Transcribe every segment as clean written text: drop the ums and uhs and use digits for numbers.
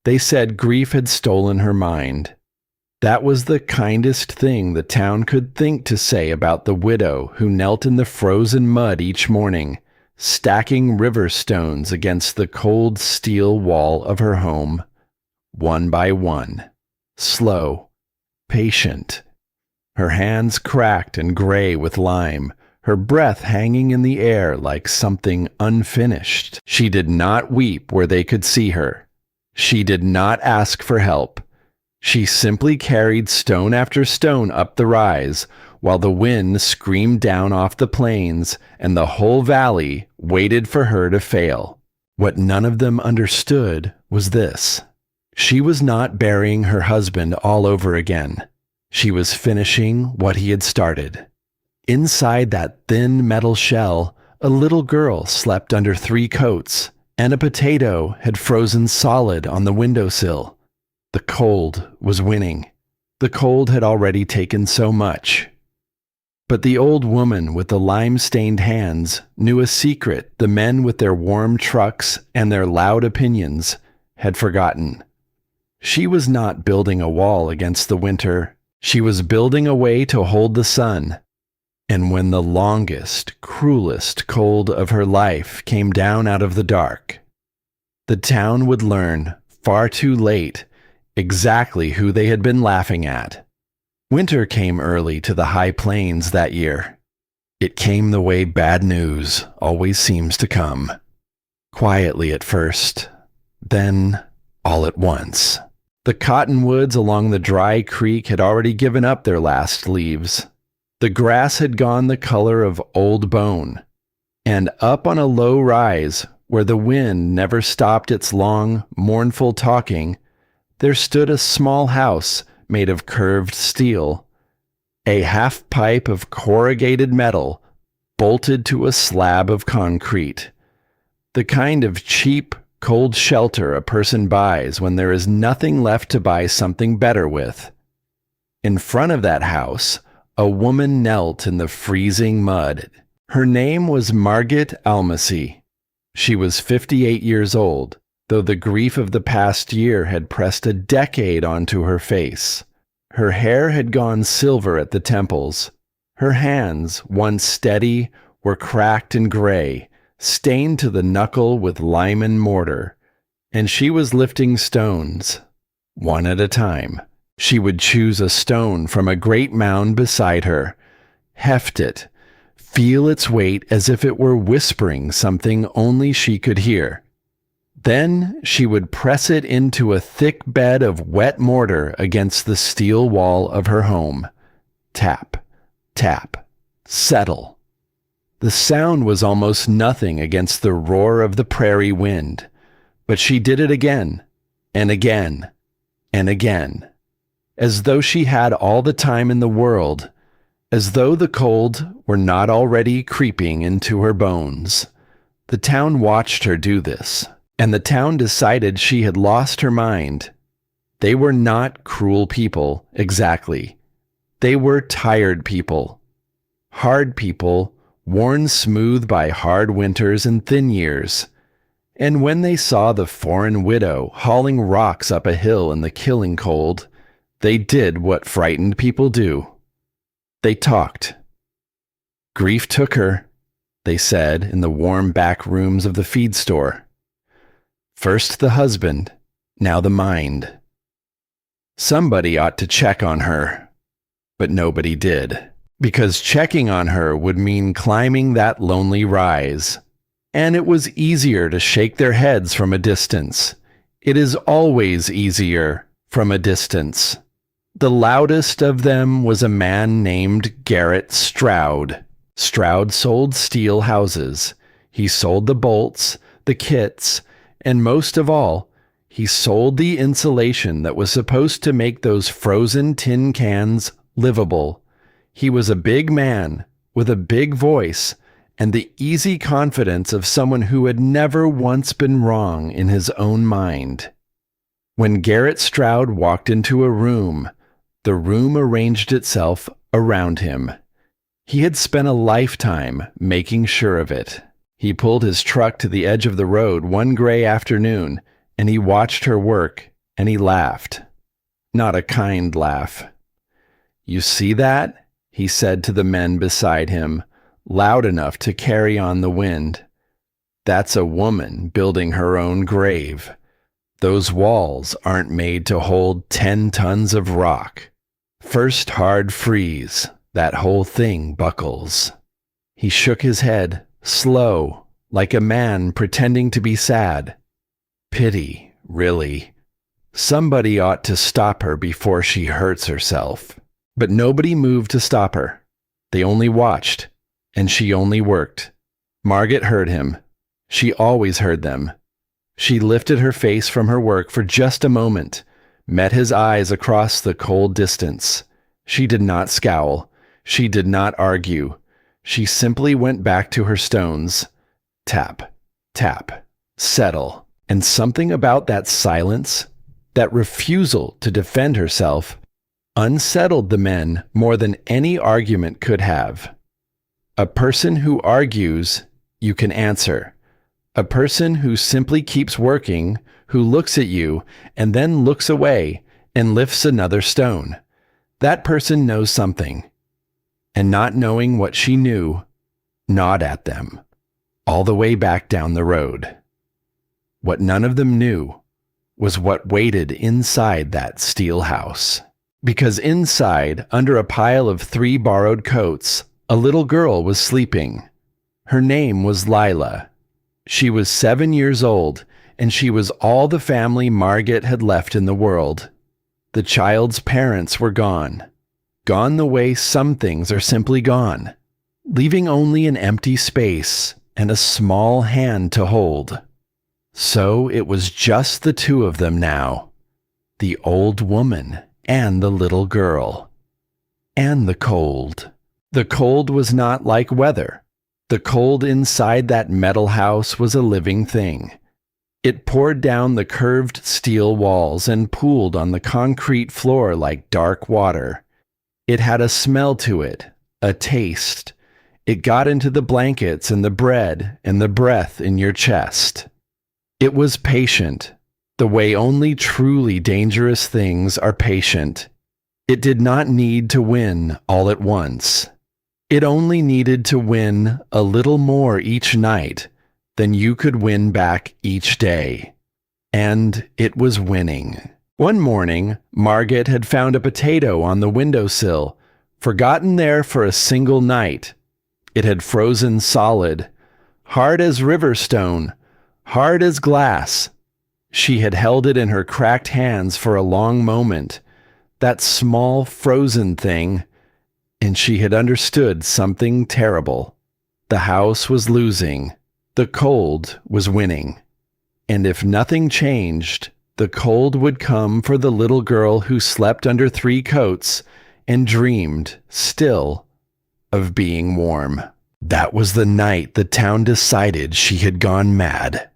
They said grief had stolen her mind. That was the kindest thing the town could think to say about the widow who knelt in the frozen mud each morning, stacking river stones against the cold steel wall of her home, one by one, slow, patient, her hands cracked and gray with lime, her breath hanging in the air like something unfinished. She did not weep where they could see her. She did not ask for help. She simply carried stone after stone up the rise, while the wind screamed down off the plains and the whole valley waited for her to fail. What none of them understood was this. She was not burying her husband all over again. She was finishing what he had started. Inside that thin metal shell, a little girl slept under 3 coats, and a potato had frozen solid on the windowsill. The cold was winning. The cold had already taken so much. But the old woman with the lime-stained hands knew a secret the men with their warm trucks and their loud opinions had forgotten. She was not building a wall against the winter. She was building a way to hold the sun. And when the longest, cruelest cold of her life came down out of the dark, the town would learn, far too late, exactly who they had been laughing at. Winter came early to the high plains that year. It came the way bad news always seems to come. Quietly at first, then all at once. The cottonwoods along the dry creek had already given up their last leaves. The grass had gone the color of old bone, and up on a low rise, where the wind never stopped its long, mournful talking, there stood a small house made of curved steel, a half-pipe of corrugated metal bolted to a slab of concrete, the kind of cheap, cold shelter a person buys when there is nothing left to buy something better with. In front of that house, a woman knelt in the freezing mud. Her name was Margit Almasy. She was 58 years old, though the grief of the past year had pressed a decade onto her face. Her hair had gone silver at the temples. Her hands, once steady, were cracked and gray, stained to the knuckle with lime and mortar, and she was lifting stones, one at a time. She would choose a stone from a great mound beside her, heft it, feel its weight as if it were whispering something only she could hear. Then she would press it into a thick bed of wet mortar against the steel wall of her home. Tap, tap, settle. The sound was almost nothing against the roar of the prairie wind, but she did it again, and again, and again, as though she had all the time in the world, as though the cold were not already creeping into her bones. The town watched her do this, and the town decided she had lost her mind. They were not cruel people, exactly. They were tired people. Hard people, worn smooth by hard winters and thin years. And when they saw the foreign widow hauling rocks up a hill in the killing cold, they did what frightened people do. They talked. Grief took her, they said in the warm back rooms of the feed store. First the husband, now the mind. Somebody ought to check on her, but nobody did, because checking on her would mean climbing that lonely rise. And it was easier to shake their heads from a distance. It is always easier from a distance. The loudest of them was a man named Garrett Stroud. Stroud sold steel houses. He sold the bolts, the kits, and most of all, he sold the insulation that was supposed to make those frozen tin cans livable. He was a big man with a big voice and the easy confidence of someone who had never once been wrong in his own mind. When Garrett Stroud walked into a room, the room arranged itself around him. He had spent a lifetime making sure of it. He pulled his truck to the edge of the road one gray afternoon, and he watched her work and he laughed. Not a kind laugh. "You see that?" he said to the men beside him, loud enough to carry on the wind. "That's a woman building her own grave. Those walls aren't made to hold 10 tons of rock. First hard freeze, that whole thing buckles." He shook his head, slow, like a man pretending to be sad. "Pity, really. Somebody ought to stop her before she hurts herself." But nobody moved to stop her. They only watched, and she only worked. Margaret heard him. She always heard them. She lifted her face from her work for just a moment, met his eyes across the cold distance. She did not scowl. She did not argue. She simply went back to her stones. Tap, tap, settle. And something about that silence, that refusal to defend herself, unsettled the men more than any argument could have. A person who argues, you can answer. A person who simply keeps working, who looks at you and then looks away and lifts another stone. That person knows something. And not knowing what she knew, gnawed at them, all the way back down the road. What none of them knew was what waited inside that steel house. Because inside, under a pile of 3 borrowed coats, a little girl was sleeping. Her name was Lila. She was 7 years old, and she was all the family Margaret had left in the world. The child's parents were gone. Gone the way some things are simply gone, leaving only an empty space and a small hand to hold. So it was just the 2 of them now, the old woman and the little girl. And the cold. The cold was not like weather. The cold inside that metal house was a living thing. It poured down the curved steel walls and pooled on the concrete floor like dark water. It had a smell to it, a taste. It got into the blankets and the bread and the breath in your chest. It was patient, the way only truly dangerous things are patient. It did not need to win all at once. It only needed to win a little more each night than you could win back each day. And it was winning. One morning, Margaret had found a potato on the windowsill, forgotten there for a single night. It had frozen solid, hard as river stone, hard as glass. She had held it in her cracked hands for a long moment, that small frozen thing, and she had understood something terrible. The house was losing. The cold was winning. And if nothing changed, the cold would come for the little girl who slept under 3 coats and dreamed, still, of being warm. That was the night the town decided she had gone mad.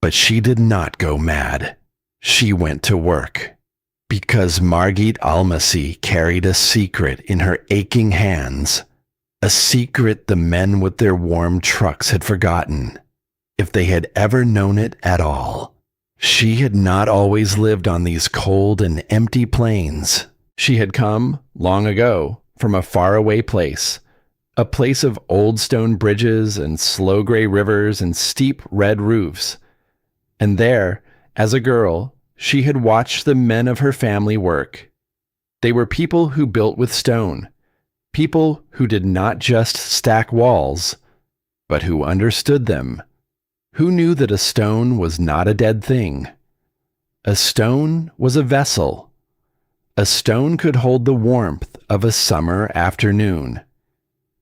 But she did not go mad. She went to work. Because Margit Almasi carried a secret in her aching hands. A secret the men with their warm trucks had forgotten, if they had ever known it at all. She had not always lived on these cold and empty plains. She had come, long ago, from a faraway place, a place of old stone bridges and slow gray rivers and steep red roofs. And there, as a girl, she had watched the men of her family work. They were people who built with stone, people who did not just stack walls, but who understood them, who knew that a stone was not a dead thing. A stone was a vessel. A stone could hold the warmth of a summer afternoon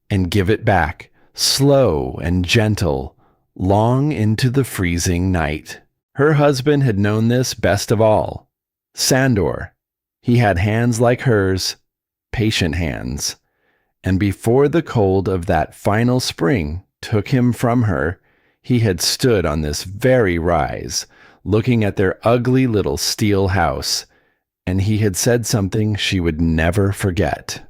and give it back, slow and gentle, long into the freezing night. Her husband had known this best of all. Sandor. He had hands like hers, patient hands. And before the cold of that final spring took him from her, he had stood on this very rise, looking at their ugly little steel house, and he had said something she would never forget.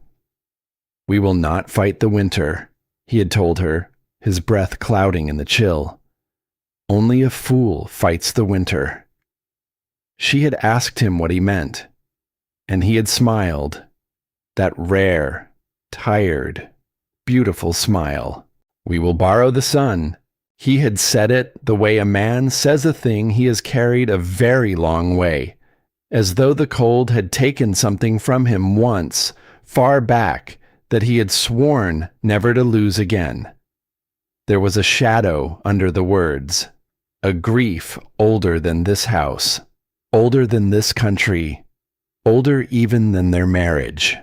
"We will not fight the winter," he had told her, his breath clouding in the chill. "Only a fool fights the winter." She had asked him what he meant, and he had smiled, that rare, tired, beautiful smile. "We will borrow the sun." He had said it the way a man says a thing he has carried a very long way, as though the cold had taken something from him once, far back, that he had sworn never to lose again. There was a shadow under the words, a grief older than this house, older than this country, older even than their marriage.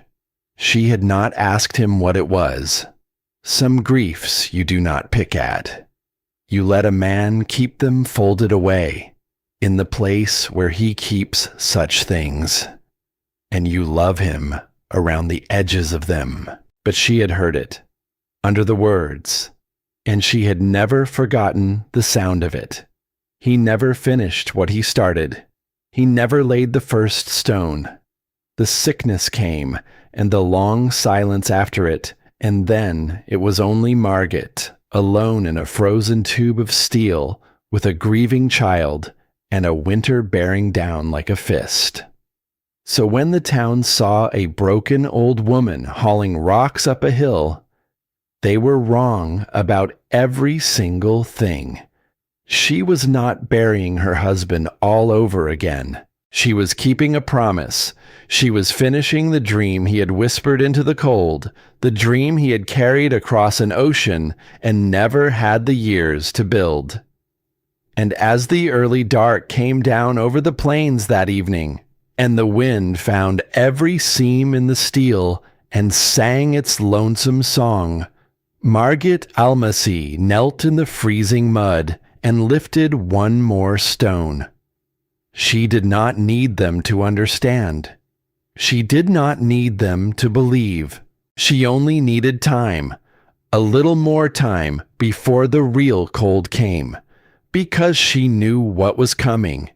She had not asked him what it was. Some griefs you do not pick at. You let a man keep them folded away, in the place where he keeps such things, and you love him around the edges of them. But she had heard it, under the words, and she had never forgotten the sound of it. He never finished what he started. He never laid the first stone. The sickness came, and the long silence after it, and then it was only Margit, alone in a frozen tube of steel, with a grieving child, and a winter bearing down like a fist. So when the town saw a broken old woman hauling rocks up a hill, they were wrong about every single thing. She was not burying her husband all over again. She was keeping a promise. She was finishing the dream he had whispered into the cold, the dream he had carried across an ocean and never had the years to build. And as the early dark came down over the plains that evening, and the wind found every seam in the steel and sang its lonesome song, Margit Almasi knelt in the freezing mud and lifted one more stone. She did not need them to understand. She did not need them to believe. She only needed time, a little more time before the real cold came, because she knew what was coming.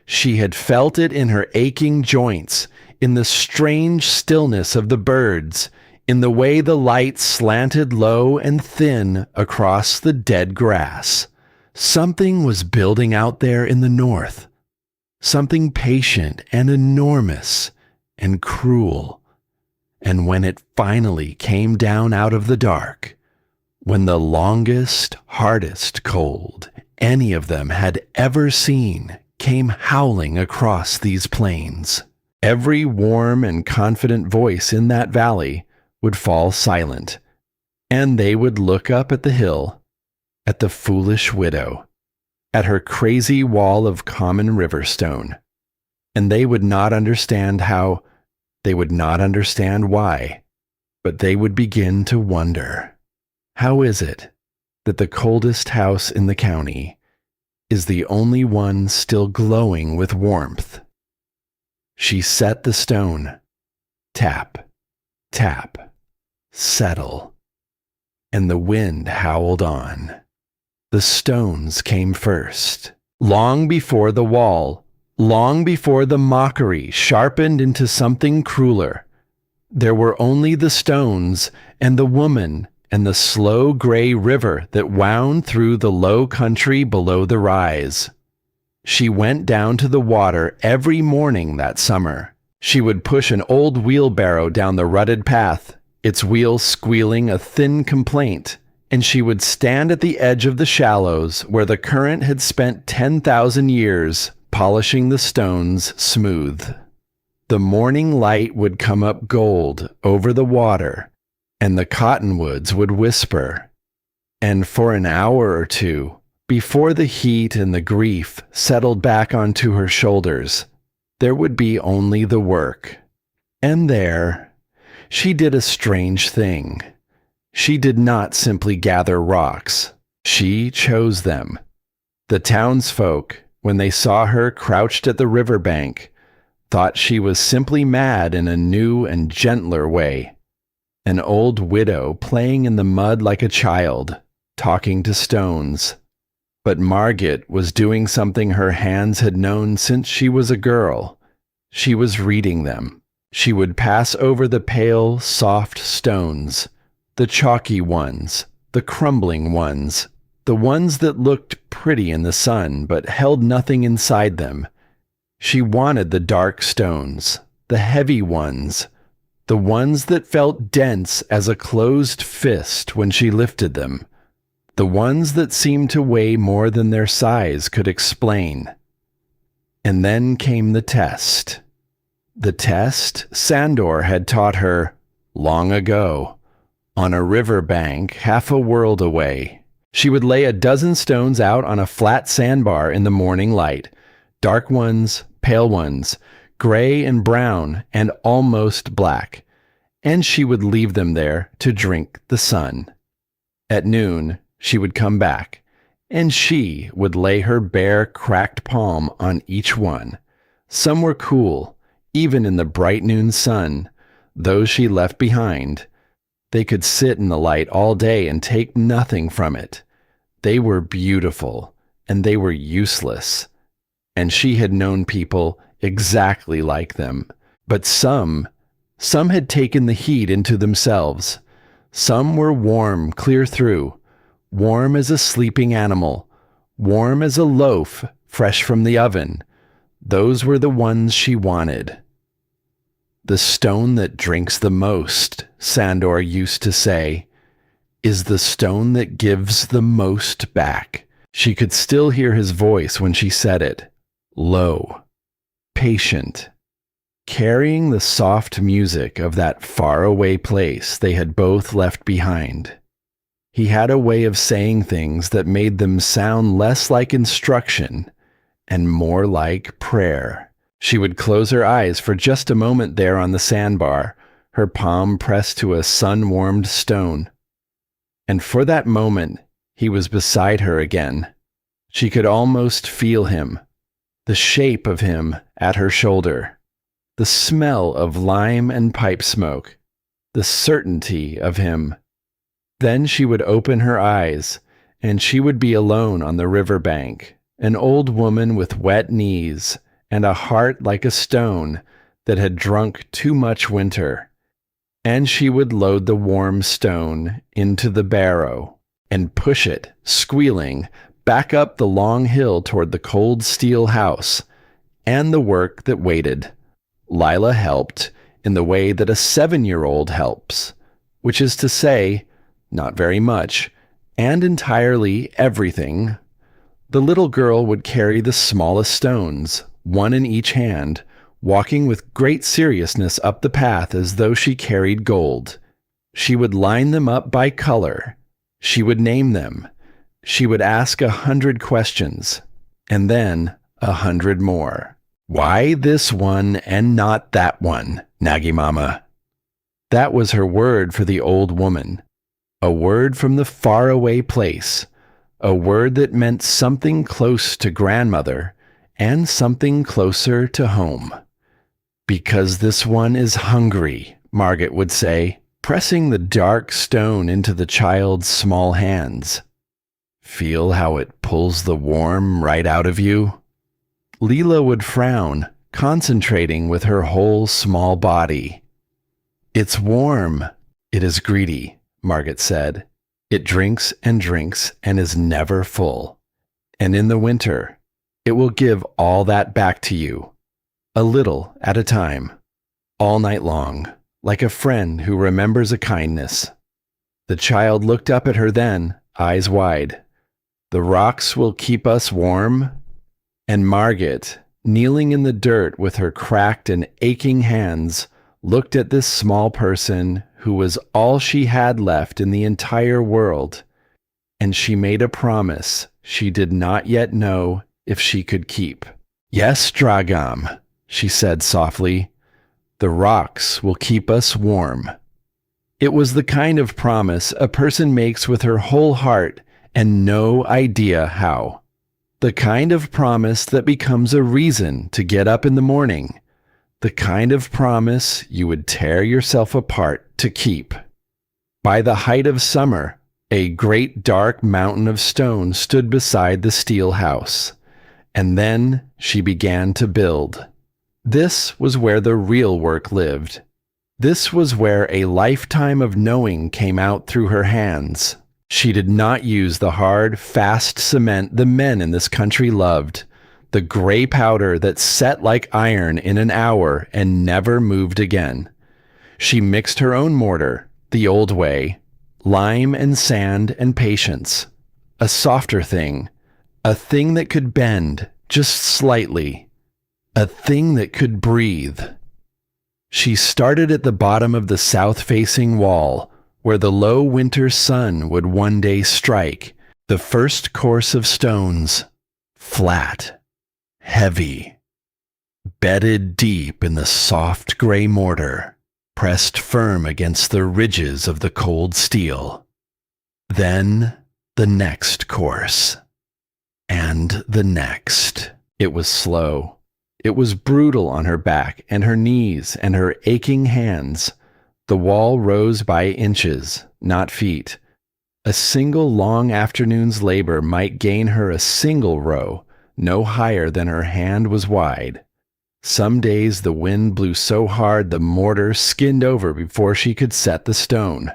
She had felt it in her aching joints, in the strange stillness of the birds, in the way the light slanted low and thin across the dead grass. Something was building out there in the north. Something patient and enormous and cruel. And when it finally came down out of the dark, when the longest, hardest cold any of them had ever seen came howling across these plains, every warm and confident voice in that valley would fall silent, and they would look up at the hill, at the foolish widow, at her crazy wall of common river stone, and they would not understand how, they would not understand why, but they would begin to wonder, how is it that the coldest house in the county is the only one still glowing with warmth? She set the stone, tap, tap, settle, and the wind howled on. The stones came first, long before the wall, long before the mockery sharpened into something crueler. There were only the stones and the woman and the slow gray river that wound through the low country below the rise. She went down to the water every morning that summer. She would push an old wheelbarrow down the rutted path, its wheels squealing a thin complaint, and she would stand at the edge of the shallows where the current had spent 10,000 years polishing the stones smooth. The morning light would come up gold over the water, and the cottonwoods would whisper. And for an hour or two, before the heat and the grief settled back onto her shoulders, there would be only the work. And there, she did a strange thing. She did not simply gather rocks. She chose them. The townsfolk, when they saw her crouched at the riverbank, thought she was simply mad in a new and gentler way. An old widow playing in the mud like a child, talking to stones. But Margit was doing something her hands had known since she was a girl. She was reading them. She would pass over the pale, soft stones, the chalky ones, the crumbling ones, the ones that looked pretty in the sun but held nothing inside them. She wanted the dark stones, the heavy ones, the ones that felt dense as a closed fist when she lifted them, the ones that seemed to weigh more than their size could explain. And then came the test. The test Sandor had taught her long ago, on a river bank half a world away. She would lay a dozen stones out on a flat sandbar in the morning light, dark ones, pale ones, gray and brown and almost black, and she would leave them there to drink the sun. At noon, she would come back, and she would lay her bare, cracked palm on each one. Some were cool, even in the bright noon sun. Those she left behind, they could sit in the light all day and take nothing from it. They were beautiful, and they were useless. And she had known people exactly like them. But some had taken the heat into themselves. Some were warm clear through, warm as a sleeping animal, warm as a loaf fresh from the oven. Those were the ones she wanted. The stone that drinks the most, Sandor used to say, is the stone that gives the most back. She could still hear his voice when she said it, low, patient, carrying the soft music of that faraway place they had both left behind. He had a way of saying things that made them sound less like instruction and more like prayer. She would close her eyes for just a moment there on the sandbar, her palm pressed to a sun-warmed stone. And for that moment, he was beside her again. She could almost feel him, the shape of him at her shoulder, the smell of lime and pipe smoke, the certainty of him. Then she would open her eyes, and she would be alone on the river bank, an old woman with wet knees and a heart like a stone that had drunk too much winter. And she would load the warm stone into the barrow and push it, squealing, back up the long hill toward the cold steel house and the work that waited. Lila helped in the way that a 7-year-old helps, which is to say, not very much, and entirely everything. The little girl would carry the smallest stones, one in each hand, walking with great seriousness up the path as though she carried gold. She would line them up by color. She would name them. She would ask 100 questions, and then 100 more. Why this one and not that one, Nagi Mama? That was her word for the old woman. A word from the faraway place. A word that meant something close to grandmother and something closer to home. Because this one is hungry, Margaret would say, pressing the dark stone into the child's small hands. Feel how it pulls the warm right out of you? Leela would frown, concentrating with her whole small body. It's warm. It is greedy, Margaret said. It drinks and is never full. And in the winter, it will give all that back to you, a little at a time, all night long, like a friend who remembers a kindness. The child looked up at her then, eyes wide. The rocks will keep us warm? And Margaret, kneeling in the dirt with her cracked and aching hands, looked at this small person who was all she had left in the entire world, and she made a promise she did not yet know if she could keep. Yes, Dragam, she said softly, the rocks will keep us warm. It was the kind of promise a person makes with her whole heart and no idea how. The kind of promise that becomes a reason to get up in the morning. The kind of promise you would tear yourself apart to keep. By the height of summer, a great dark mountain of stone stood beside the steel house. And then she began to build. This was where the real work lived. This was where a lifetime of knowing came out through her hands. She did not use the hard, fast cement the men in this country loved, the gray powder that set like iron in an hour and never moved again. She mixed her own mortar, the old way, lime and sand and patience, a softer thing, a thing that could bend just slightly, a thing that could breathe. She started at the bottom of the south-facing wall, where the low winter sun would one day strike, the first course of stones, flat, heavy, bedded deep in the soft gray mortar, pressed firm against the ridges of the cold steel. Then the next course, and the next. It was slow. It was brutal on her back and her knees and her aching hands. The wall rose by inches, not feet. A single long afternoon's labor might gain her a single row, no higher than her hand was wide. Some days the wind blew so hard the mortar skinned over before she could set the stone.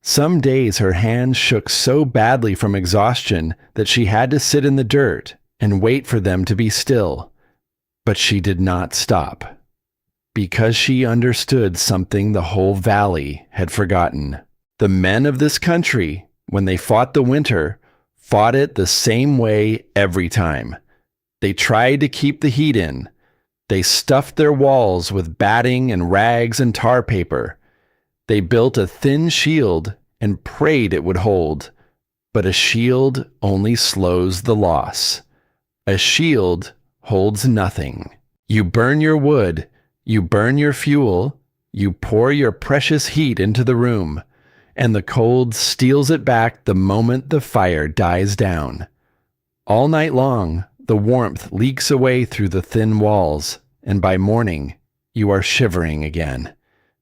Some days her hands shook so badly from exhaustion that she had to sit in the dirt and wait for them to be still. But she did not stop, because she understood something the whole valley had forgotten. The men of this country, when they fought the winter, fought it the same way every time. They tried to keep the heat in. They stuffed their walls with batting and rags and tar paper. They built a thin shield and prayed it would hold. But a shield only slows the loss. A shield holds nothing. You burn your wood, you burn your fuel, you pour your precious heat into the room, and the cold steals it back the moment the fire dies down. All night long, the warmth leaks away through the thin walls, and by morning, you are shivering again,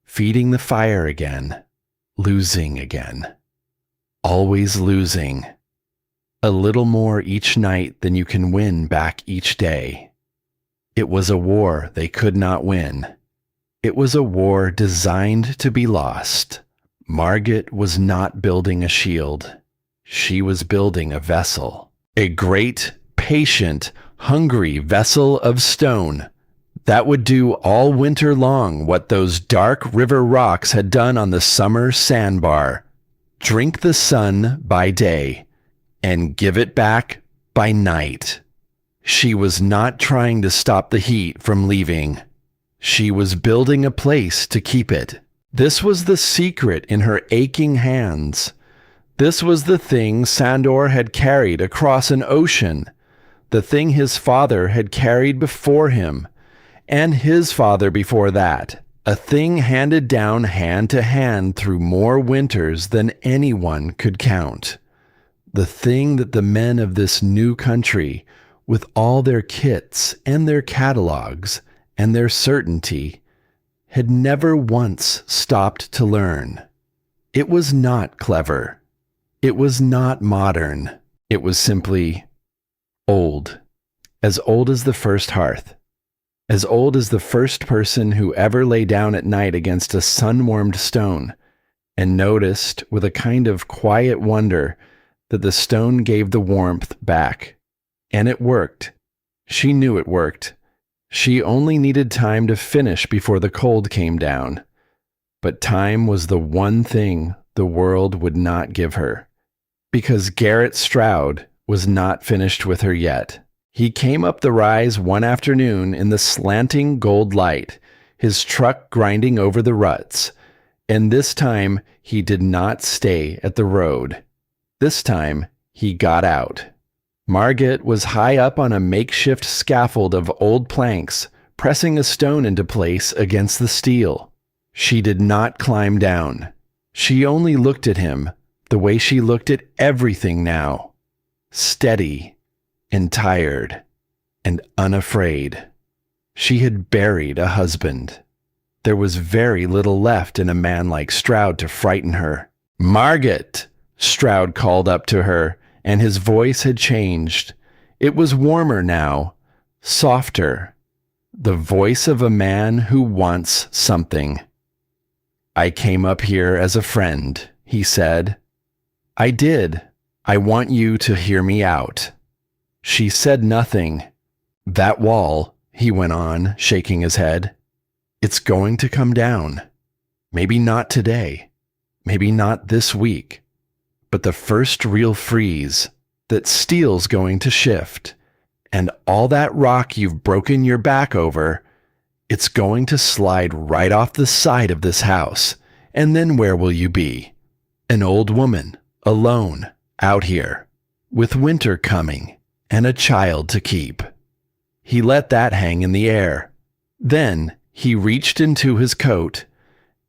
feeding the fire again, losing again. Always losing. A little more each night than you can win back each day. It was a war they could not win. It was a war designed to be lost. Margit was not building a shield. She was building a vessel. A great, patient, hungry vessel of stone that would do all winter long what those dark river rocks had done on the summer sandbar. Drink the sun by day and give it back by night. She was not trying to stop the heat from leaving. She was building a place to keep it. This was the secret in her aching hands. This was the thing Sandor had carried across an ocean, the thing his father had carried before him, and his father before that, a thing handed down hand to hand through more winters than anyone could count. The thing that the men of this new country, with all their kits and their catalogs and their certainty, had never once stopped to learn. It was not clever. It was not modern. It was simply old as the first hearth, as old as the first person who ever lay down at night against a sun-warmed stone and noticed with a kind of quiet wonder that the stone gave the warmth back. And it worked. She knew it worked. She only needed time to finish before the cold came down. But time was the one thing the world would not give her, because Garrett Stroud was not finished with her yet. He came up the rise one afternoon in the slanting gold light, his truck grinding over the ruts, and this time he did not stay at the road. This time he got out. Margit was high up on a makeshift scaffold of old planks, pressing a stone into place against the steel. She did not climb down. She only looked at him the way she looked at everything now, steady and tired and unafraid. She had buried a husband. There was very little left in a man like Stroud to frighten her. "Margit!" Stroud called up to her, and his voice had changed. It was warmer now, softer, the voice of a man who wants something. "I came up here as a friend," he said. "I did. I want you to hear me out." She said nothing, That wall, he went on, shaking his head, it's going to come down. Maybe not today, maybe not this week, but the first real freeze, that steel's going to shift, and all that rock you've broken your back over, it's going to slide right off the side of this house, and then where will you be? An old woman, alone, out here, with winter coming, and a child to keep. He let that hang in the air. Then he reached into his coat,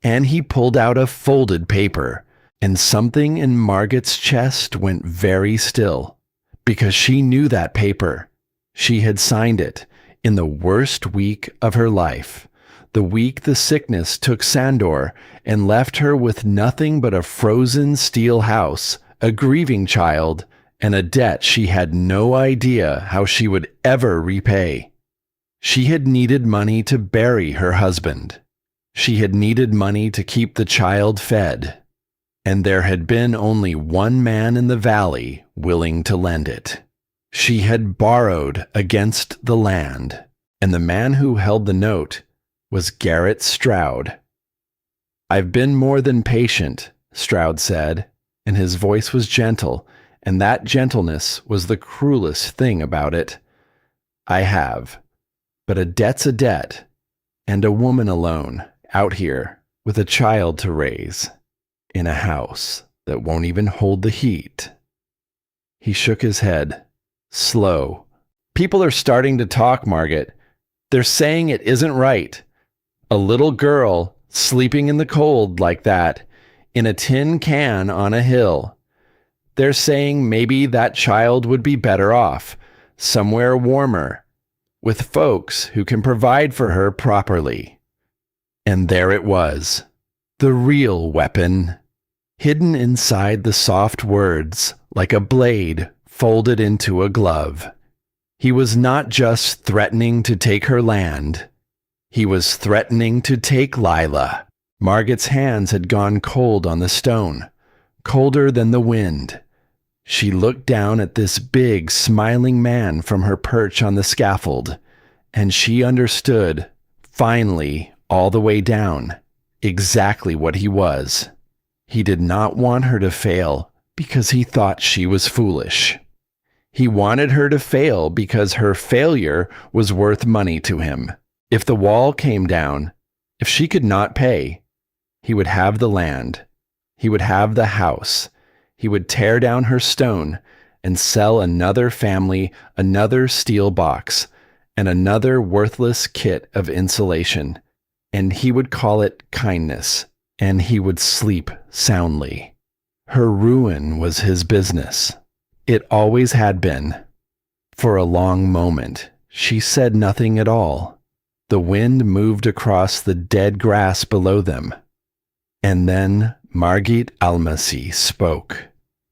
and he pulled out a folded paper, and something in Margot's chest went very still, because she knew that paper. She had signed it in the worst week of her life, the week the sickness took Sandor and left her with nothing but a frozen steel house, a grieving child, and a debt she had no idea how she would ever repay. She had needed money to bury her husband. She had needed money to keep the child fed. And there had been only one man in the valley willing to lend it. She had borrowed against the land, and the man who held the note was Garrett Stroud. "I've been more than patient," Stroud said, and his voice was gentle, and that gentleness was the cruelest thing about it. "I have, but a debt's a debt, and a woman alone, out here, with a child to raise, in a house that won't even hold the heat." He shook his head. Slow. "People are starting to talk, Margot. They're saying it isn't right. A little girl sleeping in the cold like that, in a tin can on a hill. They're saying maybe that child would be better off, somewhere warmer, with folks who can provide for her properly." And there it was, the real weapon, hidden inside the soft words like a blade folded into a glove. He was not just threatening to take her land. He was threatening to take Lila. Margot's hands had gone cold on the stone, colder than the wind. She looked down at this big, smiling man from her perch on the scaffold, and she understood, finally, all the way down, exactly what he was. He did not want her to fail because he thought she was foolish. He wanted her to fail because her failure was worth money to him. If the wall came down, if she could not pay, he would have the land. He would have the house. He would tear down her stone and sell another family, another steel box, and another worthless kit of insulation. And he would call it kindness, and he would sleep soundly. Her ruin was his business. It always had been. For a long moment, she said nothing at all. The wind moved across the dead grass below them. And then Margit Almasi spoke.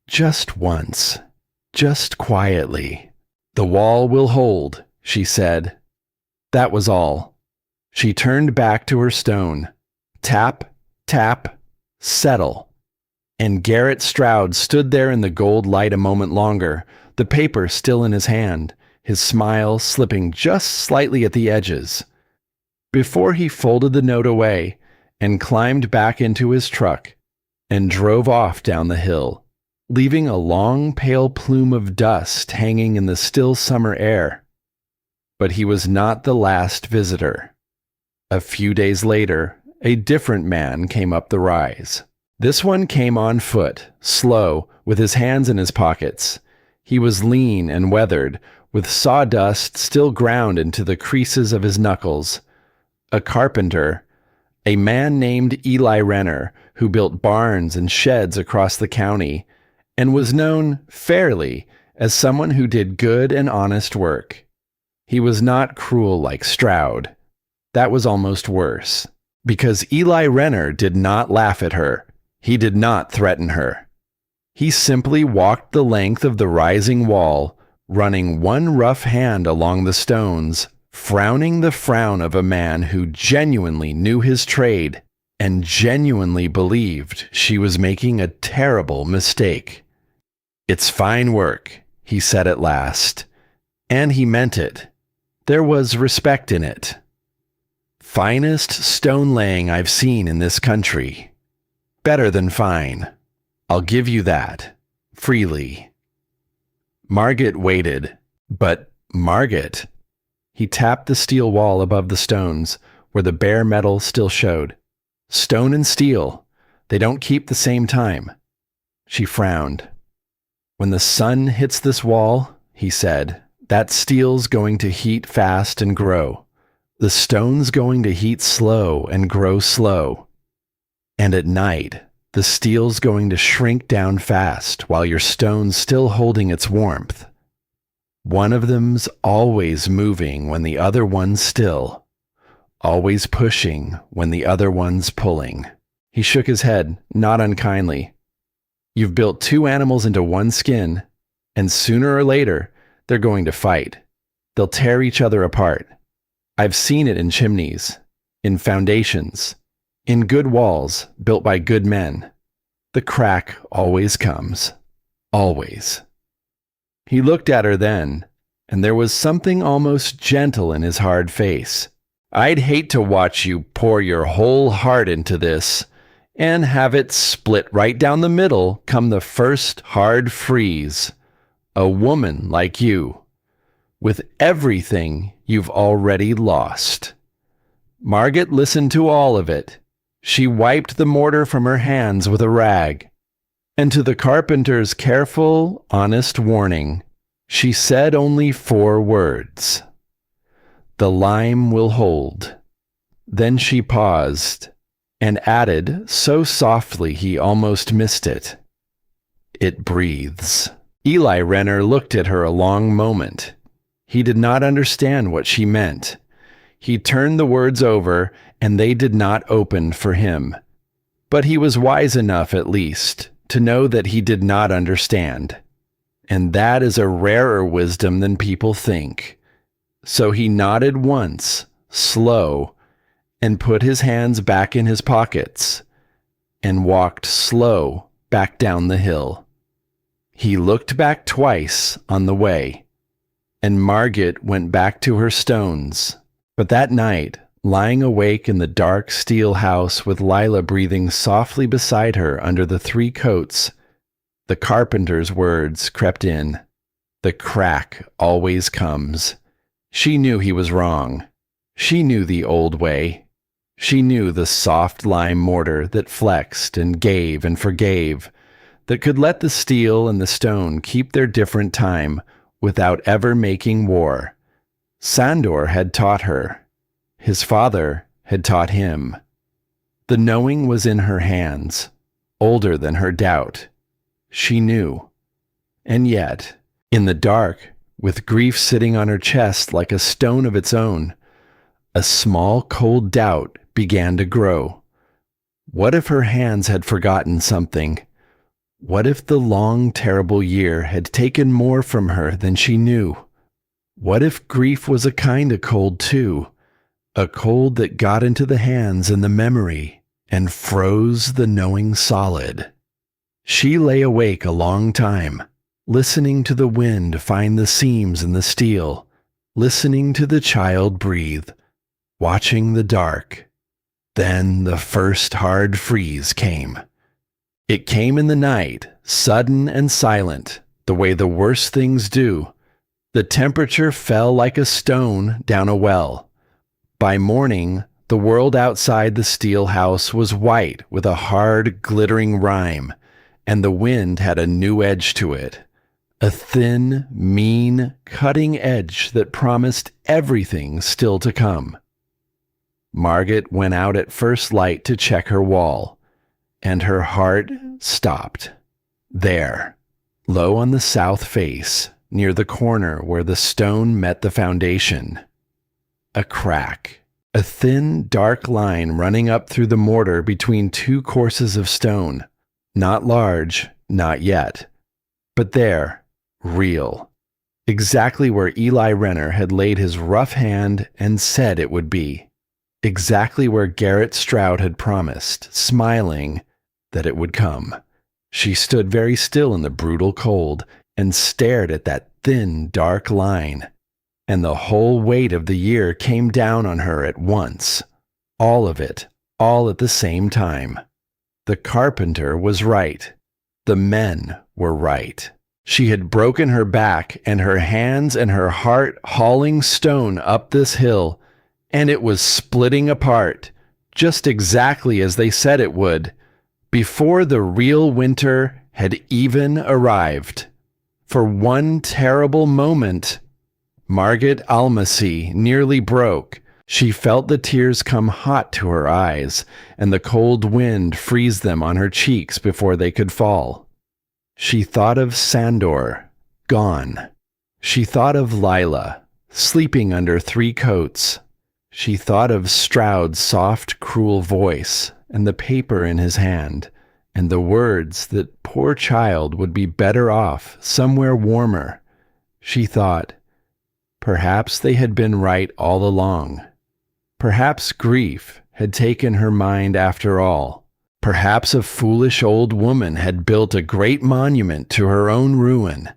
Just once. Just quietly. "The wall will hold," she said. That was all. She turned back to her stone. Tap, tap, settle. And Garrett Stroud stood there in the gold light a moment longer, the paper still in his hand, his smile slipping just slightly at the edges. Before he folded the note away and climbed back into his truck and drove off down the hill, leaving a long pale plume of dust hanging in the still summer air. But he was not the last visitor. A few days later, a different man came up the rise. This one came on foot, slow, with his hands in his pockets. He was lean and weathered, with sawdust still ground into the creases of his knuckles. A carpenter, a man named Eli Renner, who built barns and sheds across the county, and was known, fairly, as someone who did good and honest work. He was not cruel like Stroud. That was almost worse, because Eli Renner did not laugh at her. He did not threaten her. He simply walked the length of the rising wall, running one rough hand along the stones, frowning the frown of a man who genuinely knew his trade and genuinely believed she was making a terrible mistake. "It's fine work," he said at last, and he meant it. There was respect in it. Finest stone laying I've seen in this country. Better than fine. I'll give you that, freely. Margit waited, but Margit. He tapped the steel wall above the stones, where the bare metal still showed. Stone and steel, they don't keep the same time. She frowned. When the sun hits this wall, he said, that steel's going to heat fast and grow. The stone's going to heat slow and grow slow. And at night, the steel's going to shrink down fast while your stone's still holding its warmth. One of them's always moving when the other one's still, always pushing when the other one's pulling. He shook his head, not unkindly. You've built two animals into one skin, and sooner or later, they're going to fight. They'll tear each other apart. I've seen it in chimneys, in foundations, in good walls built by good men. The crack always comes. Always. He looked at her then, and there was something almost gentle in his hard face. I'd hate to watch you pour your whole heart into this and have it split right down the middle come the first hard freeze. A woman like you, with everything you've already lost. Margit listened to all of it. She wiped the mortar from her hands with a rag, and to the carpenter's careful, honest warning, she said only 4 words. The lime will hold. Then she paused, and added so softly he almost missed it. It breathes. Eli Renner looked at her a long moment. He did not understand what she meant. He turned the words over, and they did not open for him. But he was wise enough, at least, to know that he did not understand. And that is a rarer wisdom than people think. So he nodded once, slow, and put his hands back in his pockets, and walked slow back down the hill. He looked back twice on the way, and Margit went back to her stones. But that night, lying awake in the dark steel house with Lila breathing softly beside her under the 3 coats, the carpenter's words crept in. The crack always comes. She knew he was wrong. She knew the old way. She knew the soft lime mortar that flexed and gave and forgave, that could let the steel and the stone keep their different time without ever making war. Sandor had taught her. His father had taught him. The knowing was in her hands, older than her doubt. She knew. And yet, in the dark, with grief sitting on her chest like a stone of its own, a small cold doubt began to grow. What if her hands had forgotten something? What if the long, terrible year had taken more from her than she knew? What if grief was a kind of cold too? A cold that got into the hands and the memory and froze the knowing solid. She lay awake a long time, listening to the wind find the seams in the steel, listening to the child breathe, watching the dark. Then the first hard freeze came. It came in the night, sudden and silent, the way the worst things do. The temperature fell like a stone down a well. By morning, the world outside the steel house was white with a hard, glittering rime, and the wind had a new edge to it. A thin, mean, cutting edge that promised everything still to come. Margit went out at first light to check her wall, and her heart stopped. There, low on the south face, near the corner where the stone met the foundation. A crack, a thin, dark line running up through the mortar between 2 courses of stone. Not large, not yet, but there, real. Exactly where Eli Renner had laid his rough hand and said it would be. Exactly where Garrett Stroud had promised, smiling, that it would come. She stood very still in the brutal cold and stared at that thin, dark line. and the whole weight of the year came down on her at once. All of it, all at the same time. The carpenter was right. The men were right. She had broken her back and her hands and her heart hauling stone up this hill, and it was splitting apart, just exactly as they said it would, before the real winter had even arrived. For one terrible moment, Margaret Almasy nearly broke. She felt the tears come hot to her eyes, and the cold wind freeze them on her cheeks before they could fall. She thought of Sandor, gone. She thought of Lila, sleeping under 3 coats. She thought of Stroud's soft, cruel voice, and the paper in his hand, and the words that poor child would be better off somewhere warmer. She thought, perhaps they had been right all along. Perhaps grief had taken her mind after all. Perhaps a foolish old woman had built a great monument to her own ruin,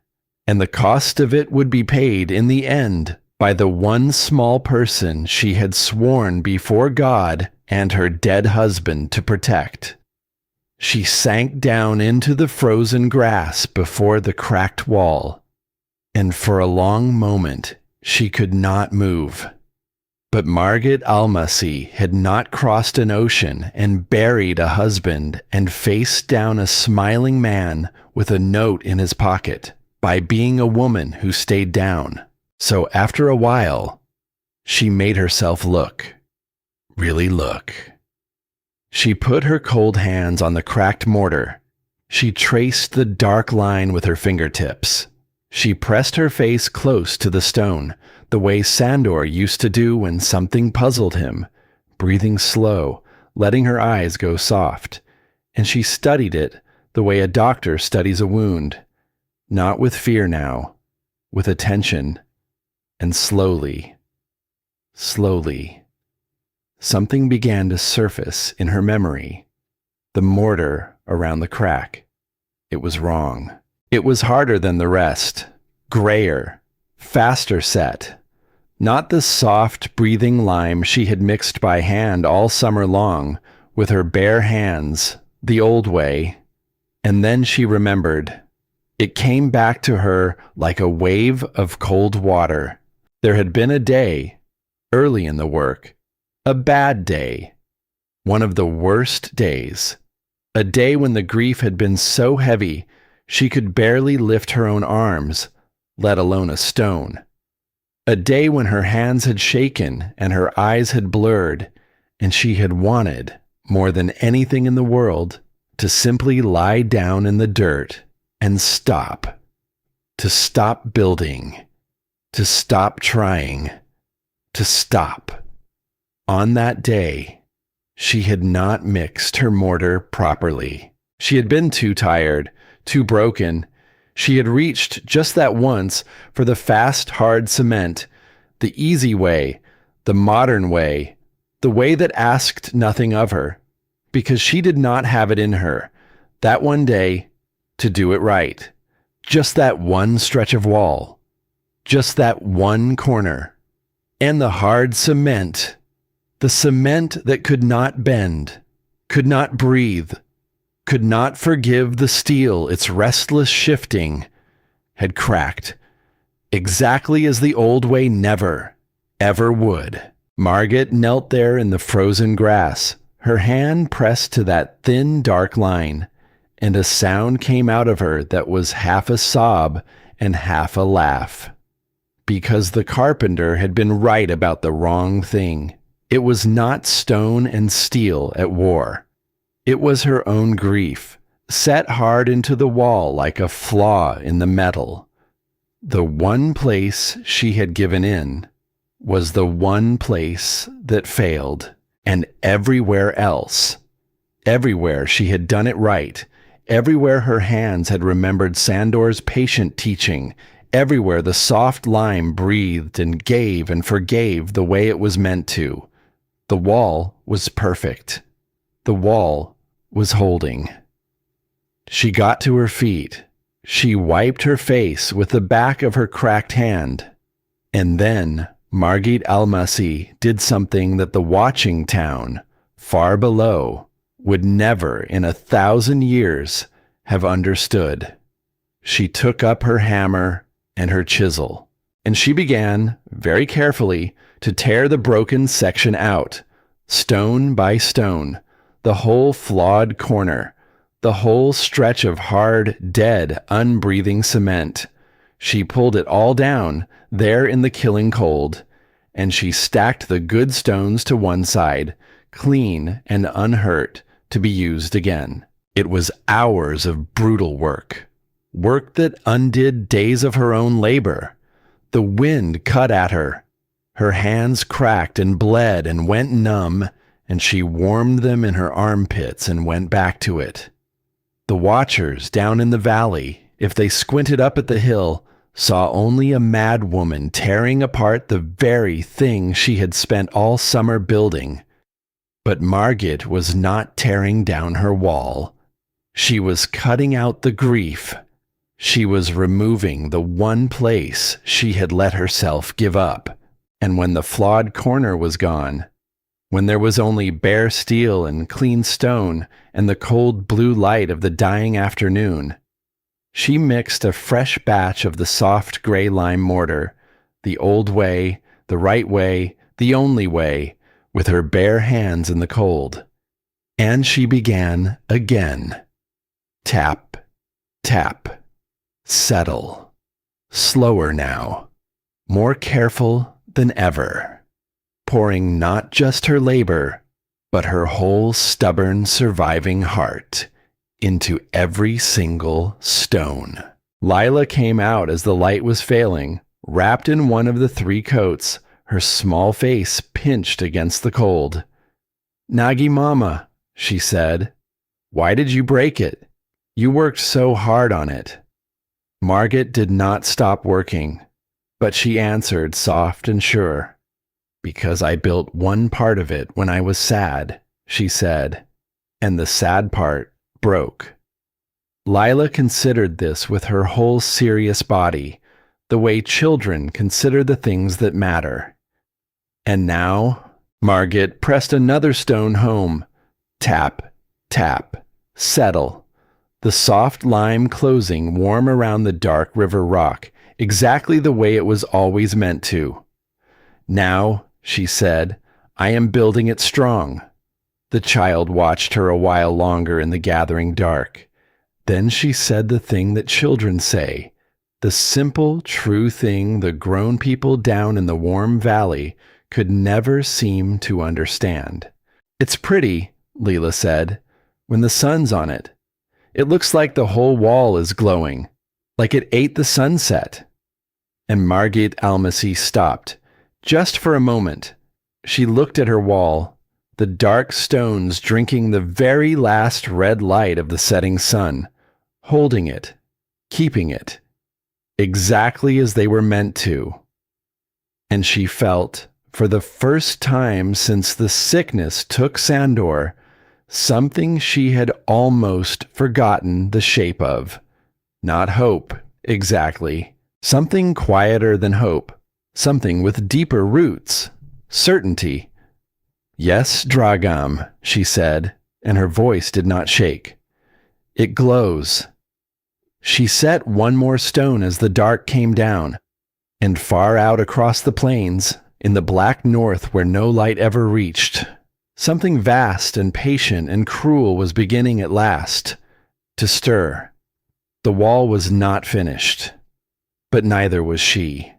and the cost of it would be paid in the end by the one small person she had sworn before God and her dead husband to protect. She sank down into the frozen grass before the cracked wall, and for a long moment she could not move. But Margaret Almasy had not crossed an ocean and buried a husband and faced down a smiling man with a note in his pocket by being a woman who stayed down. So after a while, she made herself look. Really look. She put her cold hands on the cracked mortar. She traced the dark line with her fingertips. She pressed her face close to the stone, the way Sandor used to do when something puzzled him, breathing slow, letting her eyes go soft. And she studied it the way a doctor studies a wound, not with fear now, with attention, and slowly, slowly, something began to surface in her memory. The mortar around the crack. It was wrong. It was harder than the rest, grayer, faster set. Not the soft, breathing lime she had mixed by hand all summer long, with her bare hands, the old way. And then she remembered. It came back to her like a wave of cold water. There had been a day, early in the work, a bad day, one of the worst days, a day when the grief had been so heavy she could barely lift her own arms, let alone a stone. A day when her hands had shaken and her eyes had blurred, and she had wanted, more than anything in the world, to simply lie down in the dirt and stop. To stop building. To stop trying. To stop. On that day, she had not mixed her mortar properly. She had been too tired, too broken. She had reached just that once for the fast, hard cement, the easy way, the modern way, the way that asked nothing of her, because she did not have it in her, that one day, to do it right. Just that one stretch of wall. Just that one corner. And the hard cement, the cement that could not bend, could not breathe, could not forgive the steel its restless shifting, had cracked, exactly as the old way never, ever would. Margaret knelt there in the frozen grass, her hand pressed to that thin, dark line, and a sound came out of her that was half a sob and half a laugh. Because the carpenter had been right about the wrong thing. It was not stone and steel at war. It was her own grief, set hard into the wall like a flaw in the metal. The one place she had given in was the one place that failed, and everywhere else, everywhere she had done it right, everywhere her hands had remembered Sandor's patient teaching, everywhere the soft lime breathed and gave and forgave the way it was meant to. The wall was perfect. The wall was holding. She got to her feet. She wiped her face with the back of her cracked hand. And then Margit Almasi did something that the watching town, far below, would never in 1,000 years have understood. She took up her hammer and her chisel, and she began, very carefully, to tear the broken section out, stone by stone, the whole flawed corner, the whole stretch of hard, dead, unbreathing cement. She pulled it all down, there in the killing cold, and she stacked the good stones to one side, clean and unhurt, to be used again. It was hours of brutal work, work that undid days of her own labor. The wind cut at her. Her hands cracked and bled and went numb, and she warmed them in her armpits and went back to it. The watchers down in the valley, if they squinted up at the hill, saw only a mad woman tearing apart the very thing she had spent all summer building. But Margit was not tearing down her wall. She was cutting out the grief. She was removing the one place she had let herself give up. And when the flawed corner was gone, when there was only bare steel and clean stone and the cold blue light of the dying afternoon, she mixed a fresh batch of the soft gray lime mortar, the old way, the right way, the only way, with her bare hands in the cold. And she began again. Tap, tap, settle. Slower now, more careful than ever, pouring not just her labor, but her whole stubborn surviving heart into every single stone. Lila came out as the light was failing, wrapped in one of the 3 coats, her small face pinched against the cold. "Nagi Mama," she said, "why did you break it? You worked so hard on it." Margit did not stop working, but she answered soft and sure. "Because I built one part of it when I was sad," she said, "and the sad part broke." Lila considered this with her whole serious body, the way children consider the things that matter. And now, Margit pressed another stone home. Tap, tap, settle. The soft lime closing warm around the dark river rock, exactly the way it was always meant to. "Now," she said, "I am building it strong." The child watched her a while longer in the gathering dark. Then she said the thing that children say, the simple, true thing the grown people down in the warm valley could never seem to understand. "It's pretty," Leela said, "when the sun's on it. It looks like the whole wall is glowing, like it ate the sunset." And Margit Almasi stopped, just for a moment. She looked at her wall, the dark stones drinking the very last red light of the setting sun, holding it, keeping it, exactly as they were meant to. And she felt, for the first time since the sickness took Sandor, something she had almost forgotten the shape of. Not hope, exactly. Something quieter than hope. Something with deeper roots. Certainty. "Yes, Dragam," she said, and her voice did not shake. "It glows." She set one more stone as the dark came down, and far out across the plains, in the black north where no light ever reached, something vast and patient and cruel was beginning at last to stir. The wall was not finished, but neither was she.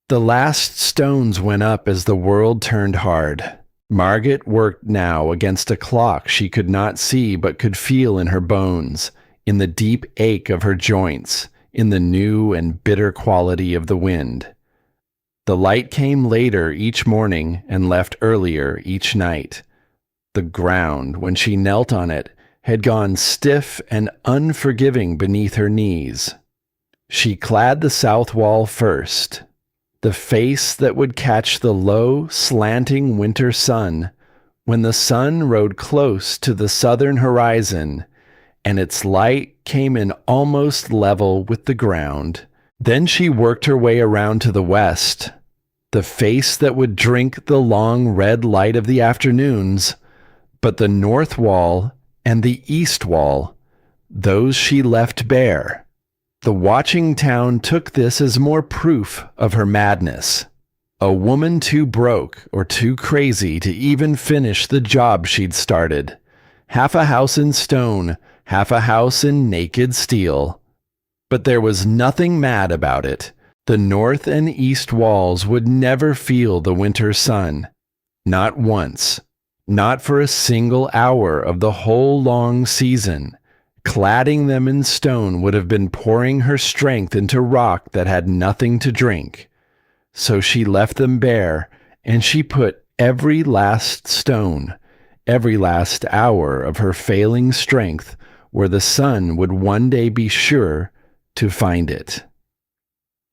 The last stones went up as the world turned hard. Margit worked now against a clock she could not see but could feel in her bones, in the deep ache of her joints, in the new and bitter quality of the wind. The light came later each morning and left earlier each night. The ground, when she knelt on it, had gone stiff and unforgiving beneath her knees. She clad the south wall first, the face that would catch the low, slanting winter sun, when the sun rode close to the southern horizon, and its light came in almost level with the ground, Then she worked her way around to the west, the face that would drink the long red light of the afternoons, but the north wall and the east wall, those she left bare. The watching town took this as more proof of her madness. A woman too broke or too crazy to even finish the job she'd started. Half a house in stone, half a house in naked steel. But there was nothing mad about it. The north and east walls would never feel the winter sun. Not once. Not for a single hour of the whole long season. Cladding them in stone would have been pouring her strength into rock that had nothing to drink. So she left them bare, and she put every last stone, every last hour of her failing strength where the sun would one day be sure to find it.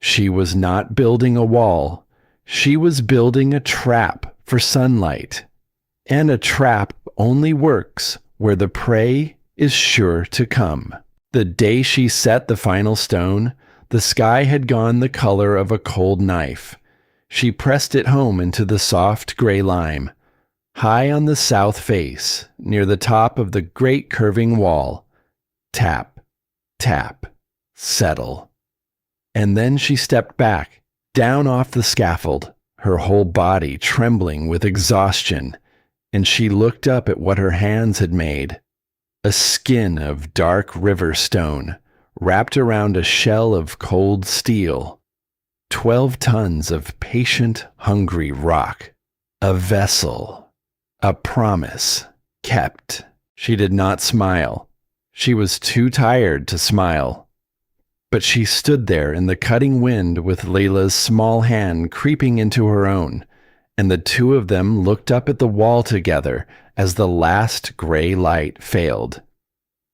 She was not building a wall. She was building a trap for sunlight. And a trap only works where the prey is sure to come. The day she set the final stone, the sky had gone the color of a cold knife. She pressed it home into the soft gray lime, high on the south face, near the top of the great curving wall. Tap, tap, settle. And then she stepped back, down off the scaffold, her whole body trembling with exhaustion, and she looked up at what her hands had made. A skin of dark river stone, wrapped around a shell of cold steel. 12 tons of patient, hungry rock. A vessel. A promise. Kept. She did not smile. She was too tired to smile. But she stood there in the cutting wind with Layla's small hand creeping into her own, and the two of them looked up at the wall together as the last gray light failed.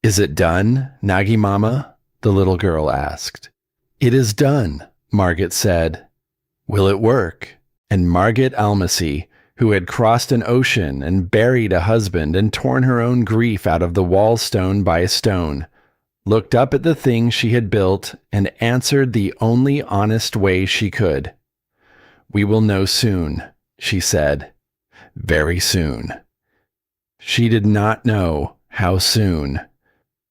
"Is it done, Nagi Mama?" the little girl asked. "It is done," Margit said. "Will it work?" And Margit Almasy, who had crossed an ocean and buried a husband and torn her own grief out of the wall stone by stone, looked up at the thing she had built and answered the only honest way she could. "We will know soon," she said. "Very soon." She did not know how soon.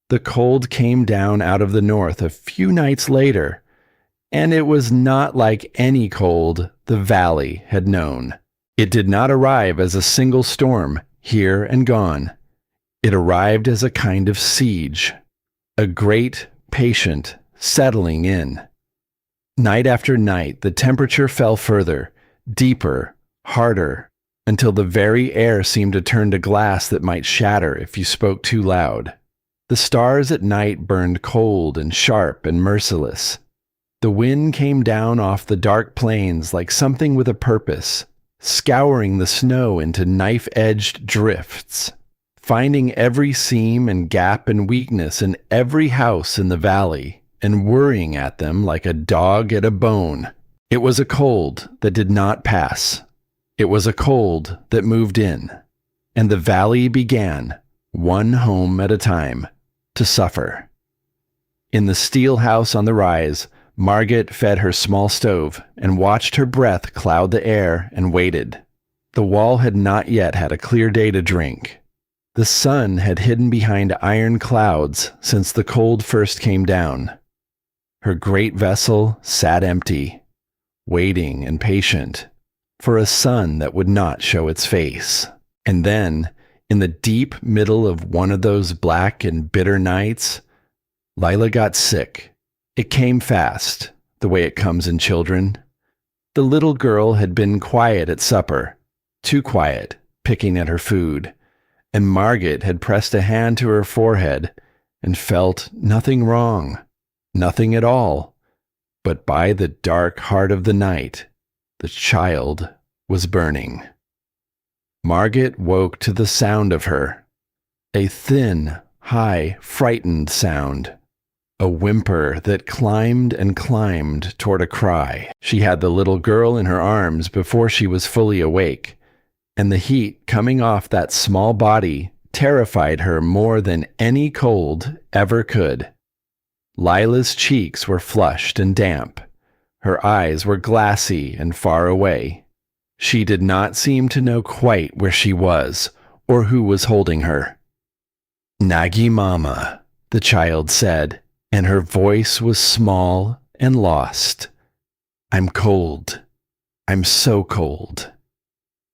The cold came down out of the north a few nights later, and it was not like any cold the valley had known. It did not arrive as a single storm, here and gone. It arrived as a kind of siege, a great, patient settling in. Night after night, the temperature fell further, deeper, harder, until the very air seemed to turn to glass that might shatter if you spoke too loud. The stars at night burned cold and sharp and merciless. The wind came down off the dark plains like something with a purpose, scouring the snow into knife-edged drifts, finding every seam and gap and weakness in every house in the valley, and worrying at them like a dog at a bone. It was a cold that did not pass. It was a cold that moved in, and the valley began, one home at a time, to suffer. In the steel house on the rise, Margit fed her small stove and watched her breath cloud the air and waited. The wall had not yet had a clear day to drink. The sun had hidden behind iron clouds since the cold first came down. Her great vessel sat empty, waiting and patient for a sun that would not show its face. And then, in the deep middle of one of those black and bitter nights, Lila got sick. It came fast, the way it comes in children. The little girl had been quiet at supper, too quiet, picking at her food, and Margit had pressed a hand to her forehead and felt nothing wrong, nothing at all. But by the dark heart of the night, the child was burning. Margit woke to the sound of her, a thin, high, frightened sound, a whimper that climbed and climbed toward a cry. She had the little girl in her arms before she was fully awake, and the heat coming off that small body terrified her more than any cold ever could. Lila's cheeks were flushed and damp. Her eyes were glassy and far away. She did not seem to know quite where she was or who was holding her. "Nagi Mama," the child said, and her voice was small and lost. "I'm cold. I'm so cold."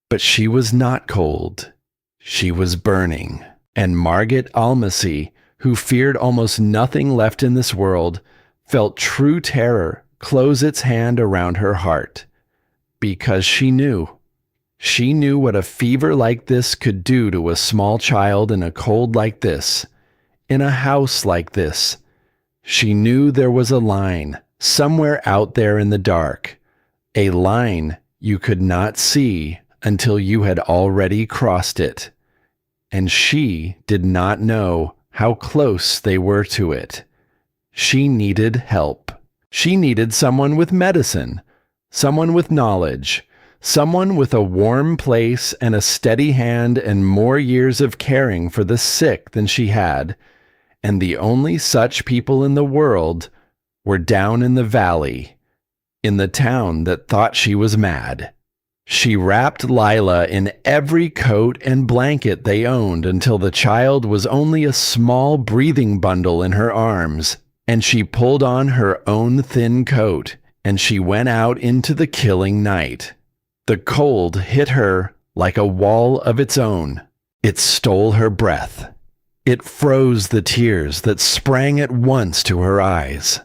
But she was not cold. She was burning, and Margaret Almasy, who feared almost nothing left in this world, felt true terror close its hand around her heart. Because she knew. She knew what a fever like this could do to a small child in a cold like this, in a house like this. She knew there was a line somewhere out there in the dark, a line you could not see until you had already crossed it. And she did not know how close they were to it. She needed help. She needed someone with medicine, someone with knowledge, someone with a warm place and a steady hand and more years of caring for the sick than she had. And the only such people in the world were down in the valley, in the town that thought she was mad. She wrapped Lila in every coat and blanket they owned until the child was only a small breathing bundle in her arms, and she pulled on her own thin coat, and she went out into the killing night. The cold hit her like a wall of its own. It stole her breath. It froze the tears that sprang at once to her eyes.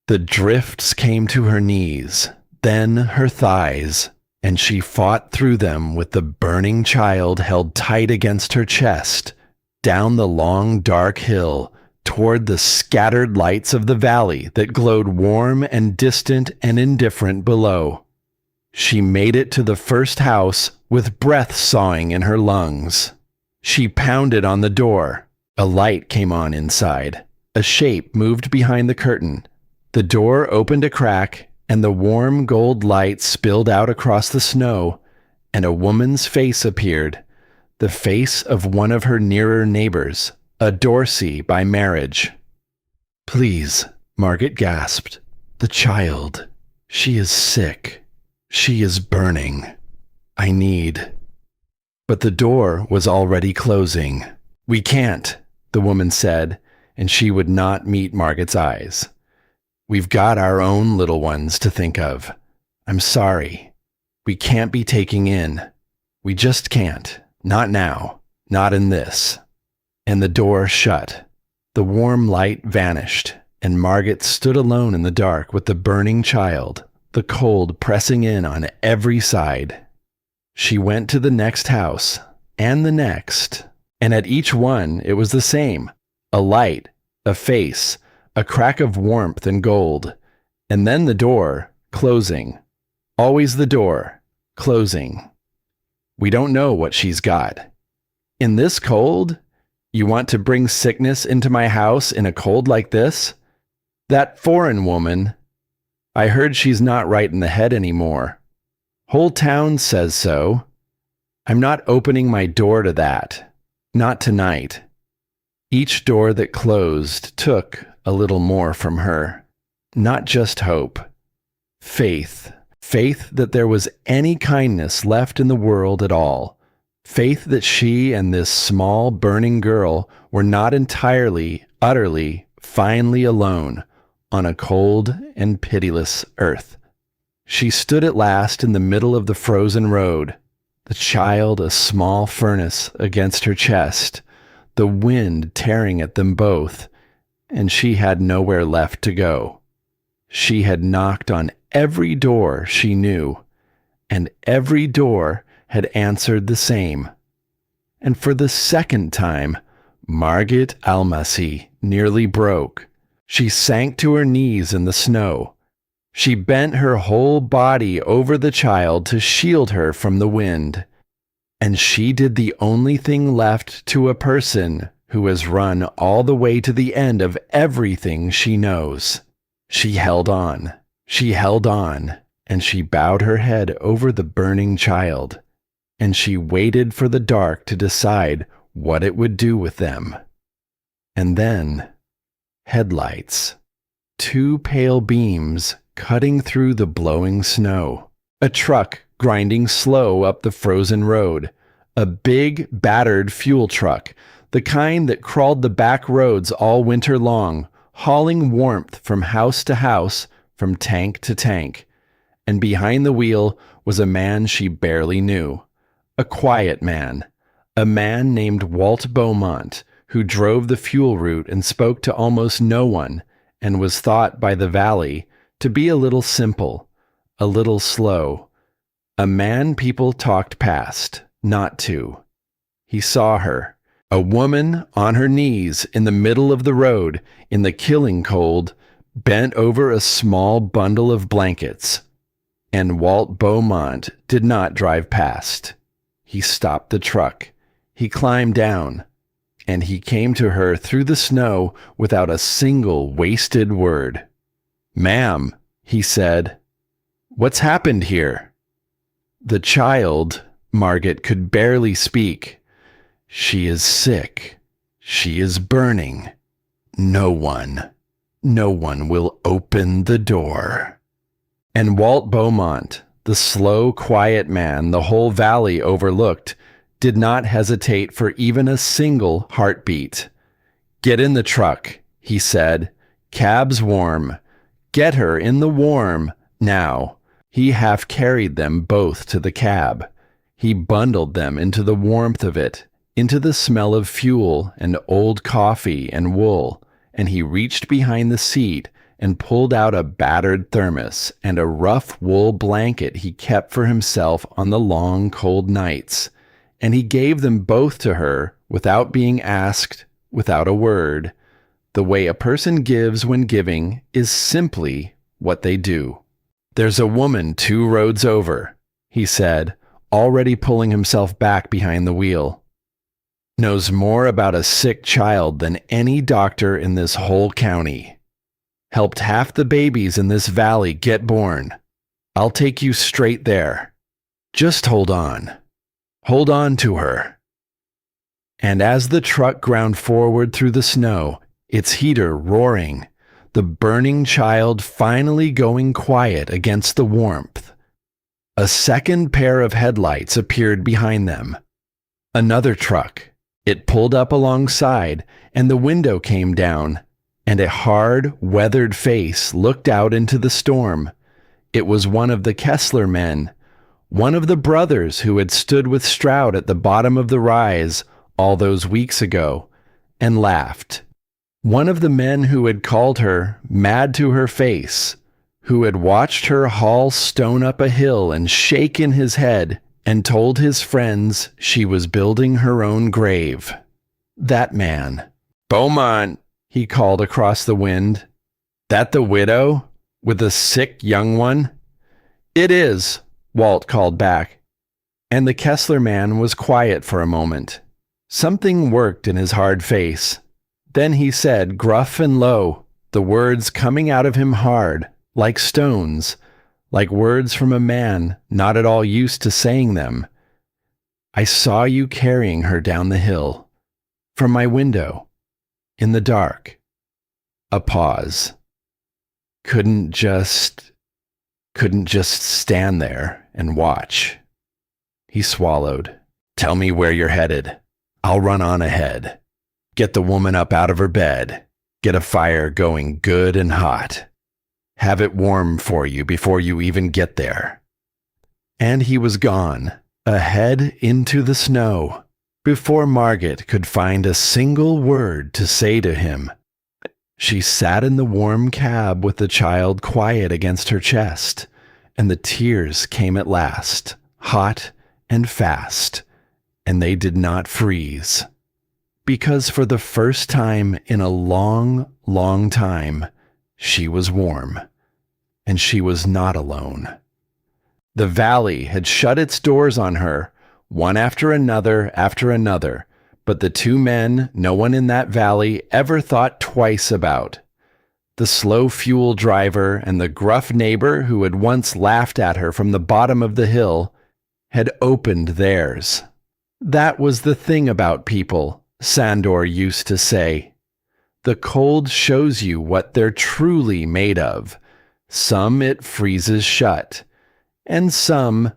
The drifts came to her knees, then her thighs, and she fought through them with the burning child held tight against her chest, down the long dark hill, toward the scattered lights of the valley that glowed warm and distant and indifferent below. She made it to the first house with breath sawing in her lungs. She pounded on the door. A light came on inside. A shape moved behind the curtain. The door opened a crack, and the warm gold light spilled out across the snow, and a woman's face appeared, the face of one of her nearer neighbors, a Dorsey by marriage. "Please," Margaret gasped. "The child. She is sick. She is burning. I need—" But the door was already closing. "We can't," the woman said, and she would not meet Margaret's eyes. "We've got our own little ones to think of. I'm sorry. We can't be taking in. We just can't. Not now. Not in this." And the door shut. The warm light vanished, and Margaret stood alone in the dark with the burning child, the cold pressing in on every side. She went to the next house, and the next, and at each one it was the same. A light, a face, a crack of warmth and gold, and then the door, closing. Always the door, closing. "We don't know what she's got." "In this cold? You want to bring sickness into my house in a cold like this? That foreign woman, I heard she's not right in the head anymore. Whole town says so. I'm not opening my door to that. Not tonight." Each door that closed took a little more from her. Not just hope. Faith. Faith that there was any kindness left in the world at all. Faith that she and this small, burning girl were not entirely, utterly, finally alone on a cold and pitiless earth. She stood at last in the middle of the frozen road, the child a small furnace against her chest, the wind tearing at them both, and she had nowhere left to go. She had knocked on every door she knew, and every door had answered the same. And for the second time, Margaret Almasy nearly broke. She sank to her knees in the snow. She bent her whole body over the child to shield her from the wind. And she did the only thing left to a person who has run all the way to the end of everything she knows. She held on, and she bowed her head over the burning child, and she waited for the dark to decide what it would do with them. And then, headlights. two pale beams cutting through the blowing snow. A truck grinding slow up the frozen road. A big, battered fuel truck, the kind that crawled the back roads all winter long, hauling warmth from house to house, from tank to tank. And behind the wheel was a man she barely knew. A quiet man. A man named Walt Beaumont, who drove the fuel route and spoke to almost no one, and was thought by the valley to be a little simple, a little slow. A man people talked past, not to. He saw her, a woman on her knees in the middle of the road, in the killing cold, bent over a small bundle of blankets. And Walt Beaumont did not drive past. He stopped the truck. He climbed down. And he came to her through the snow without a single wasted word. "Ma'am," he said, "what's happened here?" The child, Margaret, could barely speak. "She is sick. She is burning. No one will open the door." And Walt Beaumont, the slow, quiet man the whole valley overlooked, did not hesitate for even a single heartbeat. "Get in the truck," he said. "Cab's warm. Get her in the warm, now." He half carried them both to the cab. He bundled them into the warmth of it, into the smell of fuel and old coffee and wool, and he reached behind the seat and pulled out a battered thermos and a rough wool blanket he kept for himself on the long, cold nights. And he gave them both to her without being asked, without a word. The way a person gives when giving is simply what they do. "There's a woman 2 roads over," he said, already pulling himself back behind the wheel. "Knows more about a sick child than any doctor in this whole county. Helped half the babies in this valley get born. I'll take you straight there. Just hold on. Hold on to her." And as the truck ground forward through the snow, its heater roaring, the burning child finally going quiet against the warmth, a second pair of headlights appeared behind them. Another truck. It pulled up alongside, and the window came down, and a hard, weathered face looked out into the storm. It was one of the Kessler men, one of the brothers who had stood with Stroud at the bottom of the rise all those weeks ago, and laughed. One of the men who had called her mad to her face, who had watched her haul stone up a hill and shake in his head, and told his friends she was building her own grave. That man. "Beaumont," he called across the wind. "That the widow, with the sick young one?" "It is," Walt called back. And the Kessler man was quiet for a moment. Something worked in his hard face. Then he said, gruff and low, the words coming out of him hard, like stones, like words from a man not at all used to saying them. "I saw you carrying her down the hill, from my window, in the dark." A pause. Couldn't just stand there and watch. He swallowed. "Tell me where you're headed. I'll run on ahead. Get the woman up out of her bed. Get a fire going good and hot. Have it warm for you before you even get there." And he was gone, ahead into the snow, before Margaret could find a single word to say to him. She sat in the warm cab with the child quiet against her chest, and the tears came at last, hot and fast, and they did not freeze. Because for the first time in a long, long time, she was warm, and she was not alone. The valley had shut its doors on her, one after another, but the 2 men no one in that valley ever thought twice about. The slow fuel driver and the gruff neighbor who had once laughed at her from the bottom of the hill had opened theirs. That was the thing about people, Sandor used to say. The cold shows you what they're truly made of. Some it freezes shut, and some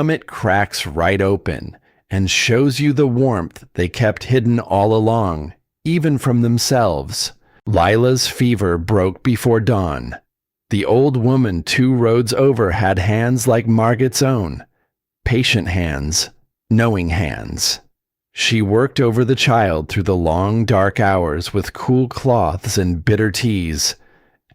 it cracks right open and shows you the warmth they kept hidden all along, even from themselves. Lila's fever broke before dawn. The old woman 2 roads over had hands like Margot's own, patient hands, knowing hands. She worked over the child through the long, dark hours with cool cloths and bitter teas,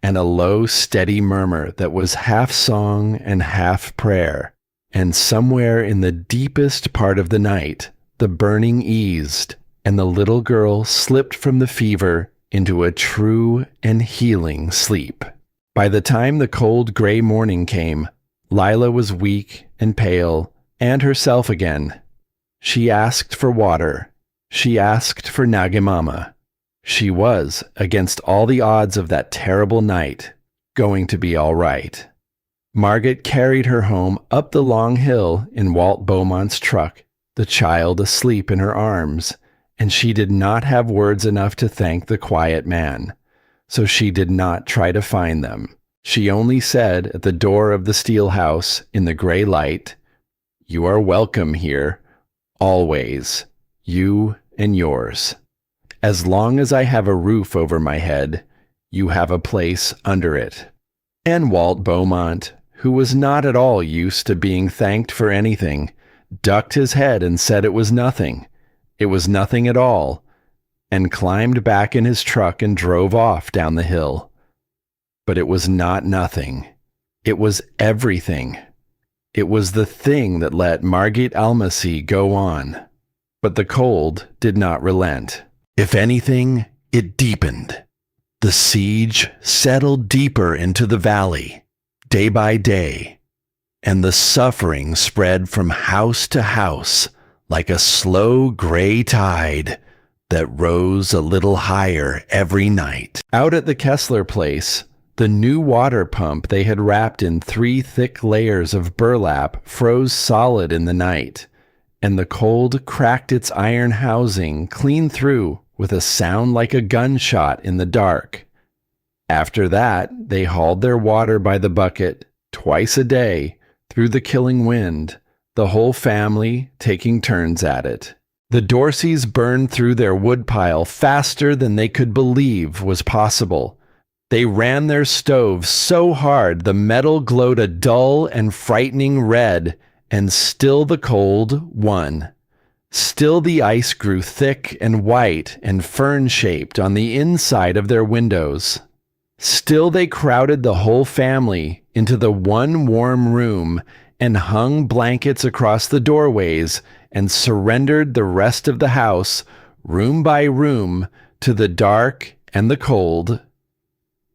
and a low, steady murmur that was half song and half prayer. And somewhere in the deepest part of the night, the burning eased, and the little girl slipped from the fever into a true and healing sleep. By the time the cold gray morning came, Lila was weak and pale and herself again. She asked for water. She asked for Nagamama. She was, against all the odds of that terrible night, going to be all right. Margot carried her home up the long hill in Walt Beaumont's truck, the child asleep in her arms, and she did not have words enough to thank the quiet man, so she did not try to find them. She only said at the door of the steel house in the gray light, "You are welcome here, always, you and yours. As long as I have a roof over my head, you have a place under it." And Walt Beaumont, who was not at all used to being thanked for anything, ducked his head and said it was nothing. It was nothing at all, and climbed back in his truck and drove off down the hill. But it was not nothing. It was everything. It was the thing that let Margit Almasi go on. But the cold did not relent. If anything, it deepened. The siege settled deeper into the valley, day by day, and the suffering spread from house to house like a slow gray tide that rose a little higher every night. Out at the Kessler place, the new water pump they had wrapped in 3 thick layers of burlap froze solid in the night, and the cold cracked its iron housing clean through with a sound like a gunshot in the dark. After that, they hauled their water by the bucket twice a day through the killing wind, the whole family taking turns at it. The Dorseys burned through their woodpile faster than they could believe was possible. They ran their stoves so hard the metal glowed a dull and frightening red, and still the cold won. Still the ice grew thick and white and fern-shaped on the inside of their windows. Still they crowded the whole family into the one warm room and hung blankets across the doorways and surrendered the rest of the house, room by room, to the dark and the cold.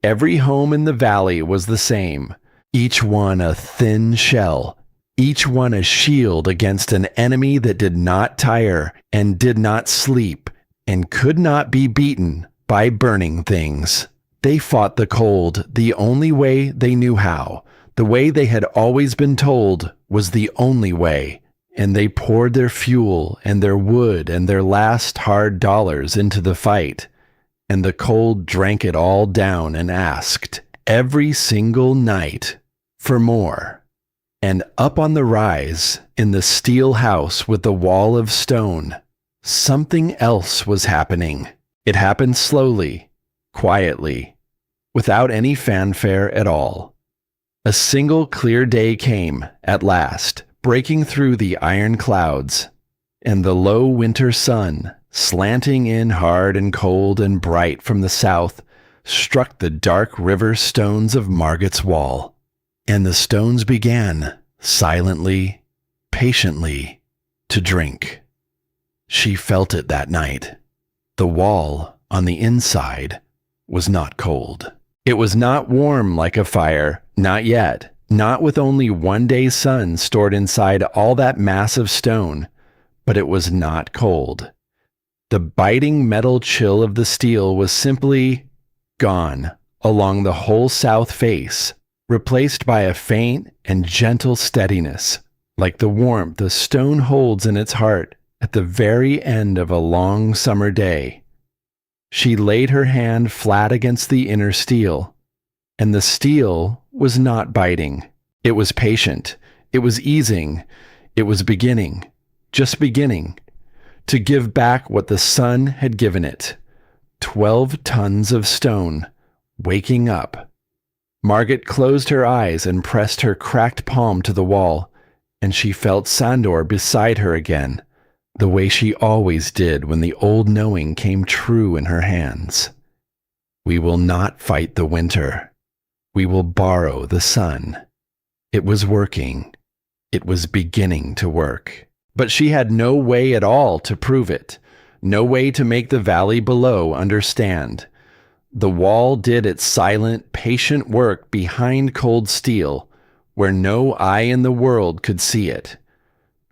Every home in the valley was the same, each one a thin shell, each one a shield against an enemy that did not tire and did not sleep and could not be beaten by burning things. They fought the cold the only way they knew how. The way they had always been told was the only way, and they poured their fuel and their wood and their last hard dollars into the fight, and the cold drank it all down and asked, every single night, for more. And up on the rise, in the steel house with the wall of stone, something else was happening. It happened slowly, quietly, without any fanfare at all. A single clear day came, at last, breaking through the iron clouds, and the low winter sun, slanting in hard and cold and bright from the south, struck the dark river stones of Margot's wall. And the stones began, silently, patiently, to drink. She felt it that night. The wall, on the inside, was not cold. It was not warm like a fire, not yet, not with only one day's sun stored inside all that mass of stone, but it was not cold. The biting metal chill of the steel was simply gone along the whole south face, replaced by a faint and gentle steadiness, like the warmth a stone holds in its heart at the very end of a long summer day. She laid her hand flat against the inner steel, and the steel was not biting. It was patient. It was easing. It was beginning, just beginning, to give back what the sun had given it. 12 tons of stone, waking up. Margaret closed her eyes and pressed her cracked palm to the wall, and she felt Sandor beside her again, the way she always did when the old knowing came true in her hands. We will not fight the winter. We will borrow the sun. It was working. It was beginning to work. But she had no way at all to prove it, no way to make the valley below understand. The wall did its silent, patient work behind cold steel, where no eye in the world could see it.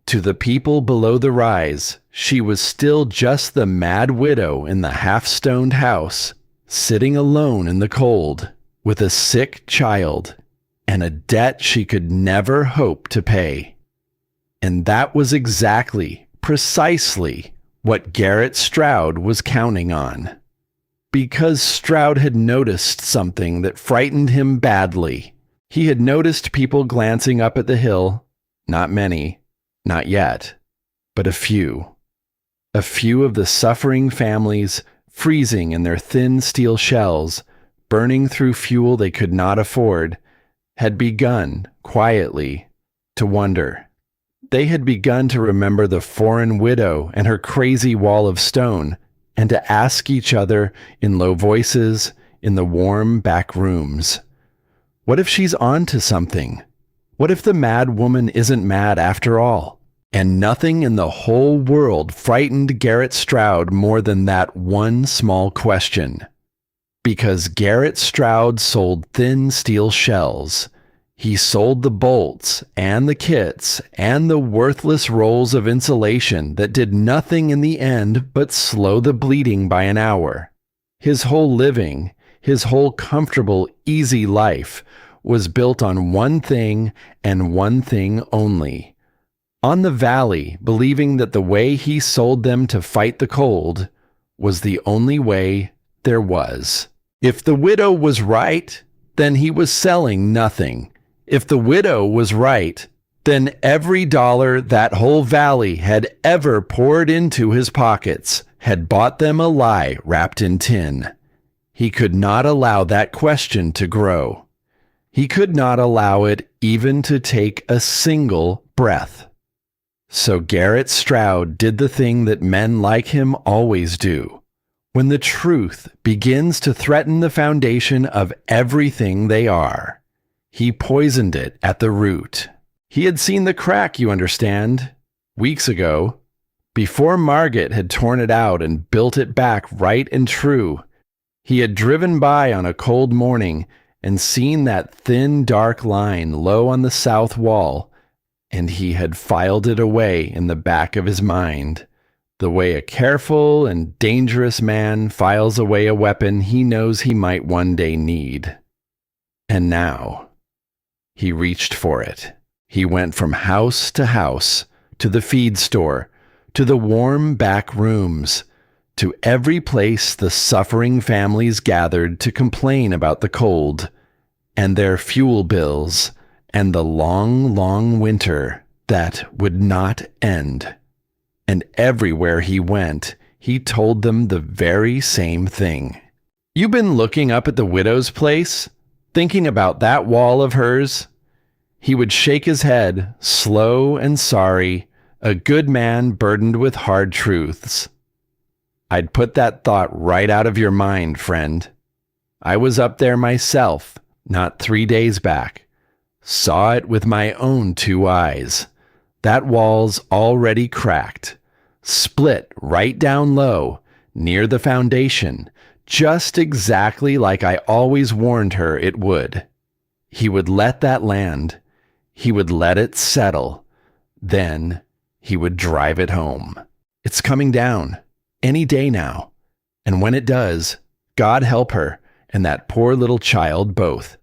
To the people below the rise, she was still just the mad widow in the half-stoned house, sitting alone in the cold, with a sick child, and a debt she could never hope to pay. And that was exactly, precisely, what Garrett Stroud was counting on. Because Stroud had noticed something that frightened him badly. He had noticed people glancing up at the hill, not many, not yet, but a few. A few of the suffering families, freezing in their thin steel shells, burning through fuel they could not afford, had begun, quietly, to wonder. They had begun to remember the foreign widow and her crazy wall of stone, and to ask each other in low voices in the warm back rooms, what if she's on to something? What if the mad woman isn't mad after all? And nothing in the whole world frightened Garrett Stroud more than that one small question. Because Garrett Stroud sold thin steel shells. He sold the bolts and the kits and the worthless rolls of insulation that did nothing in the end but slow the bleeding by an hour. His whole living, his whole comfortable, easy life was built on one thing and one thing only. On the valley, believing that the way he sold them to fight the cold was the only way there was. If the widow was right, then he was selling nothing. If the widow was right, then every dollar that whole valley had ever poured into his pockets had bought them a lie wrapped in tin. He could not allow that question to grow. He could not allow it even to take a single breath. So Garrett Stroud did the thing that men like him always do. When the truth begins to threaten the foundation of everything they are, he poisoned it at the root. He had seen the crack, you understand, weeks ago, before Margaret had torn it out and built it back right and true. He had driven by on a cold morning and seen that thin, dark line low on the south wall, and he had filed it away in the back of his mind, the way a careful and dangerous man files away a weapon he knows he might one day need. And now, he reached for it. He went from house to house, to the feed store, to the warm back rooms, to every place the suffering families gathered to complain about the cold, and their fuel bills, and the long, long winter that would not end. And everywhere he went, he told them the very same thing. You been looking up at the widow's place, thinking about that wall of hers? He would shake his head, slow and sorry, a good man burdened with hard truths. I'd put that thought right out of your mind, friend. I was up there myself, not 3 days back. Saw it with my own 2 eyes. That wall's already cracked, split right down low, near the foundation, just exactly like I always warned her it would. He would let that land. He would let it settle. Then he would drive it home. It's coming down, any day now. And when it does, God help her and that poor little child both.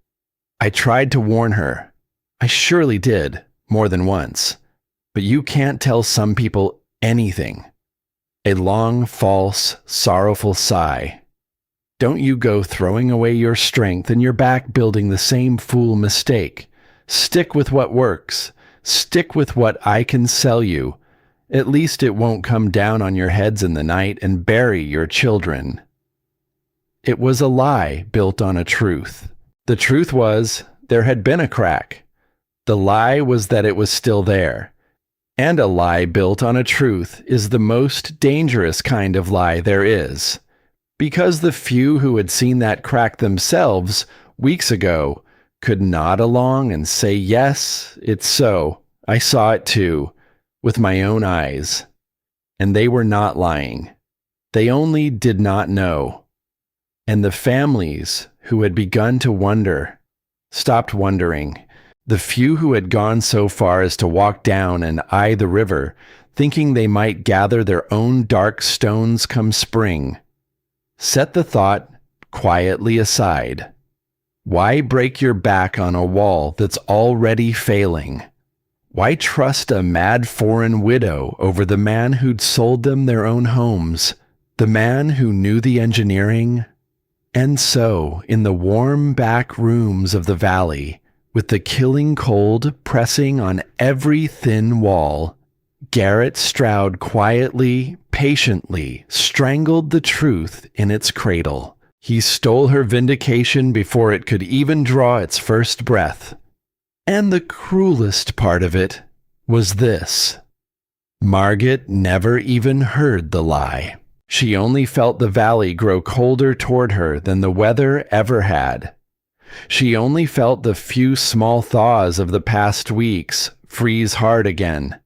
I tried to warn her. I surely did, more than once. But you can't tell some people anything. A long, false, sorrowful sigh. Don't you go throwing away your strength and your back building the same fool mistake. Stick with what works. Stick with what I can sell you. At least it won't come down on your heads in the night and bury your children. It was a lie built on a truth. The truth was there had been a crack. The lie was that it was still there. And a lie built on a truth is the most dangerous kind of lie there is. Because the few who had seen that crack themselves weeks ago could nod along and say, yes, it's so. I saw it too, with my own eyes. And they were not lying. They only did not know. And the families who had begun to wonder stopped wondering. The few who had gone so far as to walk down and eye the river, thinking they might gather their own dark stones come spring, set the thought quietly aside. Why break your back on a wall that's already failing? Why trust a mad foreign widow over the man who'd sold them their own homes, the man who knew the engineering? And so, in the warm back rooms of the valley, with the killing cold pressing on every thin wall, Garrett Stroud quietly, patiently strangled the truth in its cradle. He stole her vindication before it could even draw its first breath. And the cruelest part of it was this. Margaret never even heard the lie. She only felt the valley grow colder toward her than the weather ever had. She only felt the few small thaws of the past weeks freeze hard again.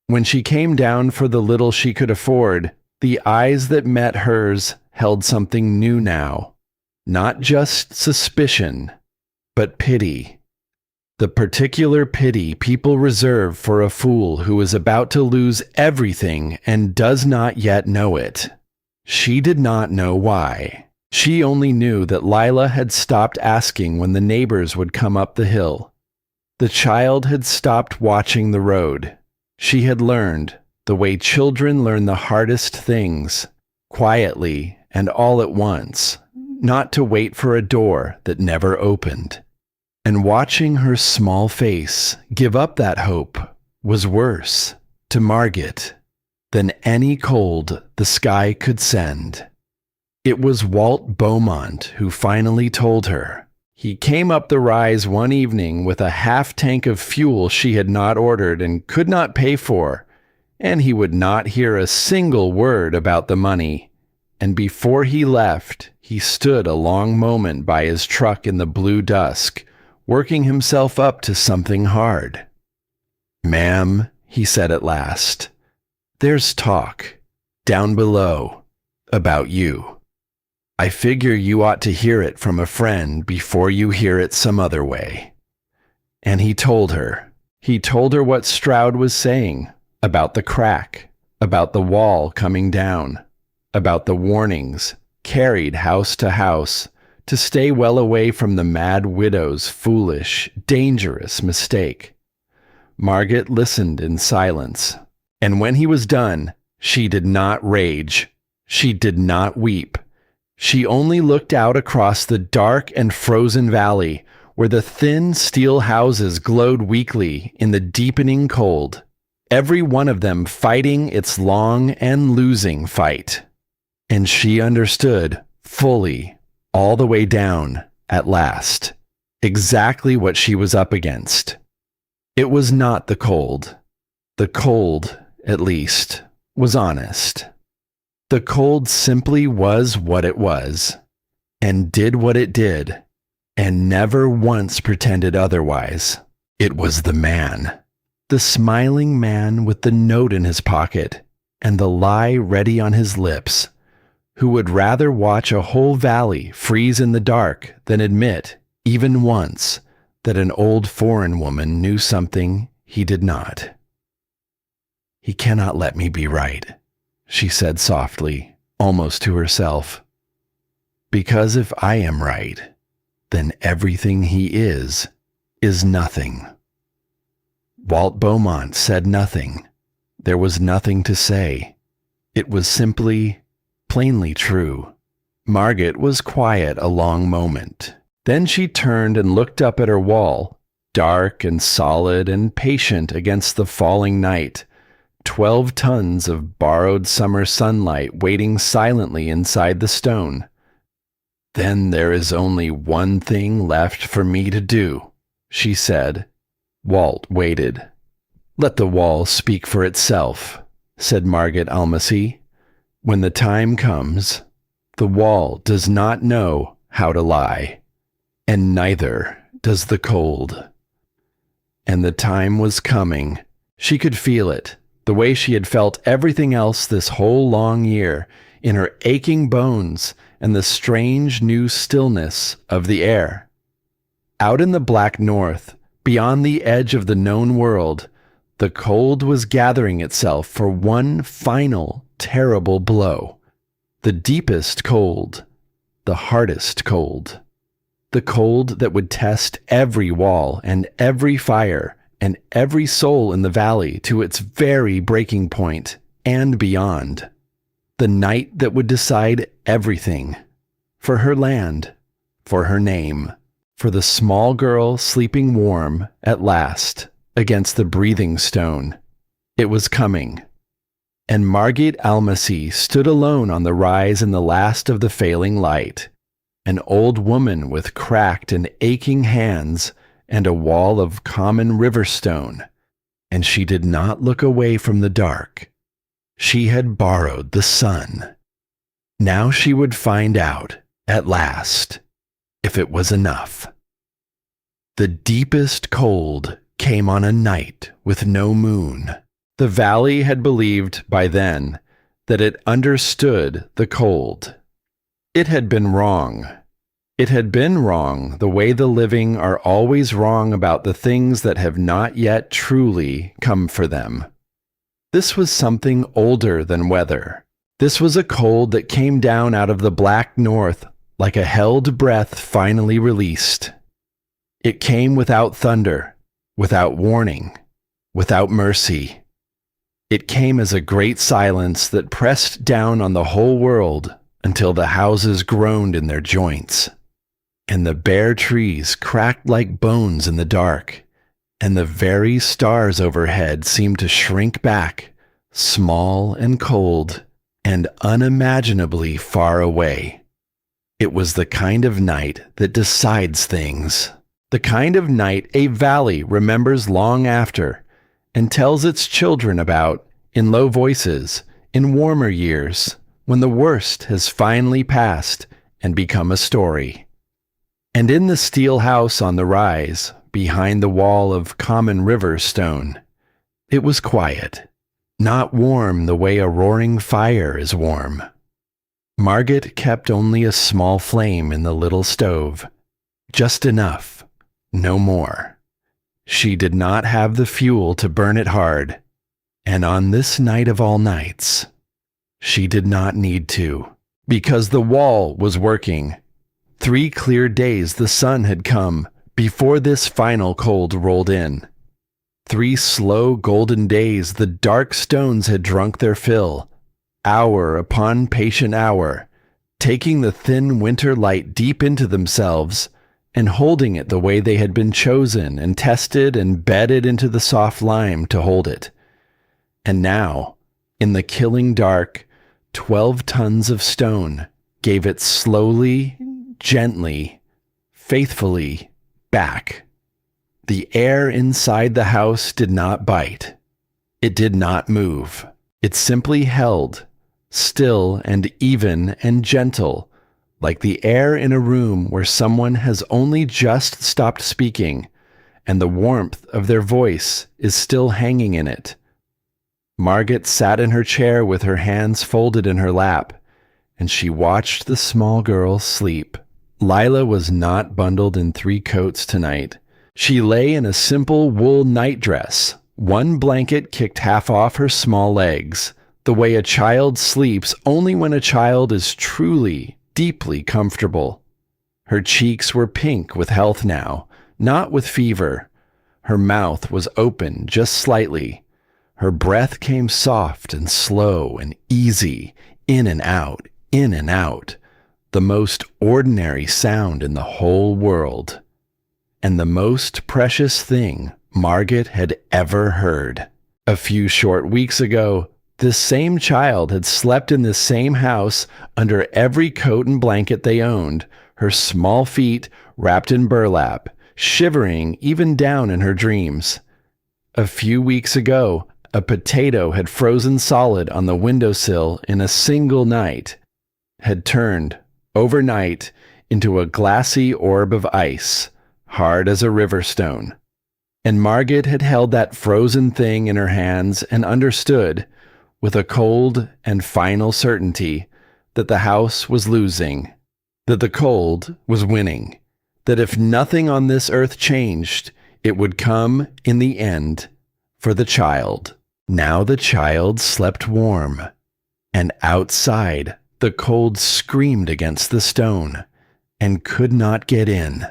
When she came down for the little she could afford, the eyes that met hers held something new now. Not just suspicion, but pity. The particular pity people reserve for a fool who is about to lose everything and does not yet know it. She did not know why. She only knew that Lila had stopped asking when the neighbors would come up the hill. The child had stopped watching the road. She had learned, the way children learn the hardest things, quietly and all at once, not to wait for a door that never opened. And watching her small face give up that hope was worse, to Margaret, than any cold the sky could send. It was Walt Beaumont who finally told her. He came up the rise one evening with a half tank of fuel she had not ordered and could not pay for, and he would not hear a single word about the money. And before he left, he stood a long moment by his truck in the blue dusk, working himself up to something hard. "Ma'am," he said at last, "there's talk, down below, about you. I figure you ought to hear it from a friend before you hear it some other way." And he told her. He told her what Stroud was saying, about the crack, about the wall coming down, about the warnings, carried house to house, to stay well away from the mad widow's foolish, dangerous mistake. Margaret listened in silence, and when he was done, she did not rage. She did not weep. She only looked out across the dark and frozen valley, where the thin steel houses glowed weakly in the deepening cold, every one of them fighting its long and losing fight. And she understood fully, all the way down, at last, exactly what she was up against. It was not the cold. The cold, at least, was honest. The cold simply was what it was, and did what it did, and never once pretended otherwise. It was the man. The smiling man with the note in his pocket, and the lie ready on his lips, who would rather watch a whole valley freeze in the dark than admit, even once, that an old foreign woman knew something he did not. "He cannot let me be right," she said softly, almost to herself. "Because if I am right, then everything he is nothing." Walt Beaumont said nothing. There was nothing to say. It was simply, plainly true. Margaret was quiet a long moment. Then she turned and looked up at her wall, dark and solid and patient against the falling night. 12 tons of borrowed summer sunlight waiting silently inside the stone. "Then there is only one thing left for me to do," she said. Walt waited. "Let the wall speak for itself," said Margaret Almasy. "When the time comes, the wall does not know how to lie, and neither does the cold." And the time was coming. She could feel it, the way she had felt everything else this whole long year, in her aching bones and the strange new stillness of the air. Out in the black north, beyond the edge of the known world, the cold was gathering itself for one final, terrible blow. The deepest cold, the hardest cold. The cold that would test every wall and every fire and every soul in the valley to its very breaking point and beyond. The night that would decide everything. For her land, for her name, for the small girl sleeping warm at last against the breathing stone. It was coming. And Margaret Almasy stood alone on the rise in the last of the failing light, an old woman with cracked and aching hands and a wall of common river stone, and she did not look away from the dark. She had borrowed the sun. Now she would find out, at last, if it was enough. The deepest cold came on a night with no moon. The valley had believed by then that it understood the cold. It had been wrong. It had been wrong the way the living are always wrong about the things that have not yet truly come for them. This was something older than weather. This was a cold that came down out of the black north like a held breath finally released. It came without thunder, without warning, without mercy. It came as a great silence that pressed down on the whole world until the houses groaned in their joints, and the bare trees cracked like bones in the dark, and the very stars overhead seemed to shrink back, small and cold, and unimaginably far away. It was the kind of night that decides things. The kind of night a valley remembers long after and tells its children about in low voices in warmer years when the worst has finally passed and become a story. And in the steel house on the rise, behind the wall of common river stone, it was quiet, not warm the way a roaring fire is warm. Margaret kept only a small flame in the little stove, just enough, no more. She did not have the fuel to burn it hard, and on this night of all nights, she did not need to, because the wall was working. 3 clear days the sun had come before this final cold rolled in. 3 slow golden days the dark stones had drunk their fill, hour upon patient hour, taking the thin winter light deep into themselves and holding it the way they had been chosen and tested and bedded into the soft lime to hold it. And now, in the killing dark, 12 tons of stone gave it slowly, gently, faithfully back. The air inside the house did not bite. It did not move. It simply held, still and even and gentle, like the air in a room where someone has only just stopped speaking, and the warmth of their voice is still hanging in it. Margaret sat in her chair with her hands folded in her lap, and she watched the small girl sleep. Lila was not bundled in 3 coats tonight. She lay in a simple wool nightdress, one blanket kicked half off her small legs, the way a child sleeps only when a child is truly, deeply comfortable. Her cheeks were pink with health now, not with fever. Her mouth was open just slightly. Her breath came soft and slow and easy, in and out, the most ordinary sound in the whole world, and the most precious thing Margaret had ever heard. A few short weeks ago, this same child had slept in this same house under every coat and blanket they owned, her small feet wrapped in burlap, shivering even down in her dreams. A few weeks ago, a potato had frozen solid on the windowsill in a single night, had turned, overnight, into a glassy orb of ice, hard as a river stone. And Margaret had held that frozen thing in her hands and understood, with a cold and final certainty, that the house was losing, that the cold was winning, that if nothing on this earth changed, it would come, in the end, for the child. Now the child slept warm, and outside the cold screamed against the stone, and could not get in.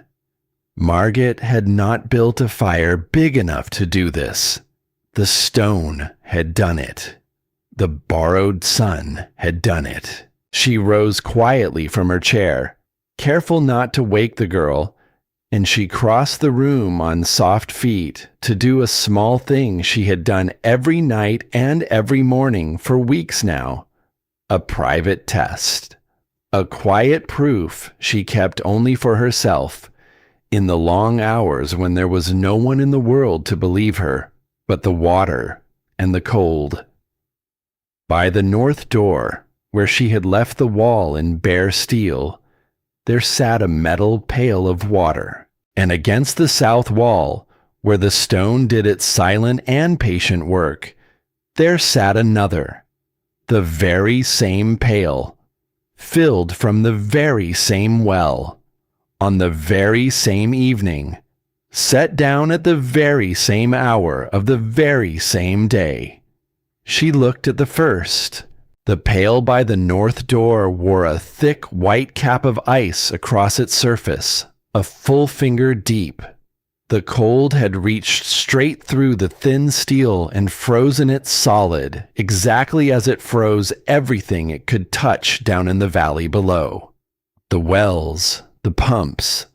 Margaret had not built a fire big enough to do this. The stone had done it. The borrowed sun had done it. She rose quietly from her chair, careful not to wake the girl, and she crossed the room on soft feet to do a small thing she had done every night and every morning for weeks now. A private test. A quiet proof she kept only for herself, in the long hours when there was no one in the world to believe her but the water and the cold. By the north door, where she had left the wall in bare steel, there sat a metal pail of water, and against the south wall, where the stone did its silent and patient work, there sat another, the very same pail, filled from the very same well, on the very same evening, set down at the very same hour of the very same day. She looked at the first. The pail by the north door wore a thick white cap of ice across its surface, a full finger deep. The cold had reached straight through the thin steel and frozen it solid, exactly as it froze everything it could touch down in the valley below. The wells, the pumps,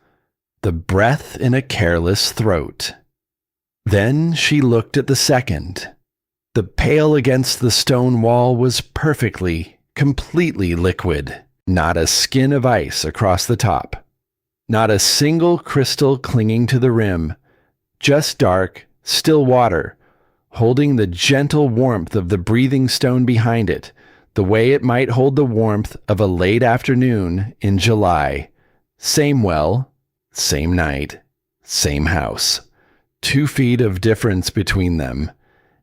the breath in a careless throat. Then she looked at the second. The pail against the stone wall was perfectly, completely liquid. Not a skin of ice across the top. Not a single crystal clinging to the rim. Just dark, still water, holding the gentle warmth of the breathing stone behind it, the way it might hold the warmth of a late afternoon in July. Same well, same night, same house. 2 feet of difference between them,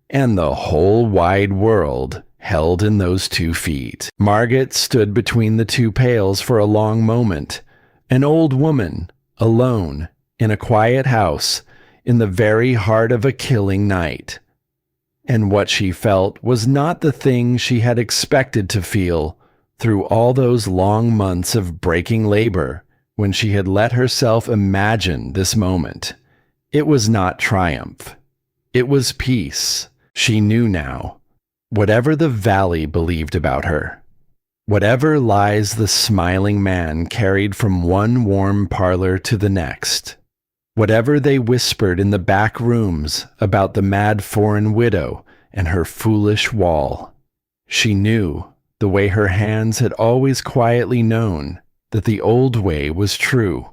and the whole wide world held in those 2 feet. Margaret stood between the 2 pails for a long moment, an old woman, alone, in a quiet house, in the very heart of a killing night. And what she felt was not the thing she had expected to feel through all those long months of breaking labor when she had let herself imagine this moment. It was not triumph. It was peace. She knew now. Whatever the valley believed about her, whatever lies the smiling man carried from one warm parlor to the next, whatever they whispered in the back rooms about the mad foreign widow and her foolish wall, she knew, the way her hands had always quietly known, that the old way was true.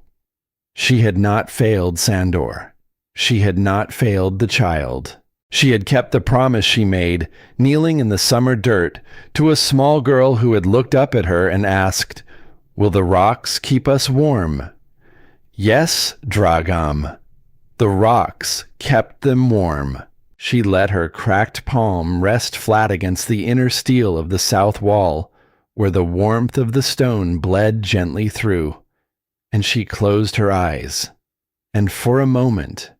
She had not failed Sandor. She had not failed the child. She had kept the promise she made, kneeling in the summer dirt, to a small girl who had looked up at her and asked, "Will the rocks keep us warm?" Yes, Dragam. The rocks kept them warm. She let her cracked palm rest flat against the inner steel of the south wall, where the warmth of the stone bled gently through, and she closed her eyes. And for a moment,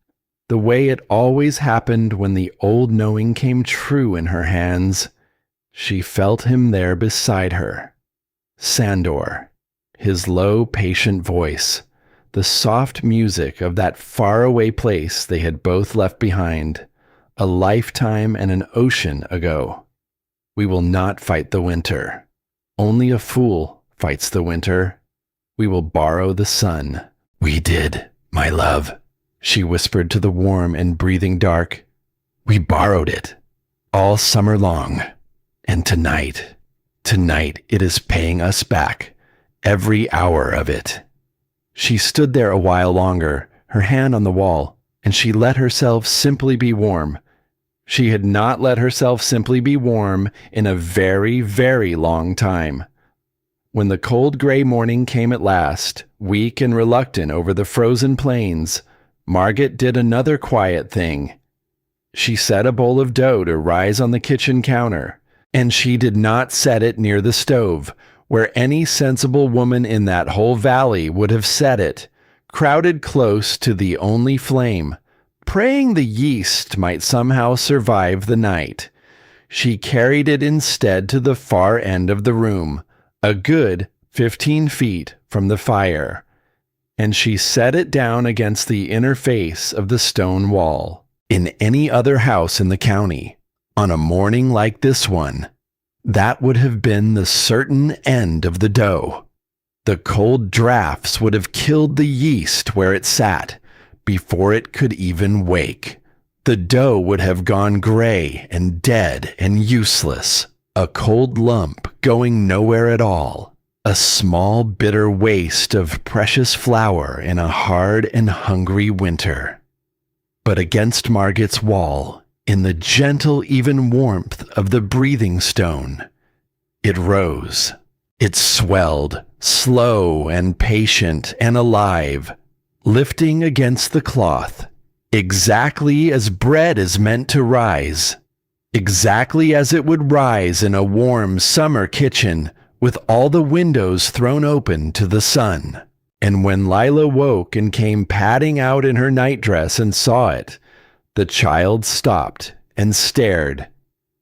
the way it always happened when the old knowing came true in her hands, she felt him there beside her. Sandor, his low, patient voice, the soft music of that faraway place they had both left behind, a lifetime and an ocean ago. We will not fight the winter. Only a fool fights the winter. We will borrow the sun." "We did, my love," she whispered to the warm and breathing dark. "We borrowed it, all summer long. And tonight it is paying us back, every hour of it." She stood there a while longer, her hand on the wall, and she let herself simply be warm. She had not let herself simply be warm in a very, very long time. When the cold gray morning came at last, weak and reluctant over the frozen plains, Margaret did another quiet thing. She set a bowl of dough to rise on the kitchen counter, and she did not set it near the stove, where any sensible woman in that whole valley would have set it, crowded close to the only flame, praying the yeast might somehow survive the night. She carried it instead to the far end of the room, a good 15 feet from the fire, and she set it down against the inner face of the stone wall. In any other house in the county, on a morning like this one, that would have been the certain end of the dough. The cold drafts would have killed the yeast where it sat before it could even wake. The dough would have gone gray and dead and useless, a cold lump going nowhere at all, a small bitter waste of precious flour in a hard and hungry winter. But against Margaret's wall, in the gentle even warmth of the breathing stone, it rose. It swelled, slow and patient and alive, lifting against the cloth, exactly as bread is meant to rise, exactly as it would rise in a warm summer kitchen with all the windows thrown open to the sun. And when Lila woke and came padding out in her nightdress and saw it, the child stopped and stared,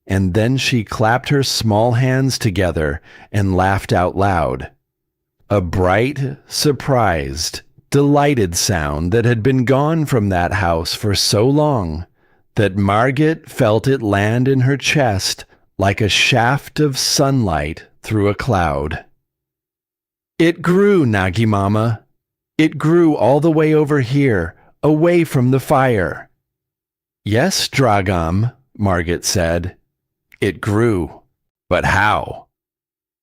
and then she clapped her small hands together and laughed out loud. A bright, surprised, delighted sound that had been gone from that house for so long that Margaret felt it land in her chest like a shaft of sunlight through a cloud. "It grew, Nagi Mama. It grew all the way over here, away from the fire." "Yes, Dragam," Margaret said. "It grew. But how?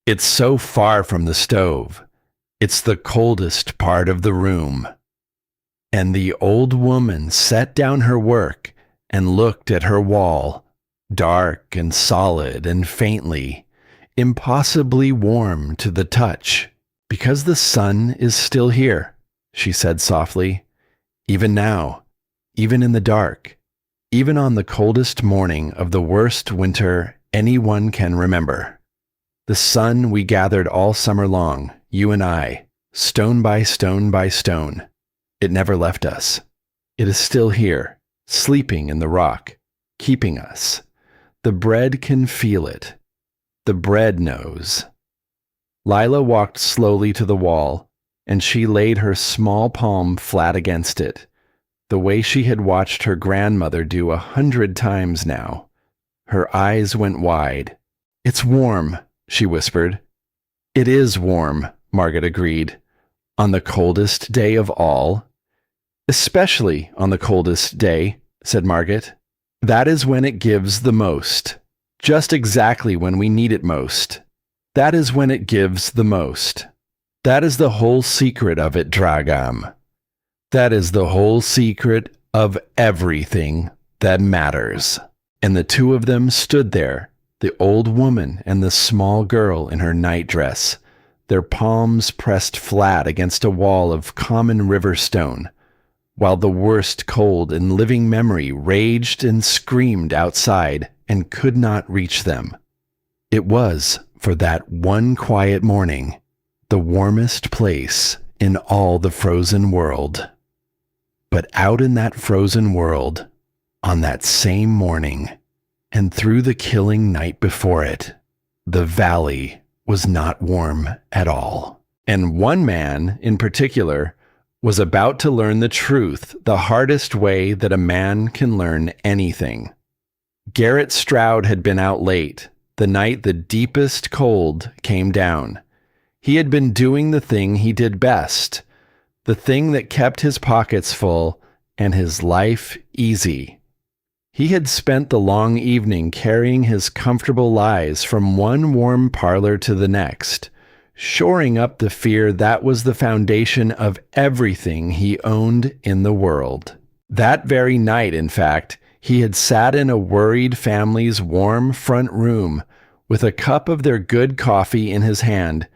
It's so far from the stove. It's the coldest part of the room." And the old woman set down her work and looked at her wall, dark and solid and faintly, impossibly warm to the touch. "Because the sun is still here," she said softly, "even now, even in the dark, even on the coldest morning of the worst winter anyone can remember. The sun we gathered all summer long, you and I, stone by stone by stone. It never left us. It is still here, sleeping in the rock, keeping us. The bread can feel it. The bread knows." Lila walked slowly to the wall, and she laid her small palm flat against it, the way she had watched her grandmother do 100 times now. Her eyes went wide. "It's warm," she whispered. "It is warm," Margaret agreed. "On the coldest day of all." "Especially on the coldest day," said Margaret. "That is when it gives the most. Just exactly when we need it most. That is when it gives the most. That is the whole secret of it, Dragam. That is the whole secret of everything that matters." And the two of them stood there, the old woman and the small girl in her nightdress, their palms pressed flat against a wall of common river stone, while the worst cold in living memory raged and screamed outside and could not reach them. It was, for that one quiet morning, the warmest place in all the frozen world. But out in that frozen world, on that same morning, and through the killing night before it, the valley was not warm at all. And one man, in particular, was about to learn the truth the hardest way that a man can learn anything. Garrett Stroud had been out late, the night the deepest cold came down. He had been doing the thing he did best, the thing that kept his pockets full and his life easy. He had spent the long evening carrying his comfortable lies from one warm parlor to the next, shoring up the fear that was the foundation of everything he owned in the world. That very night, in fact, he had sat in a worried family's warm front room with a cup of their good coffee in his hand,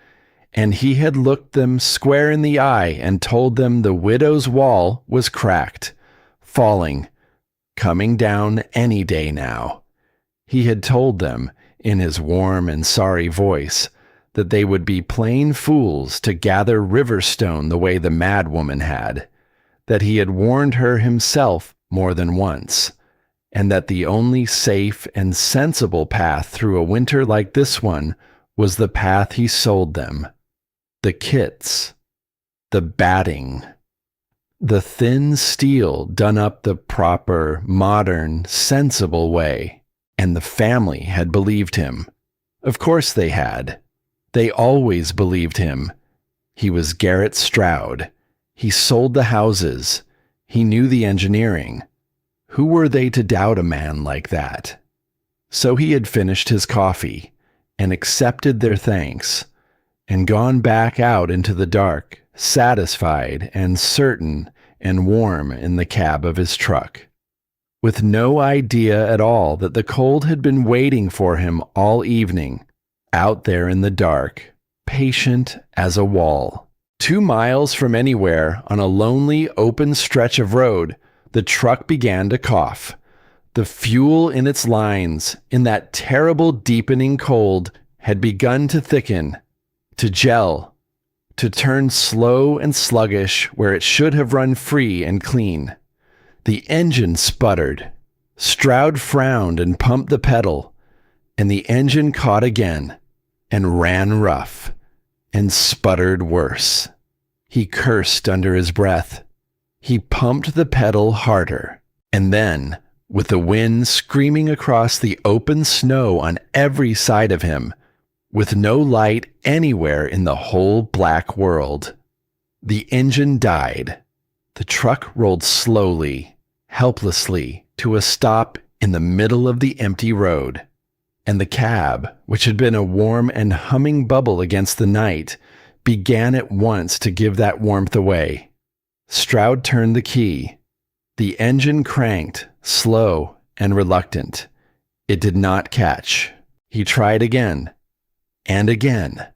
and he had looked them square in the eye and told them the widow's wall was cracked, falling, coming down any day now. He had told them, in his warm and sorry voice, that they would be plain fools to gather riverstone the way the madwoman had, that he had warned her himself more than once, and that the only safe and sensible path through a winter like this one was the path he sold them. The kits, the batting, the thin steel done up the proper, modern, sensible way. And the family had believed him. Of course they had. They always believed him. He was Garrett Stroud. He sold the houses. He knew the engineering. Who were they to doubt a man like that? So he had finished his coffee and accepted their thanks and gone back out into the dark, satisfied and certain and warm in the cab of his truck, with no idea at all that the cold had been waiting for him all evening, out there in the dark, patient as a wall. 2 miles from anywhere, on a lonely open stretch of road, the truck began to cough. The fuel in its lines, in that terrible deepening cold, had begun to thicken, to gel, to turn slow and sluggish where it should have run free and clean. The engine sputtered. Stroud frowned and pumped the pedal, and the engine caught again, and ran rough, and sputtered worse. He cursed under his breath. He pumped the pedal harder, and then, with the wind screaming across the open snow on every side of him, with no light anywhere in the whole black world, the engine died. The truck rolled slowly, helplessly, to a stop in the middle of the empty road, and the cab, which had been a warm and humming bubble against the night, began at once to give that warmth away. Stroud turned the key. The engine cranked, slow and reluctant. It did not catch. He tried again, and again,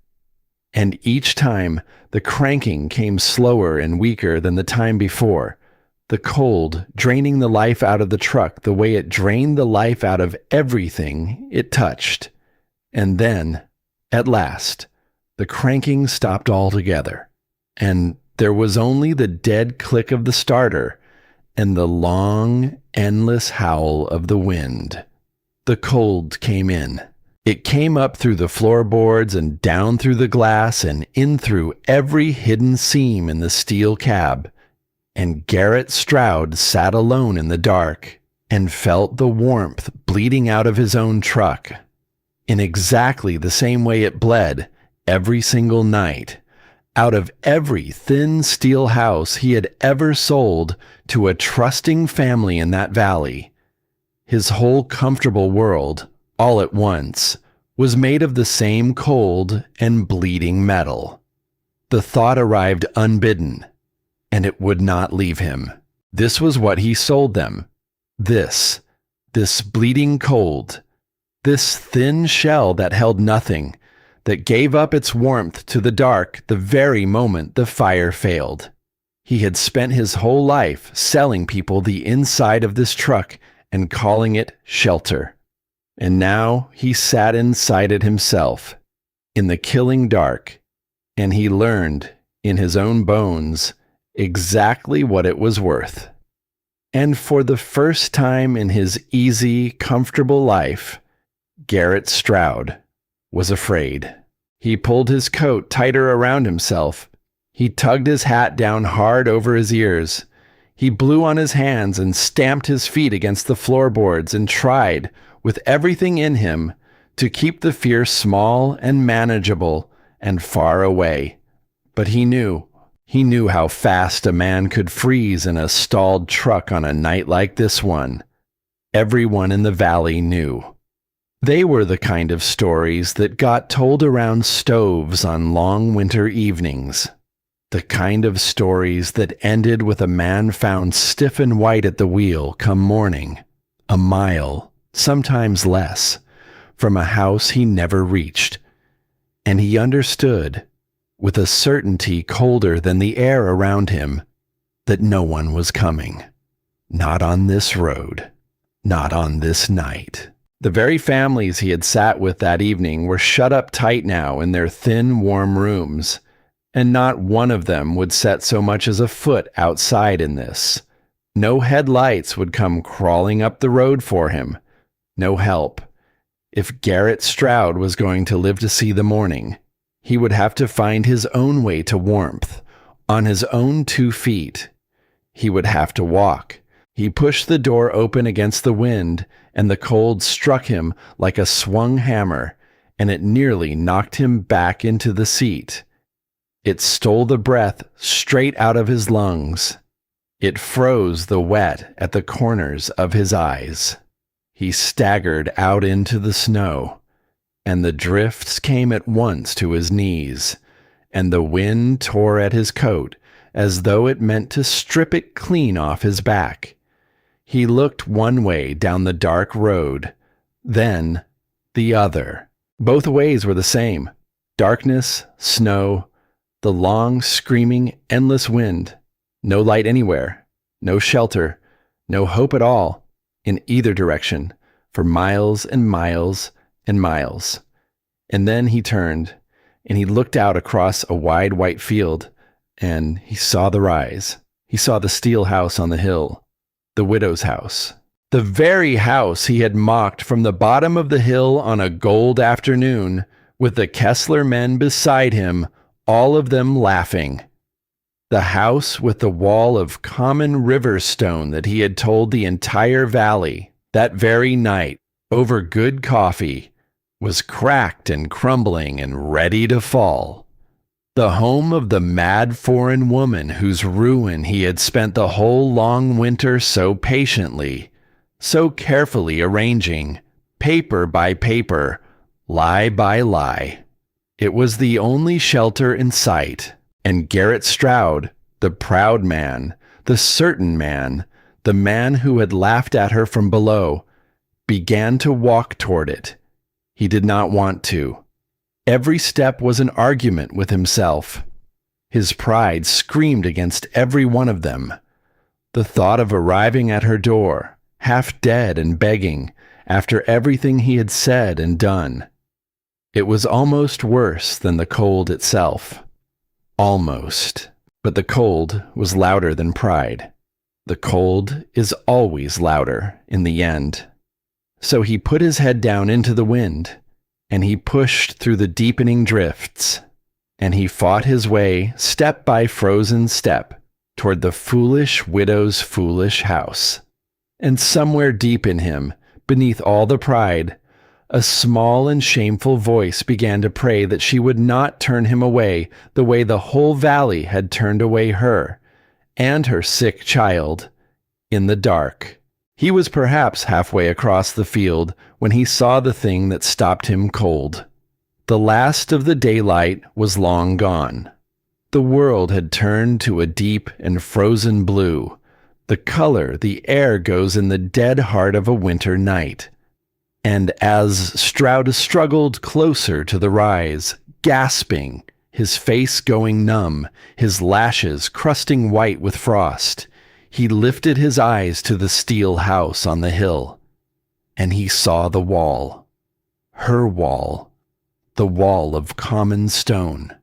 and each time the cranking came slower and weaker than the time before, the cold draining the life out of the truck the way it drained the life out of everything it touched. And then, at last, the cranking stopped altogether, and there was only the dead click of the starter and the long, endless howl of the wind. The cold came in. It came up through the floorboards and down through the glass and in through every hidden seam in the steel cab, and Garrett Stroud sat alone in the dark and felt the warmth bleeding out of his own truck, in exactly the same way it bled every single night, out of every thin steel house he had ever sold to a trusting family in that valley. His whole comfortable world, all at once, was made of the same cold and bleeding metal. The thought arrived unbidden, and it would not leave him. This was what he sold them. This bleeding cold, this thin shell that held nothing, that gave up its warmth to the dark the very moment the fire failed. He had spent his whole life selling people the inside of this truck and calling it shelter. And now he sat inside it himself, in the killing dark, and he learned, in his own bones, exactly what it was worth. And for the first time in his easy, comfortable life, Garrett Stroud was afraid. He pulled his coat tighter around himself. He tugged his hat down hard over his ears. He blew on his hands and stamped his feet against the floorboards and tried, with everything in him, to keep the fear small and manageable and far away. But he knew how fast a man could freeze in a stalled truck on a night like this one. Everyone in the valley knew. They were the kind of stories that got told around stoves on long winter evenings. The kind of stories that ended with a man found stiff and white at the wheel come morning, a mile, sometimes less, from a house he never reached. And he understood, with a certainty colder than the air around him, that no one was coming. Not on this road. Not on this night. The very families he had sat with that evening were shut up tight now in their thin, warm rooms, and not one of them would set so much as a foot outside in this. No headlights would come crawling up the road for him. No help. If Garrett Stroud was going to live to see the morning, he would have to find his own way to warmth, on his own 2 feet. He would have to walk. He pushed the door open against the wind, and the cold struck him like a swung hammer, and it nearly knocked him back into the seat. It stole the breath straight out of his lungs. It froze the wet at the corners of his eyes. He staggered out into the snow, and the drifts came at once to his knees, and the wind tore at his coat as though it meant to strip it clean off his back. He looked one way down the dark road, then the other. Both ways were the same. Darkness, snow, the long, screaming, endless wind. No light anywhere, no shelter, no hope at all, in either direction, for miles and miles and miles. And then he turned, and he looked out across a wide white field, and he saw the rise. He saw the steel house on the hill, the widow's house. The very house he had mocked from the bottom of the hill on a gold afternoon, with the Kessler men beside him, all of them laughing. The house with the wall of common river stone that he had told the entire valley, that very night, over good coffee, was cracked and crumbling and ready to fall. The home of the mad foreign woman whose ruin he had spent the whole long winter so patiently, so carefully arranging, paper by paper, lie by lie. It was the only shelter in sight, and Garrett Stroud, the proud man, the certain man, the man who had laughed at her from below, began to walk toward it. He did not want to. Every step was an argument with himself. His pride screamed against every one of them. The thought of arriving at her door, half dead and begging, after everything he had said and done. It was almost worse than the cold itself. Almost. But the cold was louder than pride. The cold is always louder in the end. So he put his head down into the wind, and he pushed through the deepening drifts, and he fought his way, step by frozen step, toward the foolish widow's foolish house. And somewhere deep in him, beneath all the pride, a small and shameful voice began to pray that she would not turn him away the way the whole valley had turned away her, and her sick child, in the dark. He was perhaps halfway across the field when he saw the thing that stopped him cold. The last of the daylight was long gone. The world had turned to a deep and frozen blue, the color the air goes in the dead heart of a winter night. And as Stroud struggled closer to the rise, gasping, his face going numb, his lashes crusting white with frost, he lifted his eyes to the steel house on the hill, and he saw the wall. Her wall. The wall of common stone.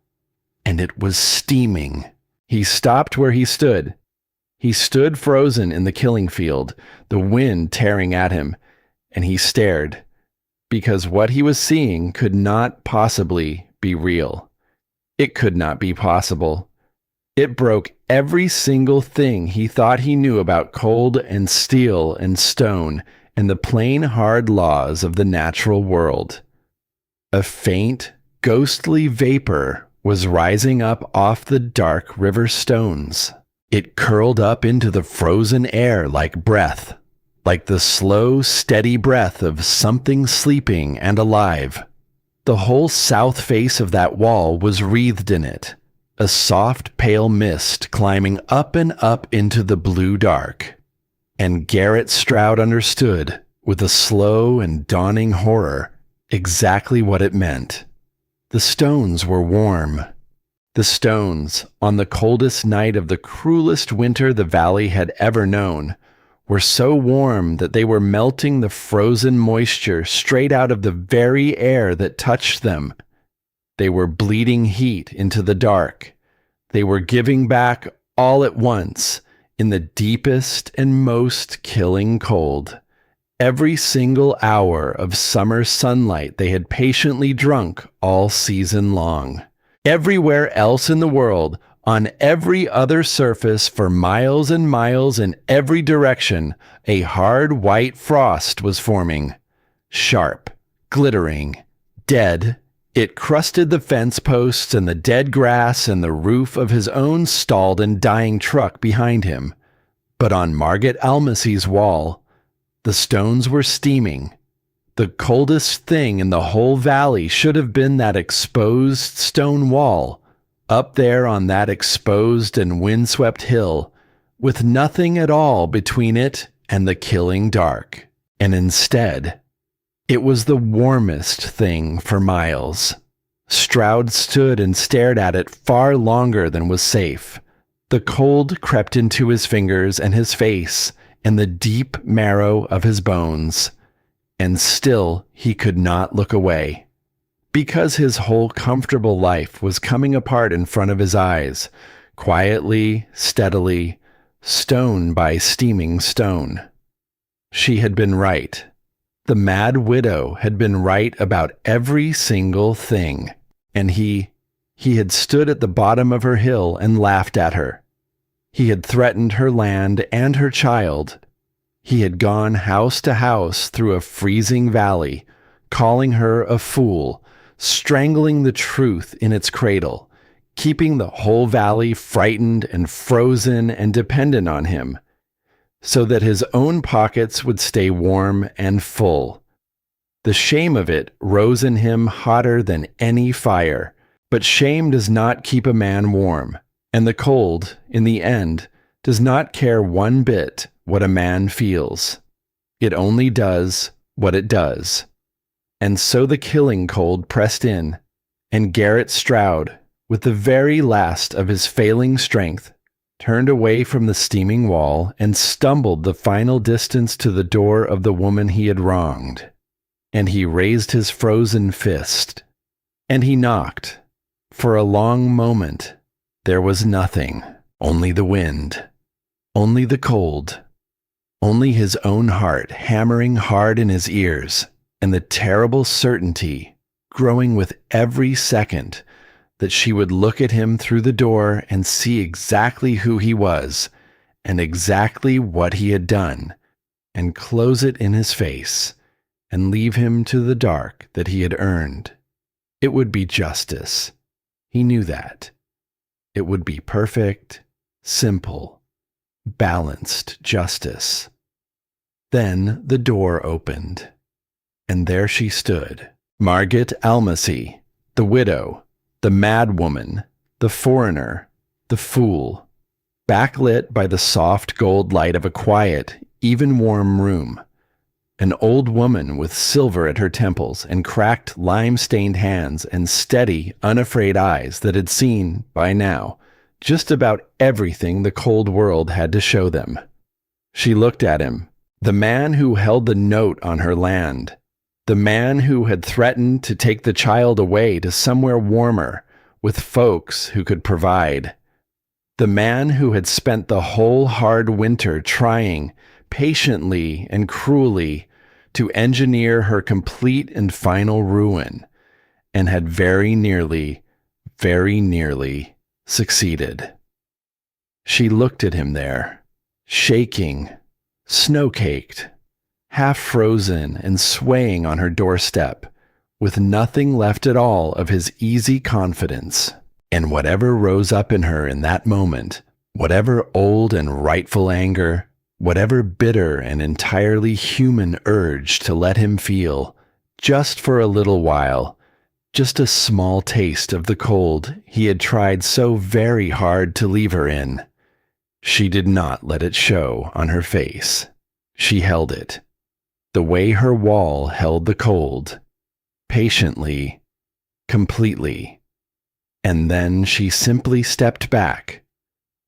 And it was steaming. He stopped where he stood. He stood frozen in the killing field, the wind tearing at him, and he stared, because what he was seeing could not possibly be real. It could not be possible. It broke every single thing he thought he knew about cold and steel and stone and the plain hard laws of the natural world. A faint, ghostly vapor was rising up off the dark river stones. It curled up into the frozen air like breath, like the slow, steady breath of something sleeping and alive. The whole south face of that wall was wreathed in it, a soft, pale mist climbing up and up into the blue dark. And Garrett Stroud understood, with a slow and dawning horror, exactly what it meant. The stones were warm. The stones, on the coldest night of the cruelest winter the valley had ever known, were so warm that they were melting the frozen moisture straight out of the very air that touched them. They were bleeding heat into the dark. They were giving back all at once in the deepest and most killing cold. Every single hour of summer sunlight they had patiently drunk all season long. Everywhere else in the world, on every other surface for miles and miles in every direction, a hard white frost was forming. Sharp, glittering, dead, it crusted the fence posts and the dead grass and the roof of his own stalled and dying truck behind him. But on Margit Almacy's wall, the stones were steaming. The coldest thing in the whole valley should have been that exposed stone wall, up there on that exposed and windswept hill, with nothing at all between it and the killing dark. And instead, it was the warmest thing for miles. Stroud stood and stared at it far longer than was safe. The cold crept into his fingers and his face and the deep marrow of his bones, and still he could not look away. Because his whole comfortable life was coming apart in front of his eyes, quietly, steadily, stone by steaming stone. She had been right. The mad widow had been right about every single thing, and he had stood at the bottom of her hill and laughed at her. He had threatened her land and her child. He had gone house to house through a freezing valley, calling her a fool, strangling the truth in its cradle, keeping the whole valley frightened and frozen and dependent on him, so that his own pockets would stay warm and full. The shame of it rose in him hotter than any fire, but shame does not keep a man warm, and the cold, in the end, does not care one bit what a man feels. It only does what it does. And so the killing cold pressed in, and Garrett Stroud, with the very last of his failing strength, turned away from the steaming wall and stumbled the final distance to the door of the woman he had wronged. And he raised his frozen fist. And he knocked. For a long moment, there was nothing, only the wind, only the cold, only his own heart hammering hard in his ears, and the terrible certainty, growing with every second, that she would look at him through the door and see exactly who he was, and exactly what he had done, and close it in his face, and leave him to the dark that he had earned. It would be justice. He knew that. It would be perfect, simple, balanced justice. Then the door opened, and there she stood, Margit Almacy, the widow, the mad woman, the foreigner, the fool, backlit by the soft gold light of a quiet, even warm room. An old woman with silver at her temples and cracked lime-stained hands and steady, unafraid eyes that had seen, by now, just about everything the cold world had to show them. She looked at him, the man who held the note on her land, the man who had threatened to take the child away to somewhere warmer, with folks who could provide. The man who had spent the whole hard winter trying, patiently and cruelly, to engineer her complete and final ruin, and had very nearly succeeded. She looked at him there, shaking, snow-caked, half frozen and swaying on her doorstep, with nothing left at all of his easy confidence. And whatever rose up in her in that moment, whatever old and rightful anger, whatever bitter and entirely human urge to let him feel, just for a little while, just a small taste of the cold he had tried so very hard to leave her in, she did not let it show on her face. She held it, the way her wall held the cold, patiently, completely. And then she simply stepped back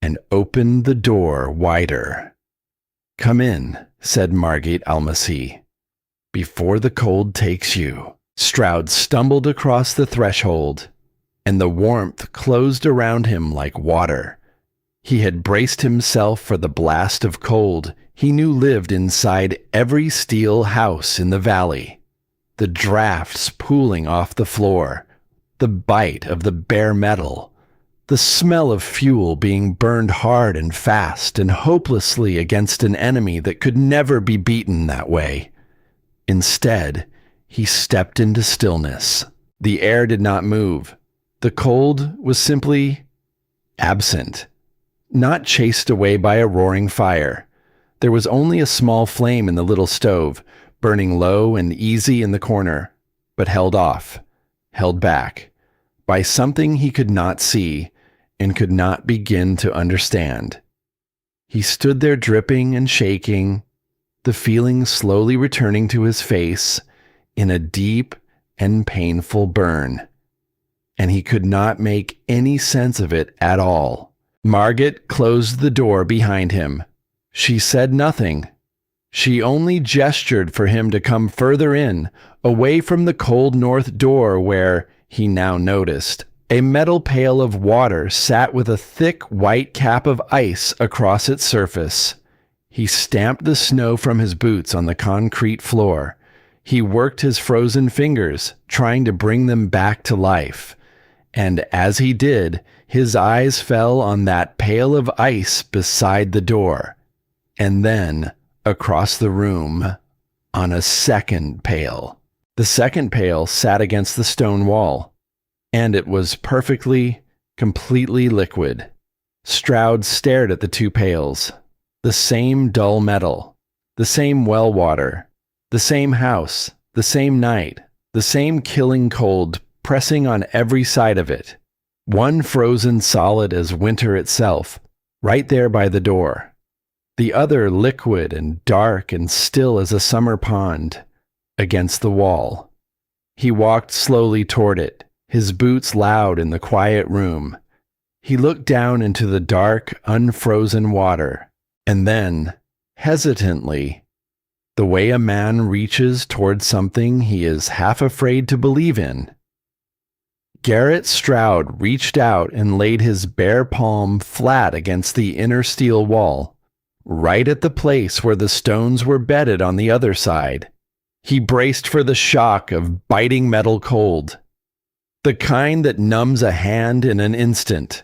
and opened the door wider. "Come in," said Margate Almasy, "before the cold takes you." Stroud stumbled across the threshold, and the warmth closed around him like water. He had braced himself for the blast of cold he knew lived inside every steel house in the valley. The drafts pooling off the floor, the bite of the bare metal, the smell of fuel being burned hard and fast and hopelessly against an enemy that could never be beaten that way. Instead, he stepped into stillness. The air did not move. The cold was simply absent, not chased away by a roaring fire. There was only a small flame in the little stove, burning low and easy in the corner, but held off, held back, by something he could not see and could not begin to understand. He stood there dripping and shaking, the feeling slowly returning to his face in a deep and painful burn, and he could not make any sense of it at all. Margit closed the door behind him. She said nothing. She only gestured for him to come further in, away from the cold north door where, he now noticed, a metal pail of water sat with a thick white cap of ice across its surface. He stamped the snow from his boots on the concrete floor. He worked his frozen fingers, trying to bring them back to life. And as he did, his eyes fell on that pail of ice beside the door. And then, across the room, on a second pail. The second pail sat against the stone wall, and it was perfectly, completely liquid. Stroud stared at the two pails. The same dull metal, the same well water, the same house, the same night, the same killing cold pressing on every side of it. One frozen solid as winter itself, right there by the door. The other liquid and dark and still as a summer pond, against the wall. He walked slowly toward it, his boots loud in the quiet room. He looked down into the dark, unfrozen water, and then, hesitantly, the way a man reaches toward something he is half afraid to believe in. Garrett Stroud reached out and laid his bare palm flat against the inner steel wall, right at the place where the stones were bedded on the other side. He braced for the shock of biting metal cold, the kind that numbs a hand in an instant,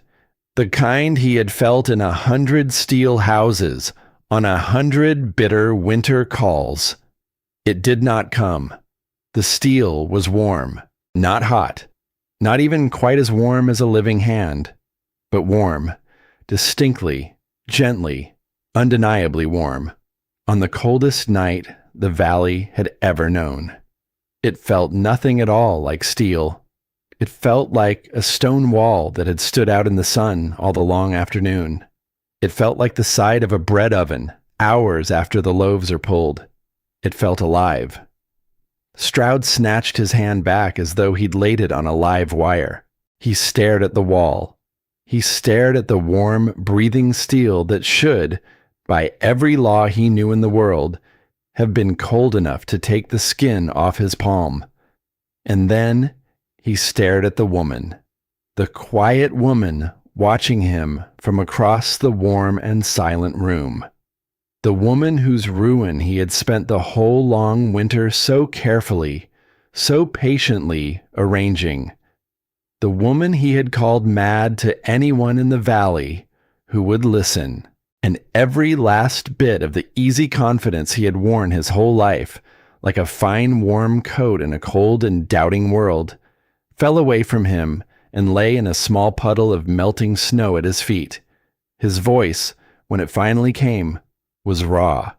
the kind he had felt in 100 steel houses on 100 bitter winter calls. It did not come. The steel was warm, not hot, not even quite as warm as a living hand, but warm, distinctly, gently, undeniably warm, on the coldest night the valley had ever known. It felt nothing at all like steel. It felt like a stone wall that had stood out in the sun all the long afternoon. It felt like the side of a bread oven, hours after the loaves are pulled. It felt alive. Stroud snatched his hand back as though he'd laid it on a live wire. He stared at the wall. He stared at the warm, breathing steel that should, by every law he knew in the world, have been cold enough to take the skin off his palm. And then he stared at the woman, the quiet woman watching him from across the warm and silent room. The woman whose ruin he had spent the whole long winter so carefully, so patiently arranging. The woman he had called mad to anyone in the valley who would listen. And every last bit of the easy confidence he had worn his whole life, like a fine warm coat in a cold and doubting world, fell away from him and lay in a small puddle of melting snow at his feet. His voice, when it finally came, was raw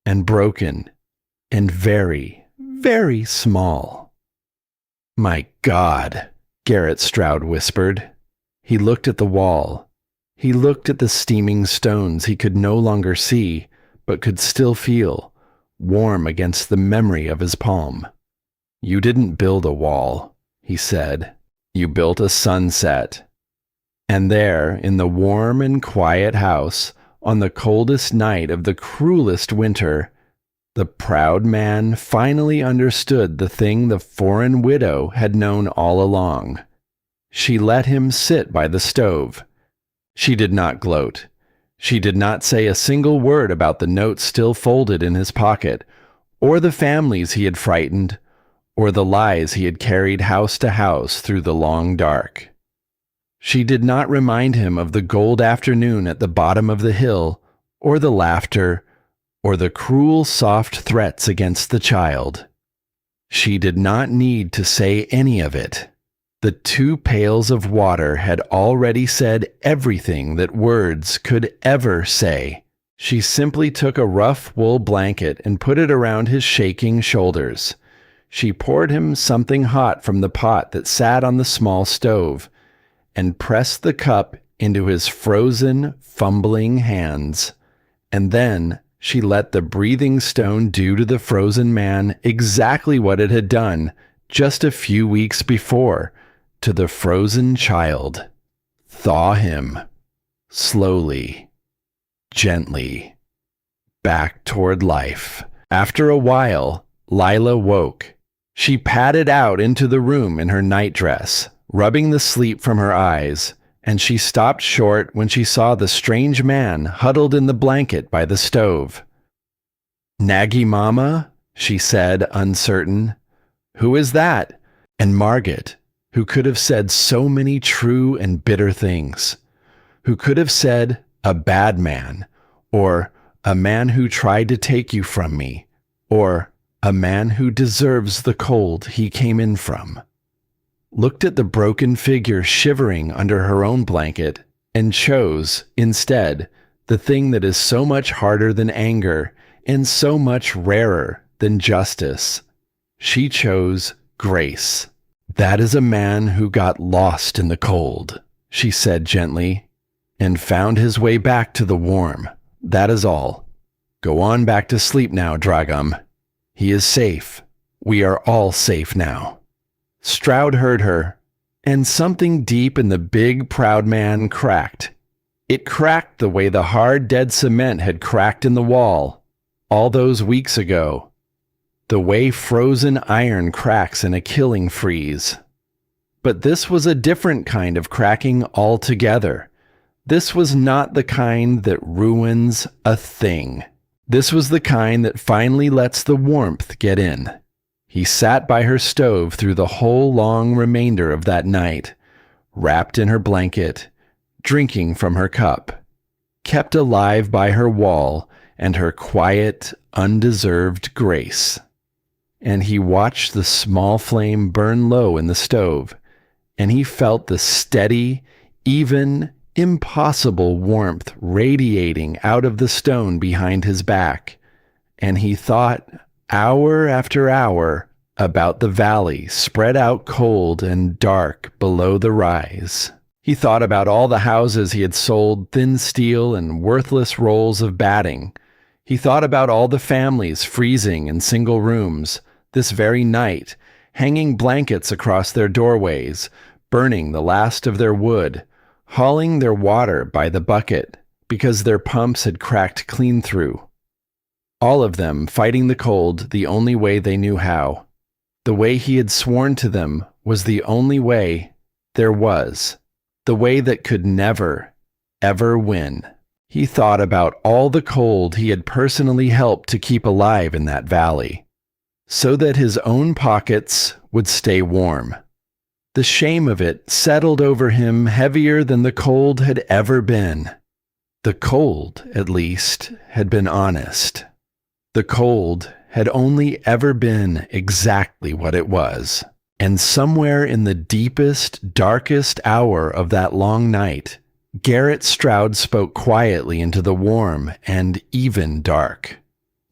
and broken and very, very small. "My God," Garrett Stroud whispered. He looked at the wall. He looked at the steaming stones he could no longer see, but could still feel, warm against the memory of his palm. "You didn't build a wall," he said. "You built a sunset." And there, in the warm and quiet house, on the coldest night of the cruelest winter, the proud man finally understood the thing the foreign widow had known all along. She let him sit by the stove. She did not gloat. She did not say a single word about the note still folded in his pocket, or the families he had frightened, or the lies he had carried house to house through the long dark. She did not remind him of the gold afternoon at the bottom of the hill, or the laughter, or the cruel soft threats against the child. She did not need to say any of it. The 2 pails of water had already said everything that words could ever say. She simply took a rough wool blanket and put it around his shaking shoulders. She poured him something hot from the pot that sat on the small stove, and pressed the cup into his frozen, fumbling hands. And then she let the breathing stone do to the frozen man exactly what it had done just a few weeks before to the frozen child. Thaw him, slowly, gently, back toward life. After a while, Lila woke. She padded out into the room in her nightdress, rubbing the sleep from her eyes, and she stopped short when she saw the strange man huddled in the blanket by the stove. "Naggy Mama?" she said, uncertain. "Who is that?" And Margaret, who could have said so many true and bitter things, who could have said, "a bad man," or "a man who tried to take you from me," or "a man who deserves the cold he came in from," looked at the broken figure shivering under her own blanket and chose, instead, the thing that is so much harder than anger and so much rarer than justice. She chose grace. "That is a man who got lost in the cold," she said gently, "and found his way back to the warm. That is all. Go on back to sleep now, Dragum. He is safe. We are all safe now." Stroud heard her, and something deep in the big, proud man cracked. It cracked the way the hard, dead cement had cracked in the wall all those weeks ago, the way frozen iron cracks in a killing freeze. But this was a different kind of cracking altogether. This was not the kind that ruins a thing. This was the kind that finally lets the warmth get in. He sat by her stove through the whole long remainder of that night, wrapped in her blanket, drinking from her cup, kept alive by her wall and her quiet, undeserved grace. And he watched the small flame burn low in the stove, and he felt the steady, even, impossible warmth radiating out of the stone behind his back, and he thought, hour after hour, about the valley spread out cold and dark below the rise. He thought about all the houses he had sold thin steel and worthless rolls of batting. He thought about all the families freezing in single rooms this very night, hanging blankets across their doorways, burning the last of their wood, hauling their water by the bucket because their pumps had cracked clean through. All of them fighting the cold the only way they knew how. The way he had sworn to them was the only way there was. The way that could never, ever win. He thought about all the cold he had personally helped to keep alive in that valley, so that his own pockets would stay warm. The shame of it settled over him heavier than the cold had ever been. The cold, at least, had been honest. The cold had only ever been exactly what it was. And somewhere in the deepest, darkest hour of that long night, Garrett Stroud spoke quietly into the warm and even dark.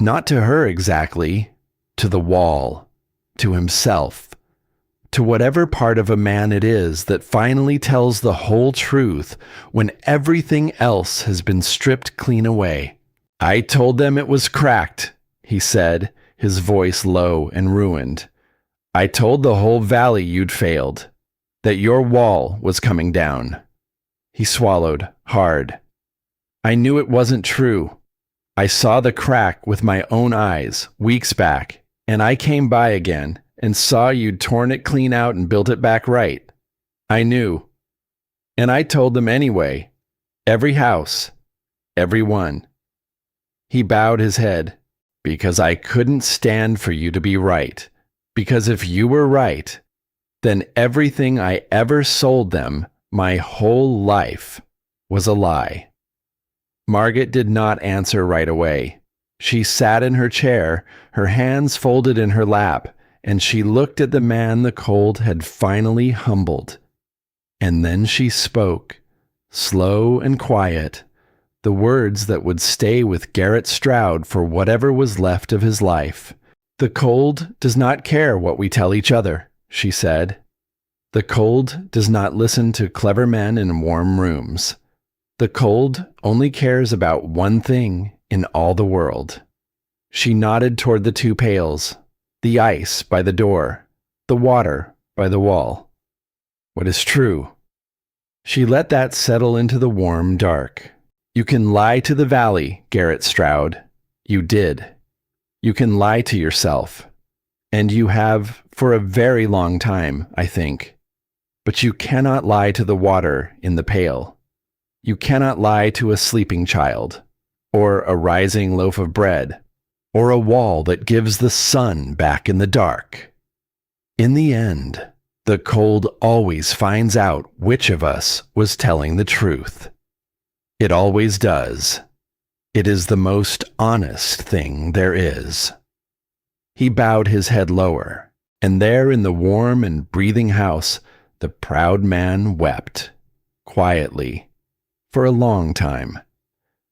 Not to her exactly, to the wall, to himself, to whatever part of a man it is that finally tells the whole truth when everything else has been stripped clean away. "I told them it was cracked," he said, his voice low and ruined. "I told the whole valley you'd failed, that your wall was coming down." He swallowed hard. "I knew it wasn't true. I saw the crack with my own eyes weeks back, and I came by again and saw you'd torn it clean out and built it back right. I knew. And I told them anyway. Every house. Every one." He bowed his head. "Because I couldn't stand for you to be right. Because if you were right, then everything I ever sold them, my whole life, was a lie." Margaret did not answer right away. She sat in her chair, her hands folded in her lap, and she looked at the man the cold had finally humbled. And then she spoke, slow and quiet, the words that would stay with Garrett Stroud for whatever was left of his life. "The cold does not care what we tell each other," she said. "The cold does not listen to clever men in warm rooms. The cold only cares about one thing in all the world." She nodded toward the two pails, the ice by the door, the water by the wall. "What is true?" She let that settle into the warm dark. "You can lie to the valley, Garrett Stroud. You did. You can lie to yourself. And you have for a very long time, I think. But you cannot lie to the water in the pail. You cannot lie to a sleeping child, or a rising loaf of bread, or a wall that gives the sun back in the dark. In the end, the cold always finds out which of us was telling the truth. It always does. It is the most honest thing there is." He bowed his head lower, and there in the warm and breathing house, the proud man wept, quietly, for a long time,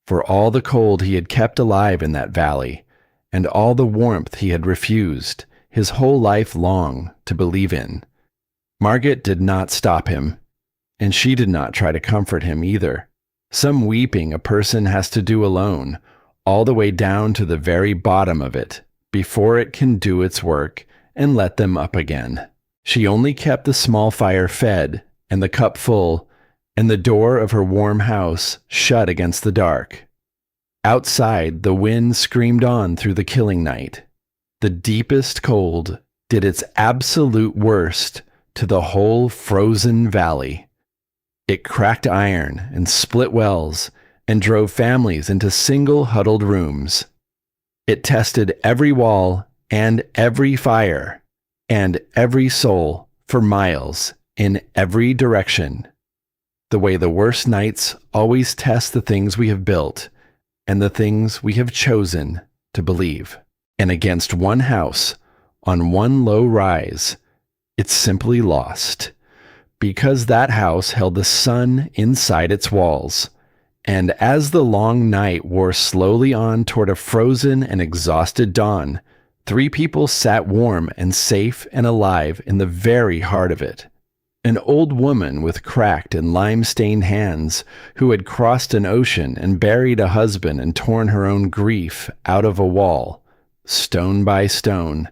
for all the cold he had kept alive in that valley, and all the warmth he had refused, his whole life long, to believe in. Margaret did not stop him, and she did not try to comfort him either. Some weeping a person has to do alone, all the way down to the very bottom of it, before it can do its work and let them up again. She only kept the small fire fed, and the cup full, and the door of her warm house shut against the dark. Outside, the wind screamed on through the killing night. The deepest cold did its absolute worst to the whole frozen valley. It cracked iron and split wells and drove families into single huddled rooms. It tested every wall and every fire and every soul for miles in every direction, the way the worst nights always test the things we have built and the things we have chosen to believe. And against one house, on one low rise, it simply lost, because that house held the sun inside its walls. And as the long night wore slowly on toward a frozen and exhausted dawn, 3 people sat warm and safe and alive in the very heart of it. An old woman with cracked and lime-stained hands who had crossed an ocean and buried a husband and torn her own grief out of a wall, stone by stone,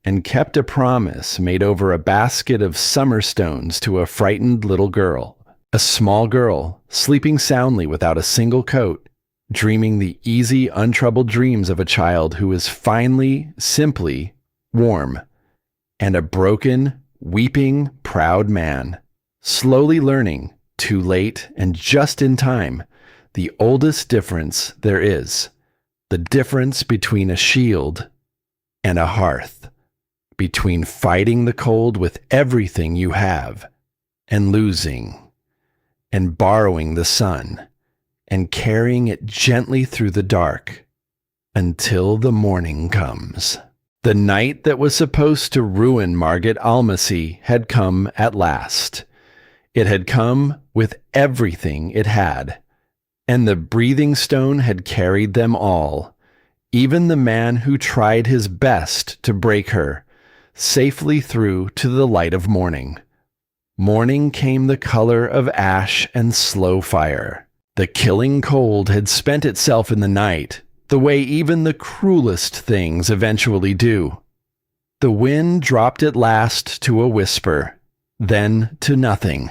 and kept a promise made over a basket of summer stones to a frightened little girl. A small girl, sleeping soundly without a single coat, dreaming the easy, untroubled dreams of a child who is finally, simply, warm. And a broken, weeping, proud man, slowly learning, too late and just in time, the oldest difference there is, the difference between a shield and a hearth, between fighting the cold with everything you have and losing, and borrowing the sun and carrying it gently through the dark, until the morning comes. The night that was supposed to ruin Margaret Almacy had come at last. It had come with everything it had, and the breathing stone had carried them all, even the man who tried his best to break her, safely through to the light of morning. Morning came the color of ash and slow fire. The killing cold had spent itself in the night, the way even the cruelest things eventually do. The wind dropped at last to a whisper, then to nothing.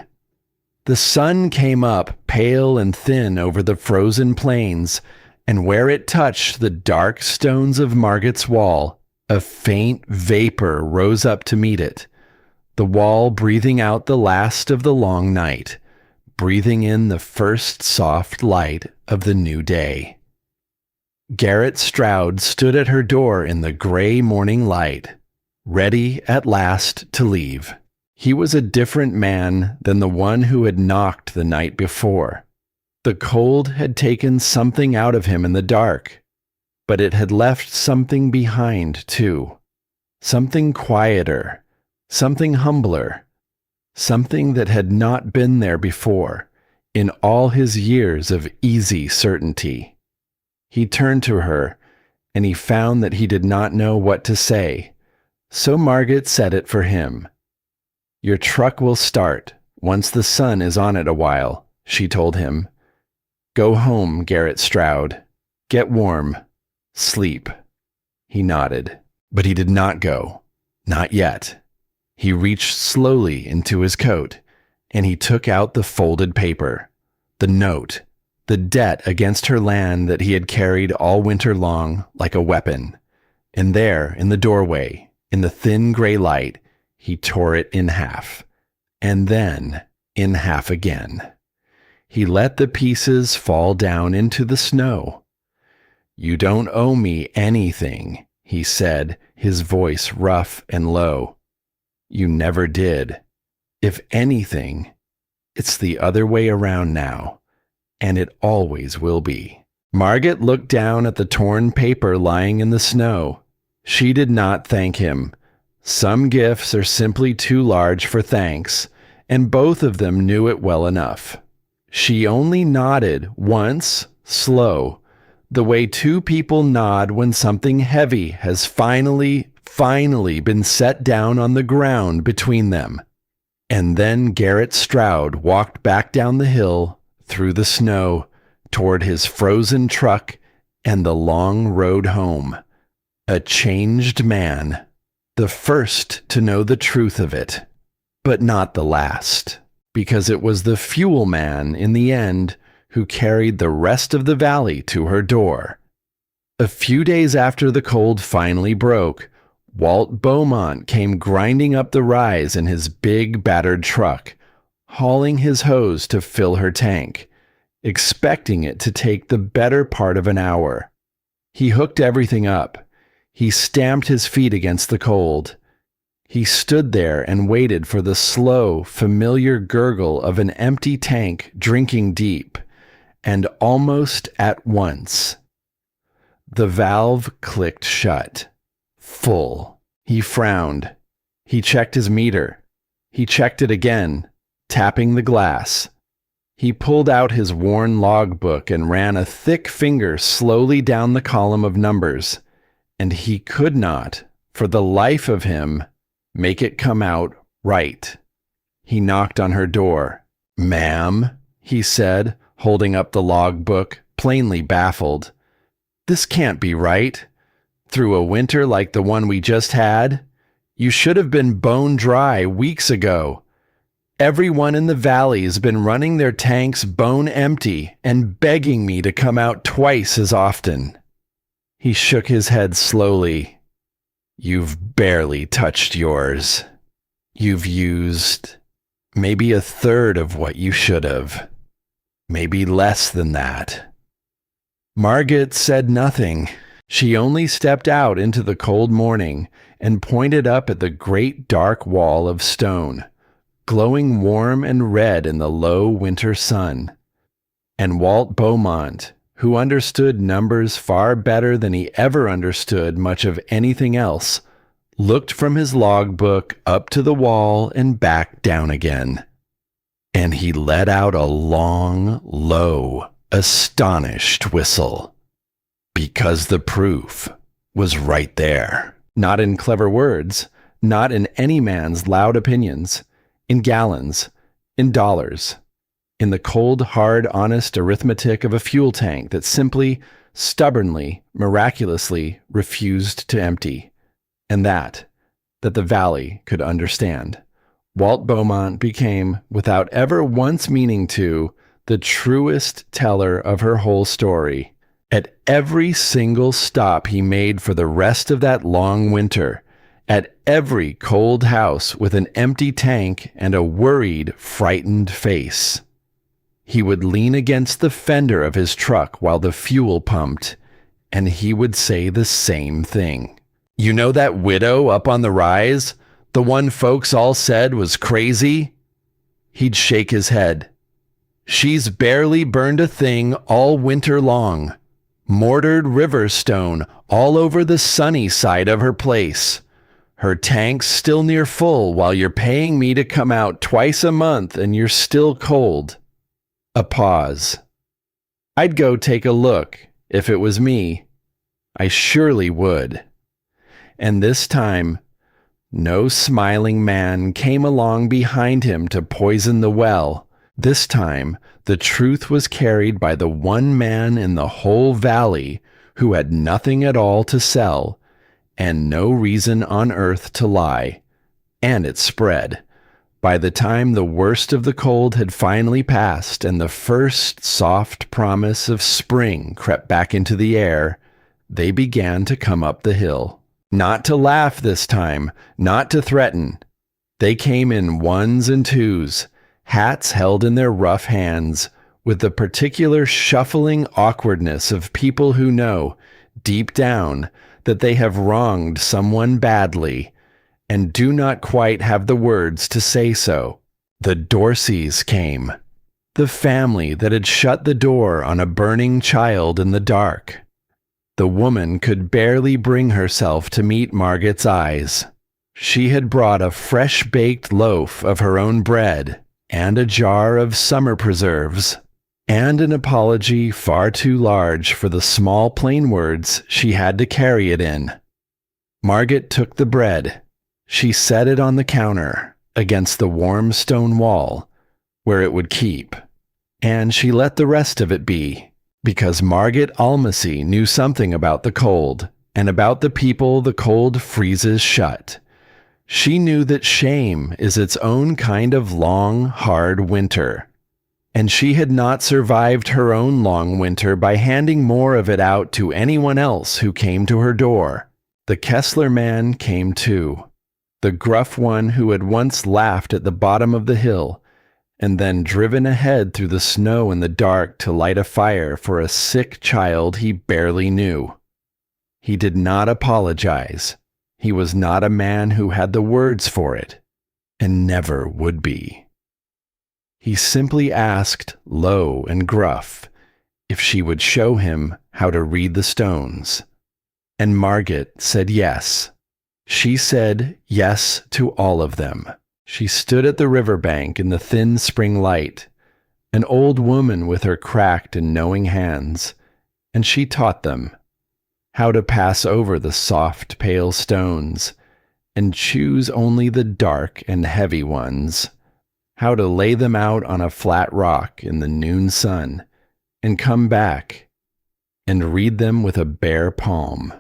The sun came up pale and thin over the frozen plains, and where it touched the dark stones of Margaret's wall, a faint vapor rose up to meet it, the wall breathing out the last of the long night, breathing in the first soft light of the new day. Garrett Stroud stood at her door in the gray morning light, ready at last to leave. He was a different man than the one who had knocked the night before. The cold had taken something out of him in the dark, but it had left something behind too. Something quieter, something humbler, something that had not been there before in all his years of easy certainty. He turned to her, and he found that he did not know what to say, so Margaret said it for him. "Your truck will start once the sun is on it a while," she told him. "Go home, Garrett Stroud. Get warm. Sleep." He nodded, but he did not go. Not yet. He reached slowly into his coat, and he took out the folded paper, the note, the debt against her land that he had carried all winter long like a weapon. And there, in the doorway, in the thin gray light, he tore it in half, and then in half again. He let the pieces fall down into the snow. "You don't owe me anything," he said, his voice rough and low. "You never did. If anything, it's the other way around now, and it always will be." Margaret looked down at the torn paper lying in the snow. She did not thank him. Some gifts are simply too large for thanks, and both of them knew it well enough. She only nodded once, slow, the way two people nod when something heavy has finally been set down on the ground between them. And then Garrett Stroud walked back down the hill, through the snow, toward his frozen truck and the long road home. A changed man, the first to know the truth of it, but not the last, because it was the fuel man in the end who carried the rest of the valley to her door. A few days after the cold finally broke, Walt Beaumont came grinding up the rise in his big battered truck, hauling his hose to fill her tank, expecting it to take the better part of an hour. He hooked everything up. He stamped his feet against the cold. He stood there and waited for the slow, familiar gurgle of an empty tank drinking deep, and almost at once, the valve clicked shut. Full. He frowned. He checked his meter. He checked it again, tapping the glass. He pulled out his worn logbook and ran a thick finger slowly down the column of numbers, and he could not, for the life of him, make it come out right. He knocked on her door. "Ma'am," he said, holding up the logbook, plainly baffled. "This can't be right. Through a winter like the one we just had? You should have been bone dry weeks ago. Everyone in the valley has been running their tanks bone empty and begging me to come out twice as often." He shook his head slowly. "You've barely touched yours. You've used maybe a third of what you should have. Maybe less than that." Margaret said nothing. She only stepped out into the cold morning and pointed up at the great dark wall of stone, glowing warm and red in the low winter sun. And Walt Beaumont, who understood numbers far better than he ever understood much of anything else, looked from his logbook up to the wall and back down again. And he let out a long, low, astonished whistle. Because the proof was right there. Not in clever words, not in any man's loud opinions, in gallons, in dollars, in the cold, hard, honest arithmetic of a fuel tank that simply, stubbornly, miraculously refused to empty. And that the valley could understand. Walt Beaumont became, without ever once meaning to, the truest teller of her whole story. At every single stop he made for the rest of that long winter, at every cold house with an empty tank and a worried, frightened face, he would lean against the fender of his truck while the fuel pumped, and he would say the same thing. "You know that widow up on the rise? The one folks all said was crazy?" He'd shake his head. "She's barely burned a thing all winter long. Mortared river stone all over the sunny side of her place. Her tank's still near full while you're paying me to come out twice a month and you're still cold." A pause. "I'd go take a look, if it was me. I surely would." And this time, no smiling man came along behind him to poison the well. This time, the truth was carried by the one man in the whole valley who had nothing at all to sell and no reason on earth to lie. And it spread. By the time the worst of the cold had finally passed and the first soft promise of spring crept back into the air, they began to come up the hill. Not to laugh this time, not to threaten. They came in ones and twos, hats held in their rough hands, with the particular shuffling awkwardness of people who know, deep down, that they have wronged someone badly, and do not quite have the words to say so. The Dorseys came, the family that had shut the door on a burning child in the dark. The woman could barely bring herself to meet Margaret's eyes. She had brought a fresh-baked loaf of her own bread, and a jar of summer preserves, and an apology far too large for the small plain words she had to carry it in. Margaret took the bread. She set it on the counter, against the warm stone wall, where it would keep, and she let the rest of it be, because Margaret Almasy knew something about the cold, and about the people the cold freezes shut. She knew that shame is its own kind of long, hard winter, and she had not survived her own long winter by handing more of it out to anyone else who came to her door. The Kessler man came too, the gruff one who had once laughed at the bottom of the hill, and then driven ahead through the snow in the dark to light a fire for a sick child he barely knew. He did not apologize. He was not a man who had the words for it, and never would be. He simply asked, low and gruff, if she would show him how to read the stones. And Margaret said yes. She said yes to all of them. She stood at the riverbank in the thin spring light, an old woman with her cracked and knowing hands, and she taught them how to pass over the soft, pale stones, and choose only the dark and heavy ones, how to lay them out on a flat rock in the noon sun, and come back and read them with a bare palm,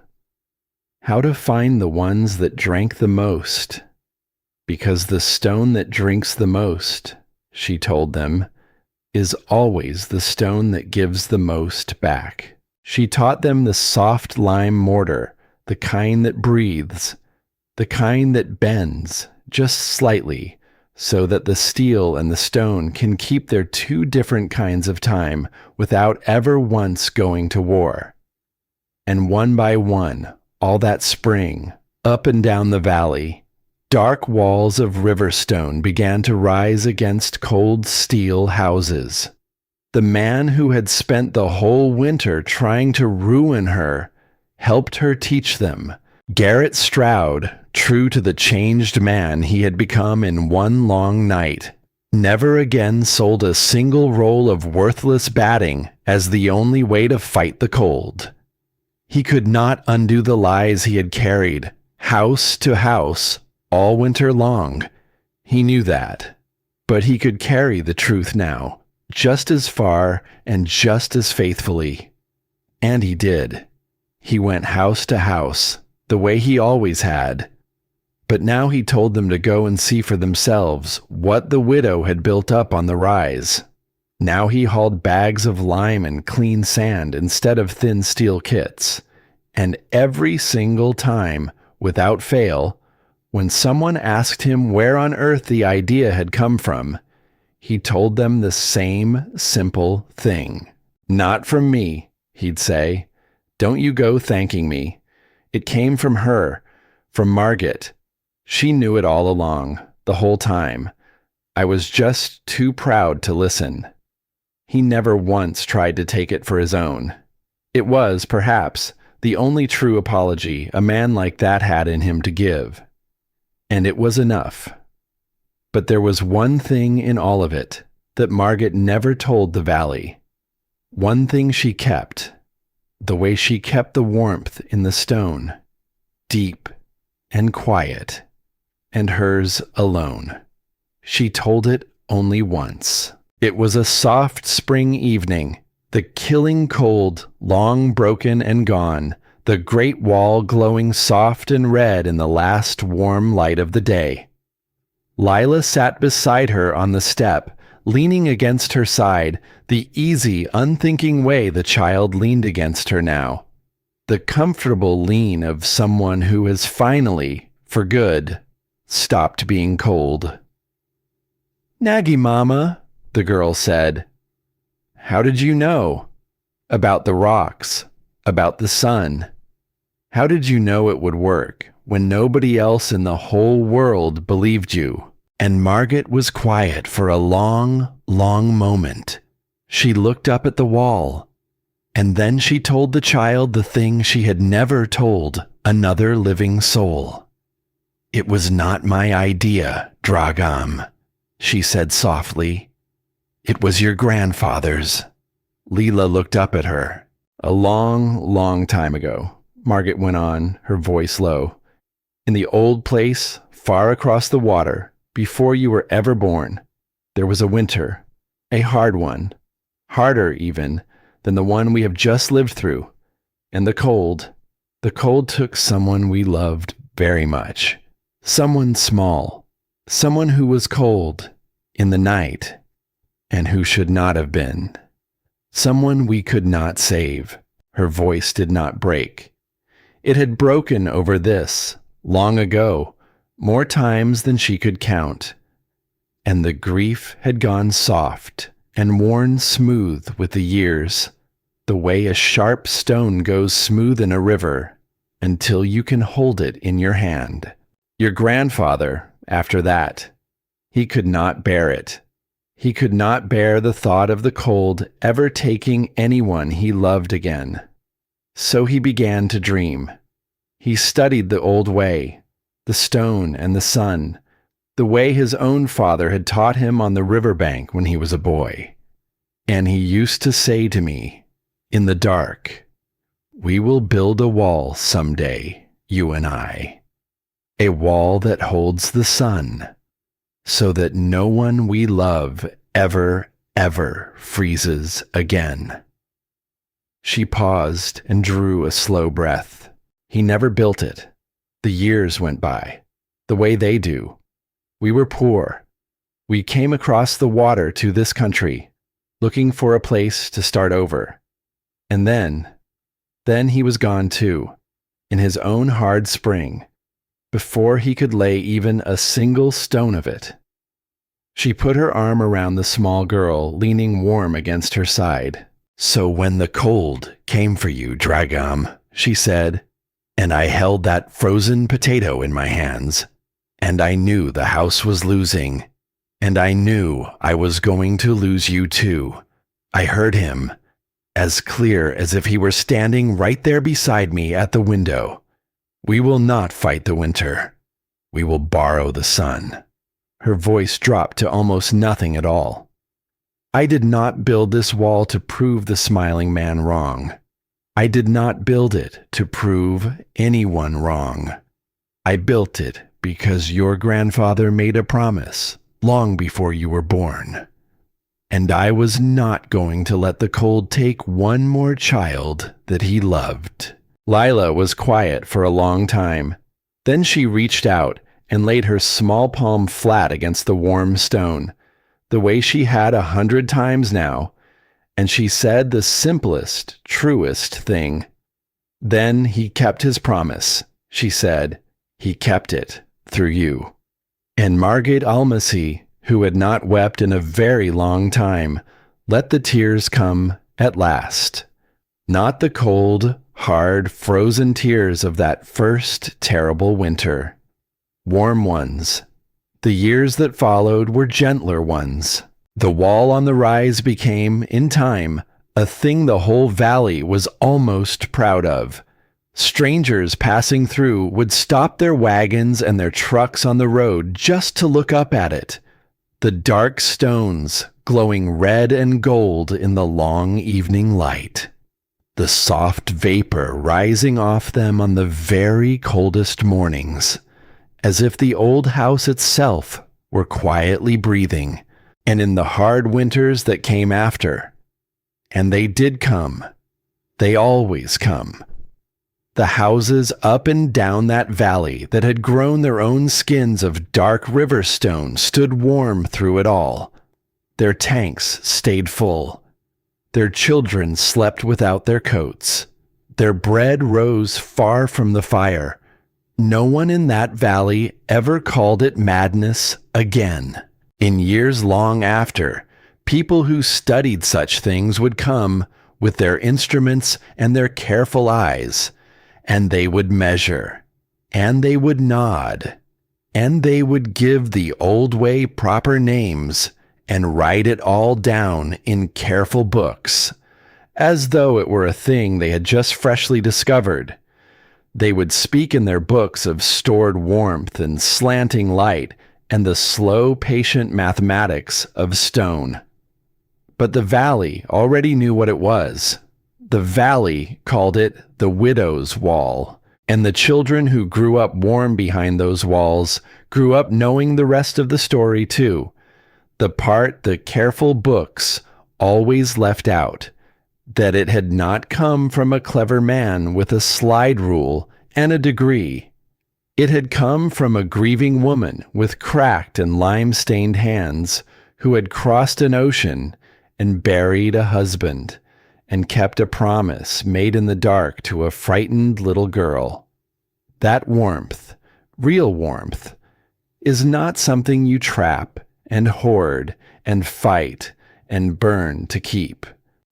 how to find the ones that drank the most, because the stone that drinks the most, she told them, is always the stone that gives the most back. She taught them the soft lime mortar, the kind that breathes, the kind that bends just slightly, so that the steel and the stone can keep their two different kinds of time without ever once going to war. And one by one, all that spring, up and down the valley, dark walls of river stone began to rise against cold steel houses. The man who had spent the whole winter trying to ruin her helped her teach them. Garrett Stroud, true to the changed man he had become in one long night, never again sold a single roll of worthless batting as the only way to fight the cold. He could not undo the lies he had carried, house to house, all winter long. He knew that. But he could carry the truth now, just as far and just as faithfully. And he did. He went house to house, the way he always had. But now he told them to go and see for themselves what the widow had built up on the rise. Now he hauled bags of lime and clean sand instead of thin steel kits. And every single time, without fail, when someone asked him where on earth the idea had come from, he told them the same simple thing. "Not from me," he'd say. "Don't you go thanking me. It came from her, from Margaret. She knew it all along, the whole time. I was just too proud to listen." He never once tried to take it for his own. It was, perhaps, the only true apology a man like that had in him to give. And it was enough. But there was one thing in all of it that Margaret never told the valley. One thing she kept, the way she kept the warmth in the stone, deep and quiet, and hers alone. She told it only once. It was a soft spring evening, the killing cold long broken and gone, the great wall glowing soft and red in the last warm light of the day. Lila sat beside her on the step, leaning against her side, the easy, unthinking way the child leaned against her now. The comfortable lean of someone who has finally, for good, stopped being cold. "Naggy, Mama," the girl said. "How did you know? About the rocks, about the sun. How did you know it would work when nobody else in the whole world believed you?" And Margaret was quiet for a long, long moment. She looked up at the wall, and then she told the child the thing she had never told another living soul. "It was not my idea, Dragam," she said softly. "It was your grandfather's." Leela looked up at her. "A long, long time ago," Margaret went on, her voice low. "In the old place, far across the water, before you were ever born, there was a winter, a hard one, harder even than the one we have just lived through. And the cold took someone we loved very much, someone small, someone who was cold in the night, and who should not have been. Someone we could not save." Her voice did not break. It had broken over this, long ago, more times than she could count. And the grief had gone soft and worn smooth with the years, the way a sharp stone goes smooth in a river, until you can hold it in your hand. Your grandfather, after that, he could not bear it. He could not bear the thought of the cold ever taking anyone he loved again. So he began to dream. He studied the old way, the stone and the sun, the way his own father had taught him on the riverbank when he was a boy. And he used to say to me, in the dark, "We will build a wall someday, you and I. A wall that holds the sun, so that no one we love ever, ever freezes again." She paused and drew a slow breath. He never built it. The years went by, the way they do. We were poor. We came across the water to this country, looking for a place to start over. And then he was gone too, in his own hard spring, before he could lay even a single stone of it. She put her arm around the small girl, leaning warm against her side. "So when the cold came for you, Dragam," she said, "and I held that frozen potato in my hands, and I knew the house was losing, and I knew I was going to lose you too, I heard him, as clear as if he were standing right there beside me at the window. We will not fight the winter. We will borrow the sun. Her voice dropped to almost nothing at all. I did not build this wall to prove the smiling man wrong. I did not build it to prove anyone wrong. I built it because your grandfather made a promise long before you were born. And I was not going to let the cold take one more child that he loved. Lila was quiet for a long time. Then she reached out and laid her small palm flat against the warm stone, the way she had 100 times now, and she said the simplest, truest thing. Then he kept his promise, she said. He kept it through you. And Margate Almasy, who had not wept in a very long time, let the tears come at last. Not the cold, hard, frozen tears of that first terrible winter. Warm ones. The years that followed were gentler ones. The wall on the rise became, in time, a thing the whole valley was almost proud of. Strangers passing through would stop their wagons and their trucks on the road just to look up at it. The dark stones glowing red and gold in the long evening light. The soft vapor rising off them on the very coldest mornings, as if the old house itself were quietly breathing, and in the hard winters that came after. And they did come. They always come. The houses up and down that valley that had grown their own skins of dark river stone stood warm through it all. Their tanks stayed full. Their children slept without their coats. Their bread rose far from the fire. No one in that valley ever called it madness again. In years long after, people who studied such things would come with their instruments and their careful eyes, and they would measure, and they would nod, and they would give the old way proper names and write it all down in careful books, as though it were a thing they had just freshly discovered. They would speak in their books of stored warmth and slanting light and the slow, patient mathematics of stone. But the valley already knew what it was. The valley called it the widow's wall, and the children who grew up warm behind those walls grew up knowing the rest of the story too, the part the careful books always left out, that it had not come from a clever man with a slide rule and a degree. It had come from a grieving woman with cracked and lime-stained hands who had crossed an ocean and buried a husband, and kept a promise made in the dark to a frightened little girl. That warmth, real warmth, is not something you trap and hoard and fight and burn to keep.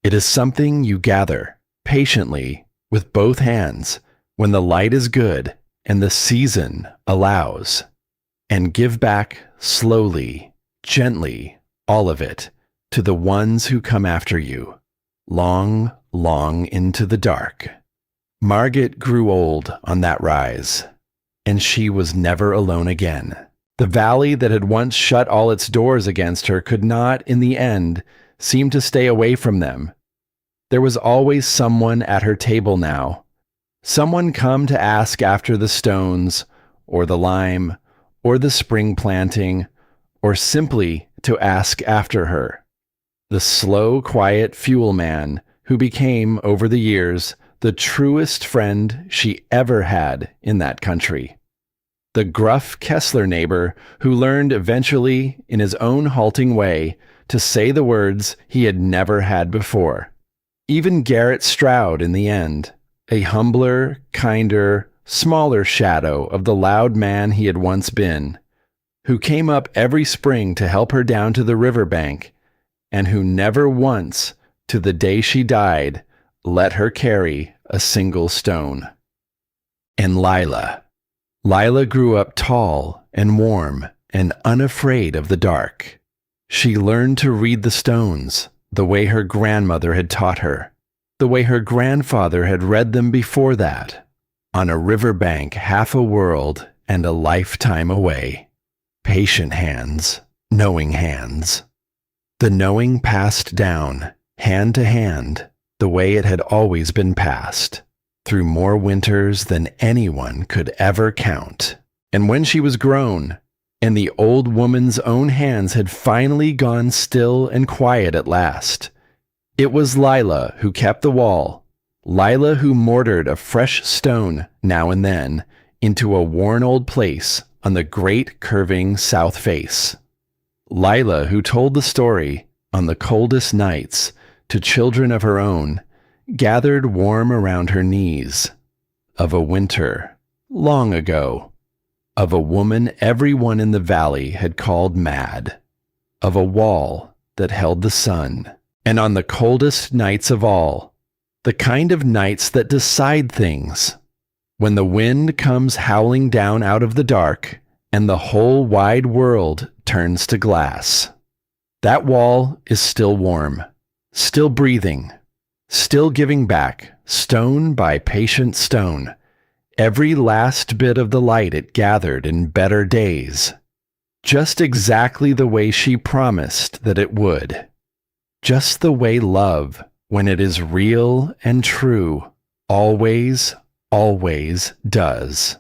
It is something you gather patiently with both hands when the light is good and the season allows, and give back slowly, gently, all of it to the ones who come after you. Long, long into the dark. Margate grew old on that rise, and she was never alone again. The valley that had once shut all its doors against her could not, in the end, seem to stay away from them. There was always someone at her table now, someone come to ask after the stones, or the lime, or the spring planting, or simply to ask after her. The slow, quiet fuel man who became, over the years, the truest friend she ever had in that country. The gruff Kessler neighbor who learned eventually, in his own halting way, to say the words he had never had before. Even Garrett Stroud, in the end, a humbler, kinder, smaller shadow of the loud man he had once been, who came up every spring to help her down to the riverbank, and who never once, to the day she died, let her carry a single stone. And Lila. Lila grew up tall and warm and unafraid of the dark. She learned to read the stones, the way her grandmother had taught her, the way her grandfather had read them before that, on a riverbank half a world and a lifetime away. Patient hands, knowing hands. The knowing passed down, hand to hand, the way it had always been passed, through more winters than anyone could ever count. And when she was grown, and the old woman's own hands had finally gone still and quiet at last, it was Lila who kept the wall, Lila who mortared a fresh stone now and then into a worn old place on the great curving south face. Lila who told the story on the coldest nights to children of her own, gathered warm around her knees, of a winter long ago, of a woman everyone in the valley had called mad, of a wall that held the sun, and on the coldest nights of all, the kind of nights that decide things, when the wind comes howling down out of the dark and the whole wide world turns to glass. That wall is still warm, still breathing, still giving back, stone by patient stone, every last bit of the light it gathered in better days, just exactly the way she promised that it would, just the way love, when it is real and true, always, always does.